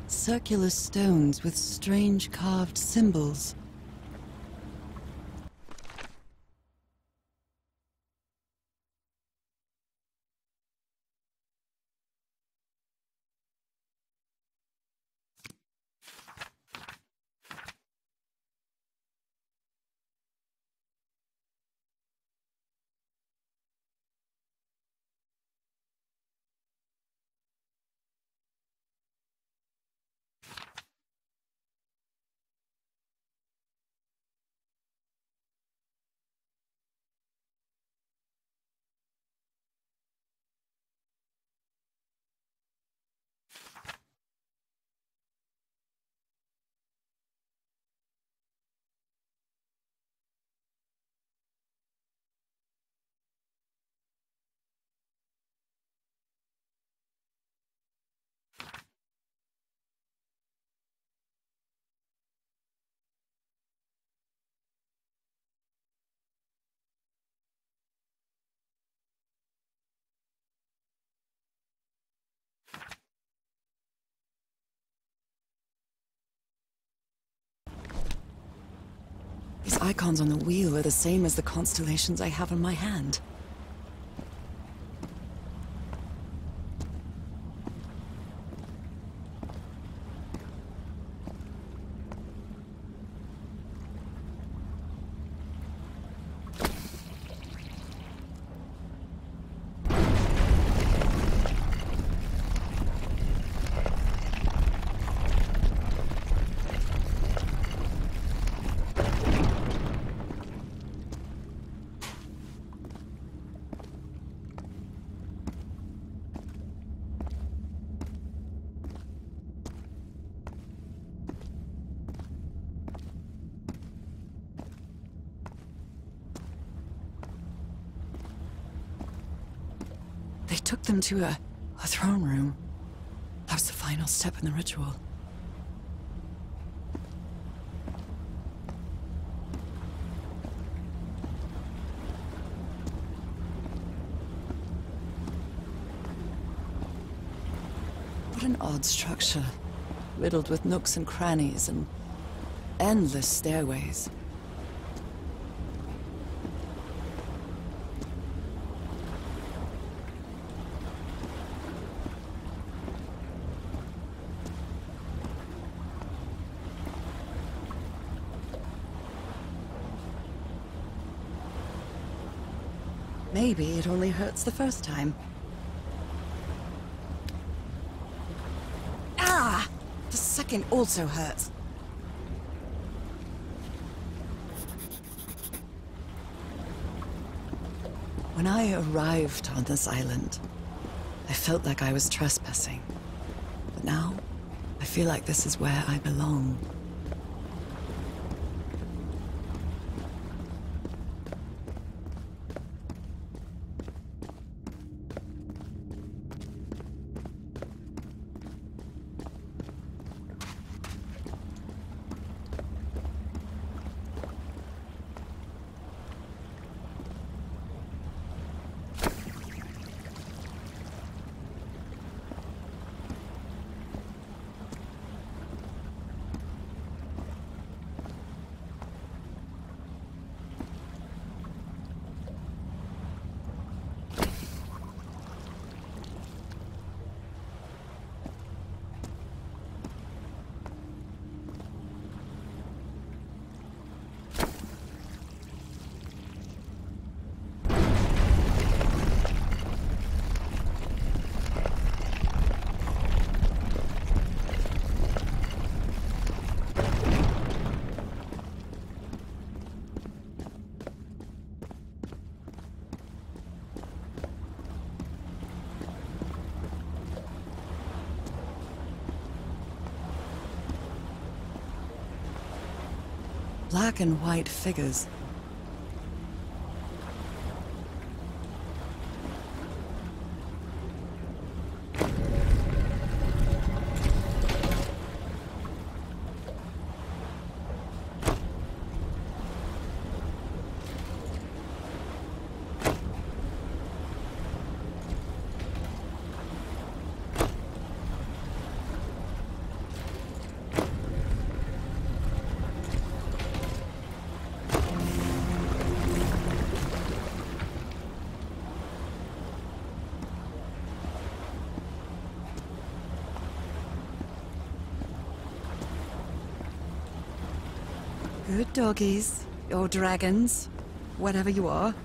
Circular stones with strange carved symbols. icons on the wheel are the same as the constellations I have on my hand. They took them to a throne room. That was the final step in the ritual. What an odd structure, riddled with nooks and crannies and endless stairways. Maybe it only hurts the first time. Ah! The second also hurts. When I arrived on this island, I felt like I was trespassing. But now, I feel like this is where I belong. Black and white figures. Good doggies, or dragons, whatever you are.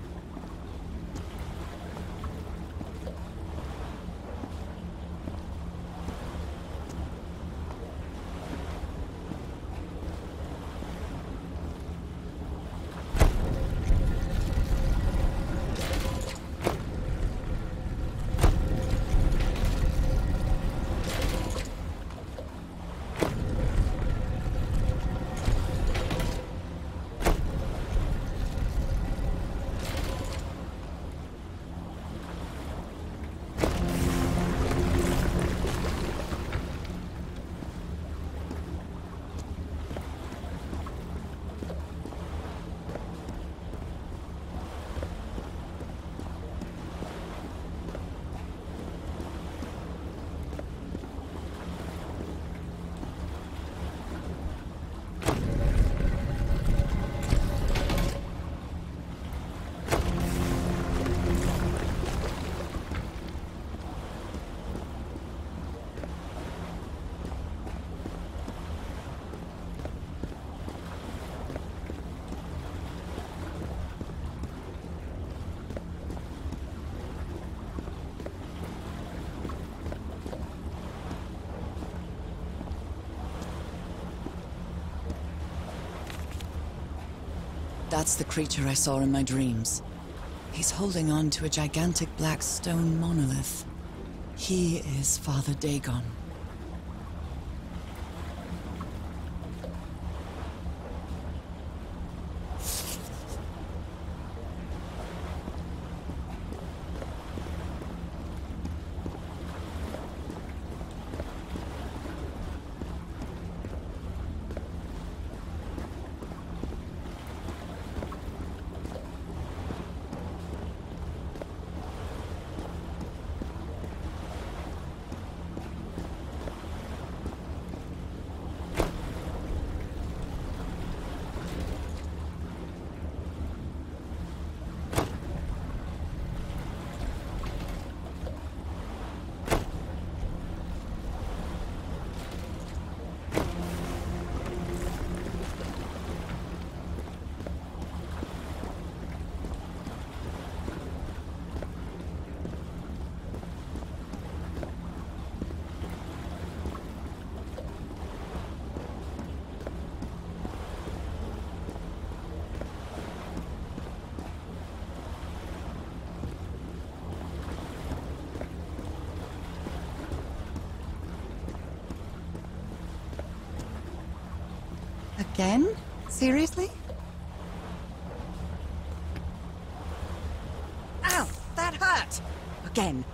That's the creature I saw in my dreams. He's holding on to a gigantic black stone monolith. He is Father Dagon. Again? Seriously? Ow! That hurt! Again.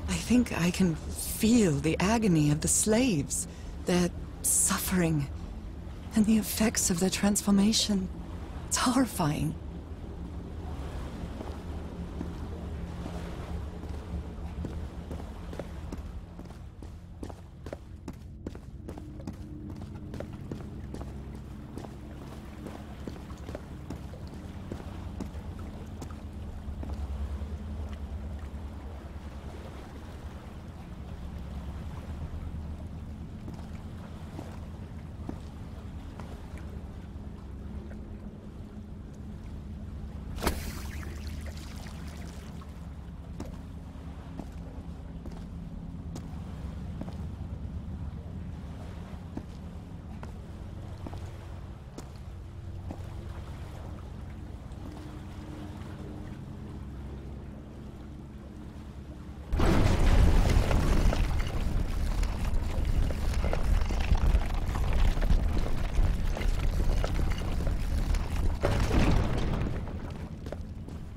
I think I can feel the agony of the slaves, their suffering, and the effects of their transformation. It's horrifying.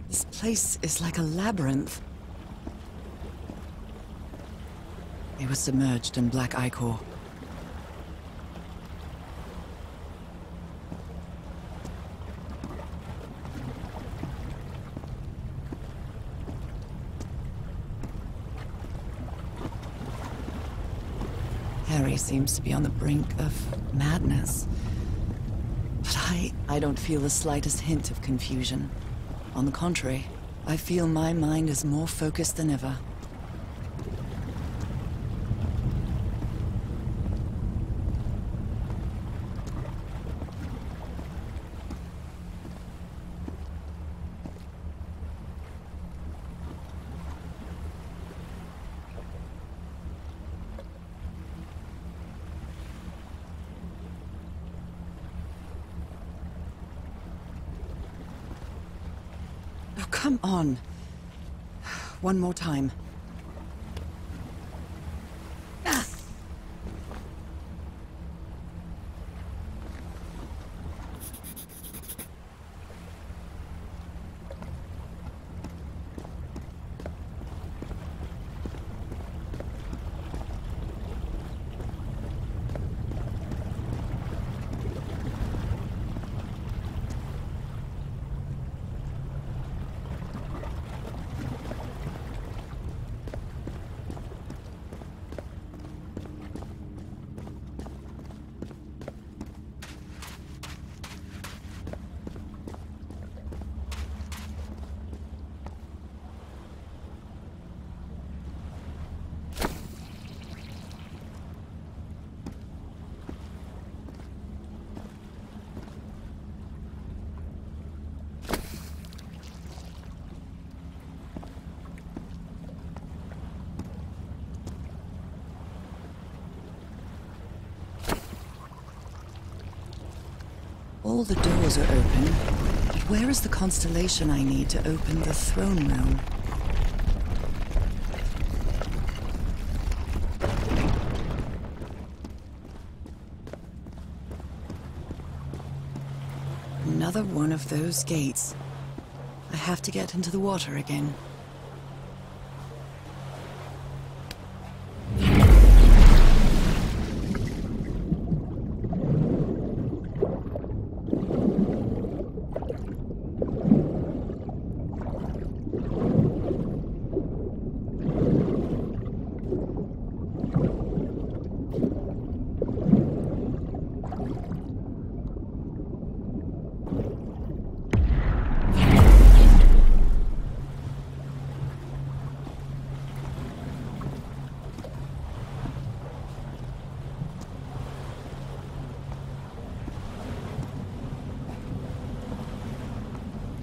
This place is like a labyrinth. They were submerged in black ichor. Harry seems to be on the brink of madness. But I don't feel the slightest hint of confusion. On the contrary, I feel my mind is more focused than ever. Oh, come on. One more time. Ah! All the doors are open, but where is the constellation I need to open the throne room? Another one of those gates. I have to get into the water again.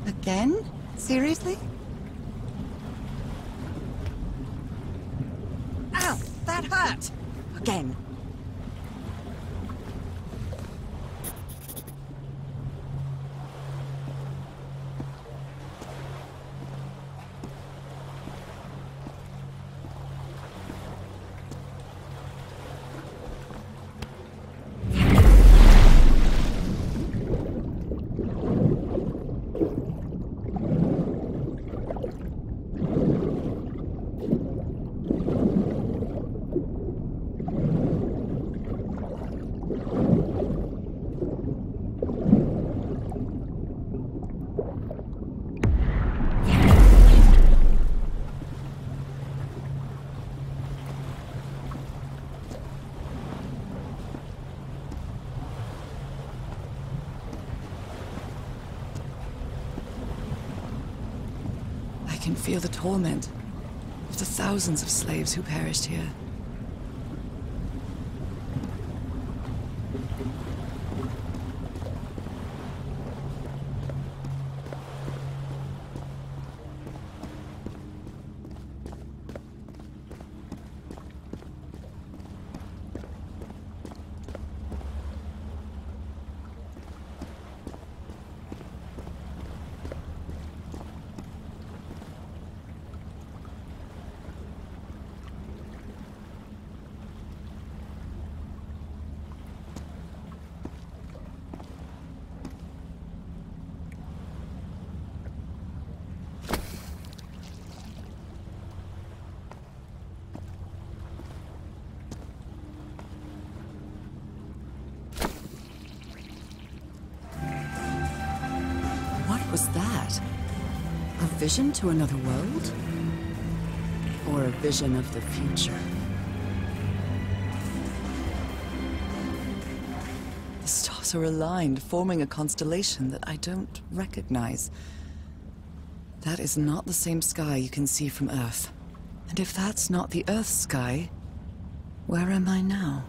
Again? Seriously? Ow! That hurt! Again. I can feel the torment of the thousands of slaves who perished here. Was that? A vision to another world? Or a vision of the future? The stars are aligned, forming a constellation that I don't recognize. That is not the same sky you can see from Earth. And if that's not the Earth's sky, where am I now?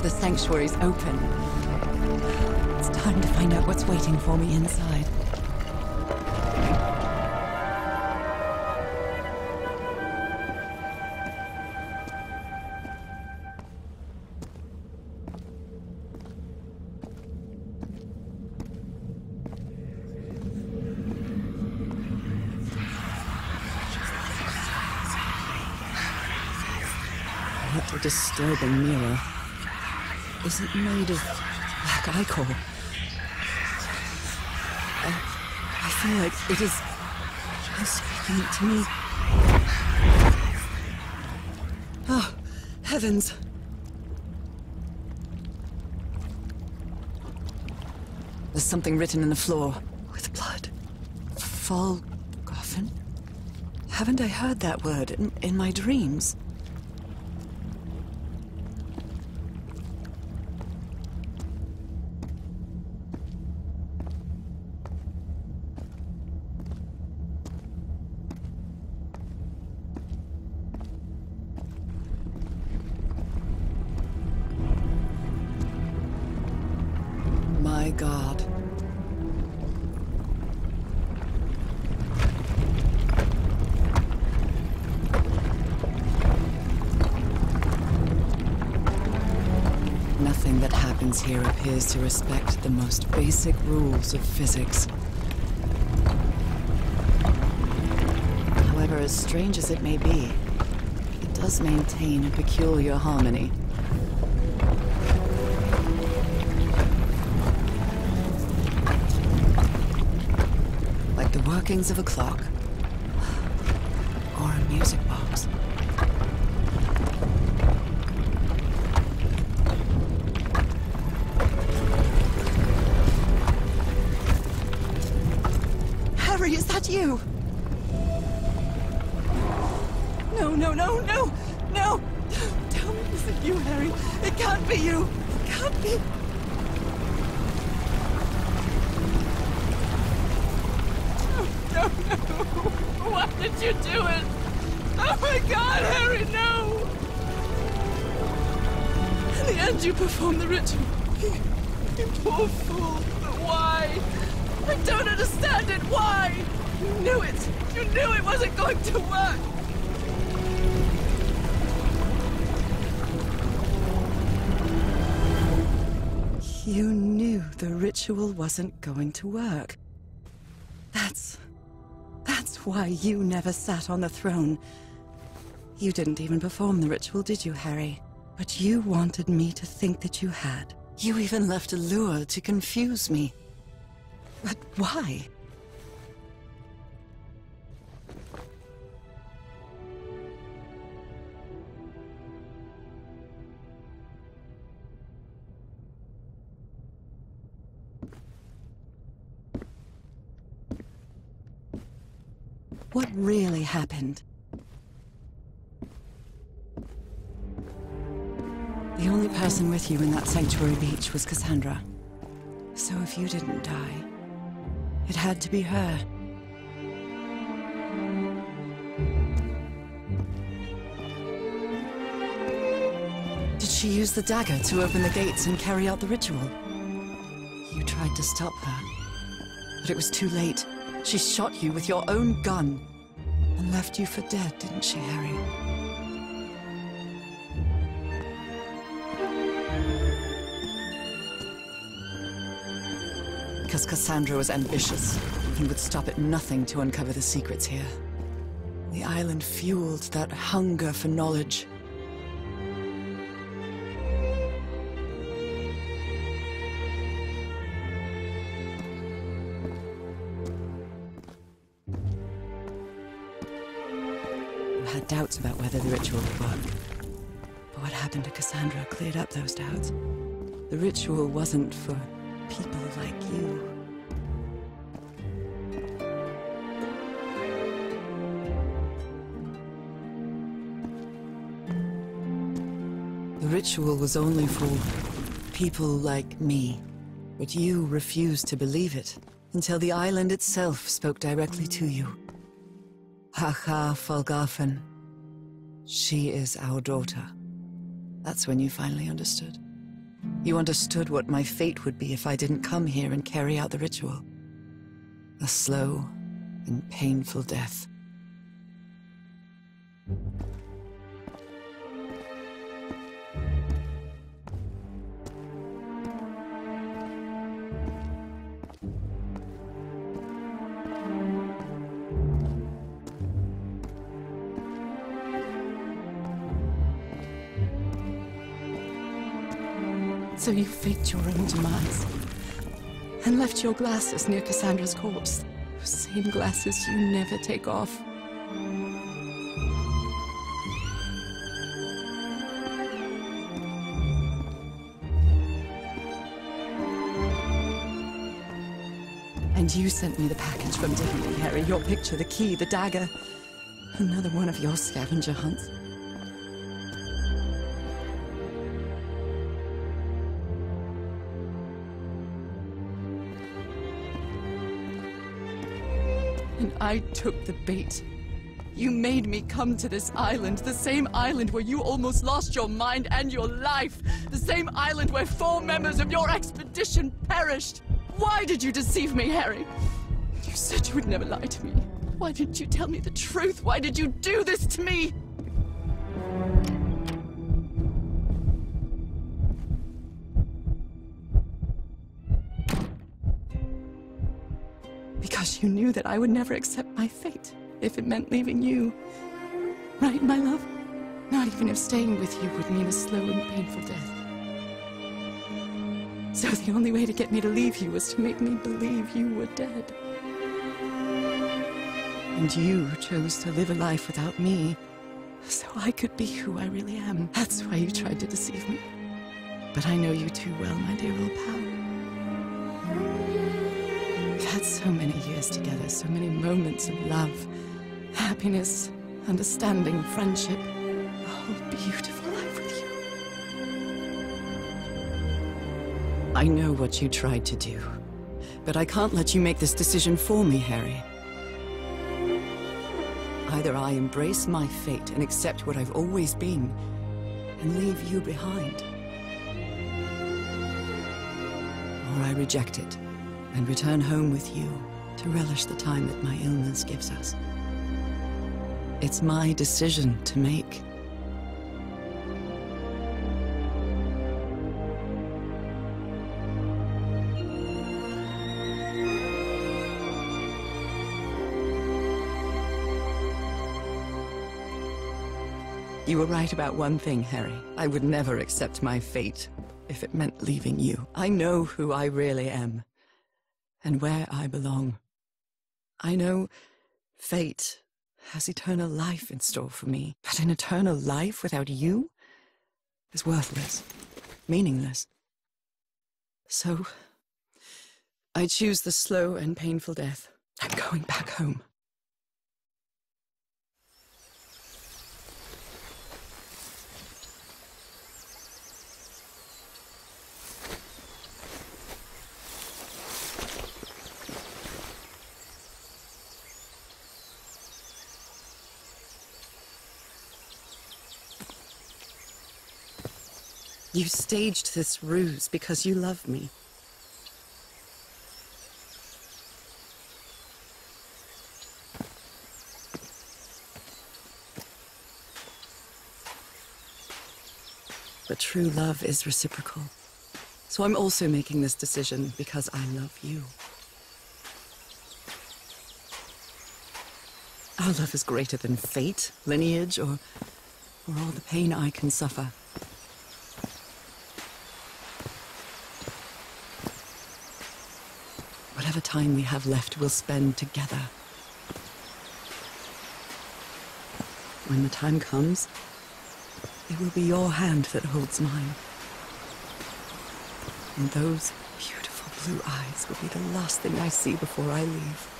The sanctuary's open. It's time to find out what's waiting for me inside. What a disturbing mirror. Is it made of black ichor? I feel like it is speaking to me. Oh, heavens. There's something written in the floor. With blood. Volgoffen? Haven't I heard that word in my dreams? My God. Nothing that happens here appears to respect the most basic rules of physics. However, as strange as it may be, it does maintain a peculiar harmony. Like the workings of a clock, or a music box. Harry, is that you? No, no, no, no, no! Tell me it isn't you, Harry. It can't be you. It can't be. No, no. Why did you do it? Oh my God, Harry, no! In the end, you performed the ritual. You poor fool. But why? I don't understand it. Why? You knew it. You knew it wasn't going to work. You knew the ritual wasn't going to work. That's why you never sat on the throne. You didn't even perform the ritual, did you, Harry? But you wanted me to think that you had. You even left a lure to confuse me. But why? What really happened? The only person with you in that sanctuary beach was Cassandra. So if you didn't die, it had to be her. Did she use the dagger to open the gates and carry out the ritual? You tried to stop her, but it was too late. She shot you with your own gun and left you for dead, didn't she, Harry? Because Cassandra was ambitious and would stop at nothing to uncover the secrets here. The island fueled that hunger for knowledge. You had doubts about whether the ritual would work. But what happened to Cassandra cleared up those doubts. The ritual wasn't for people like you. The ritual was only for people like me. But you refused to believe it until the island itself spoke directly to you. Haha Volgoffen. She is our daughter. That's when you finally understood. You understood what my fate would be if I didn't come here and carry out the ritual. A slow and painful death. So you faked your own demise and left your glasses near Cassandra's corpse. Those same glasses you never take off. And you sent me the package from Dignity, Harry. Your picture, the key, the dagger. Another one of your scavenger hunts. And I took the bait. You made me come to this island, the same island where you almost lost your mind and your life, the same island where 4 members of your expedition perished. Why did you deceive me, Harry? You said you would never lie to me. Why didn't you tell me the truth? Why did you do this to me? Because you knew that I would never accept my fate if it meant leaving you. Right, my love? Not even if staying with you would mean a slow and painful death. So the only way to get me to leave you was to make me believe you were dead. And you chose to live a life without me, so I could be who I really am. That's why you tried to deceive me. But I know you too well, my dear old pal. We've had so many years together, so many moments of love, happiness, understanding, friendship, a whole beautiful life with you. I know what you tried to do, but I can't let you make this decision for me, Harry. Either I embrace my fate and accept what I've always been, and leave you behind, or I reject it and return home with you to relish the time that my illness gives us. It's my decision to make. You were right about one thing, Harry. I would never accept my fate if it meant leaving you. I know who I really am, and where I belong. I know fate has eternal life in store for me, but an eternal life without you is worthless, meaningless. So, I choose the slow and painful death. I'm going back home. You staged this ruse because you love me. But true love is reciprocal. So I'm also making this decision because I love you. Our love is greater than fate, lineage, or all the pain I can suffer. Whatever time we have left, we'll spend together. When the time comes, it will be your hand that holds mine. And those beautiful blue eyes will be the last thing I see before I leave.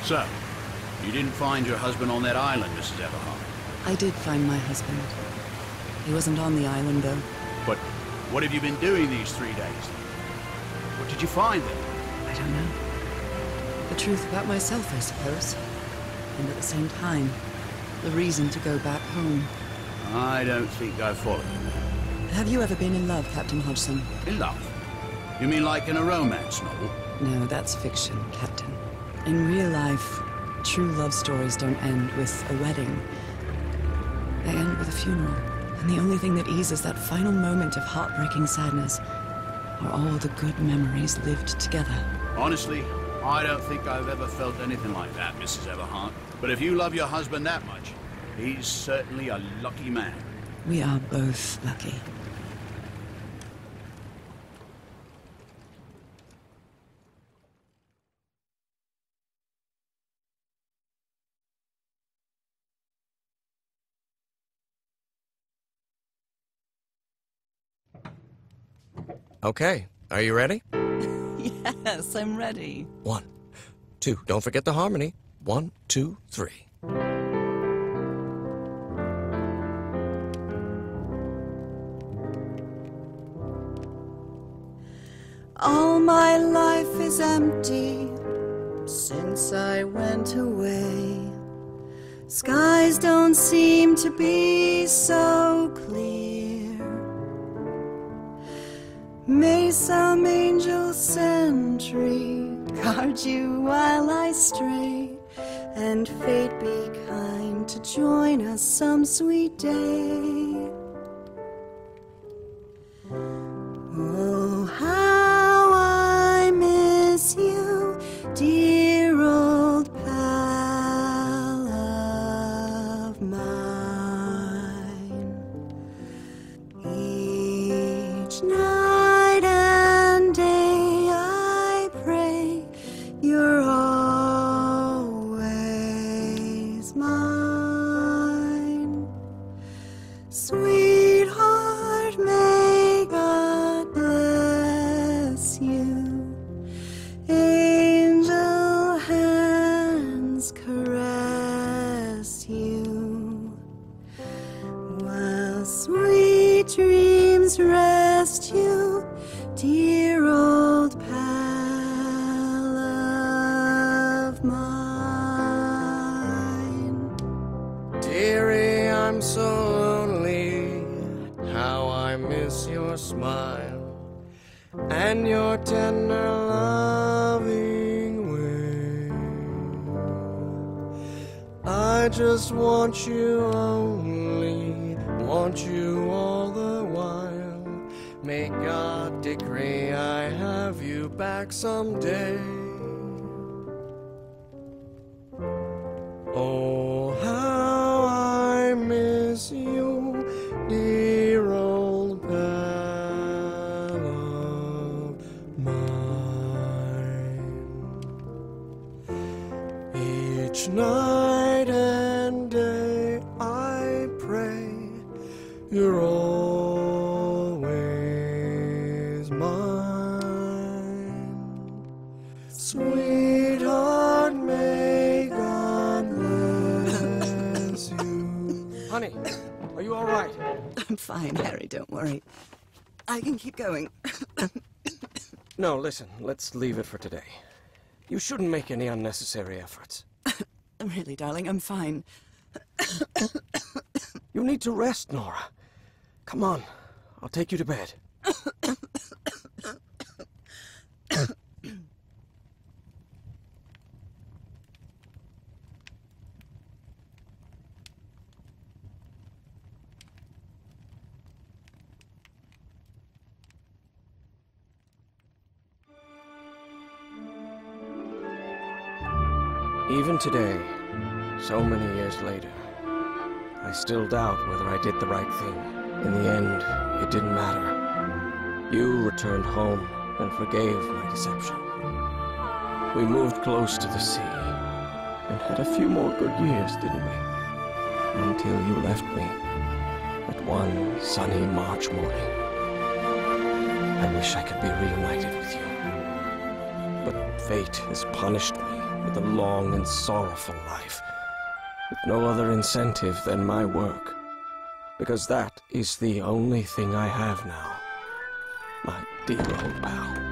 So, you didn't find your husband on that island, Mrs. Everhart? I did find my husband. He wasn't on the island, though. But what have you been doing these 3 days? What did you find there? I don't know. The truth about myself, I suppose. And at the same time, the reason to go back home. I don't think I follow you. Have you ever been in love, Captain Hodgson? In love? You mean like in a romance novel? No, that's fiction, Captain. In real life, true love stories don't end with a wedding. They end with a funeral. And the only thing that eases that final moment of heartbreaking sadness are all the good memories lived together. Honestly, I don't think I've ever felt anything like that, Mrs. Everhart. But if you love your husband that much, he's certainly a lucky man. We are both lucky. Okay, are you ready? Yes, I'm ready. 1, 2, don't forget the harmony. 1, 2, 3. All my life is empty since I went away. Skies don't seem to be so clear. May some angel sentry guard you while I stray, and fate be kind to join us some sweet day. Oh, how I miss you, dear old pal of mine. Each night and day I pray you're always mine. Sweetheart, may God bless you. Angel hands caress you, while sweet dreams rest you, dear old pal of mine. Dearie, I'm so lonely. How I miss your smile and your tender loving way. I just want you only, want you all the while. May God decree I have you back someday. Oh, how I miss you, dear old pal of mine. Each night and day I pray you're always mine. Sweetheart, may God bless you. Honey, are you all right? I'm fine, Harry, don't worry. I can keep going. No, listen, let's leave it for today. You shouldn't make any unnecessary efforts. Really, darling, I'm fine. You need to rest, Nora. Come on, I'll take you to bed. Even today, so many years later, I still doubt whether I did the right thing. In the end, it didn't matter. You returned home and forgave my deception. We moved close to the sea and had a few more good years, didn't we? Until you left me at one sunny March morning. I wish I could be reunited with you. But fate has punished me with a long and sorrowful life, with no other incentive than my work, because that is the only thing I have now, my dear old pal.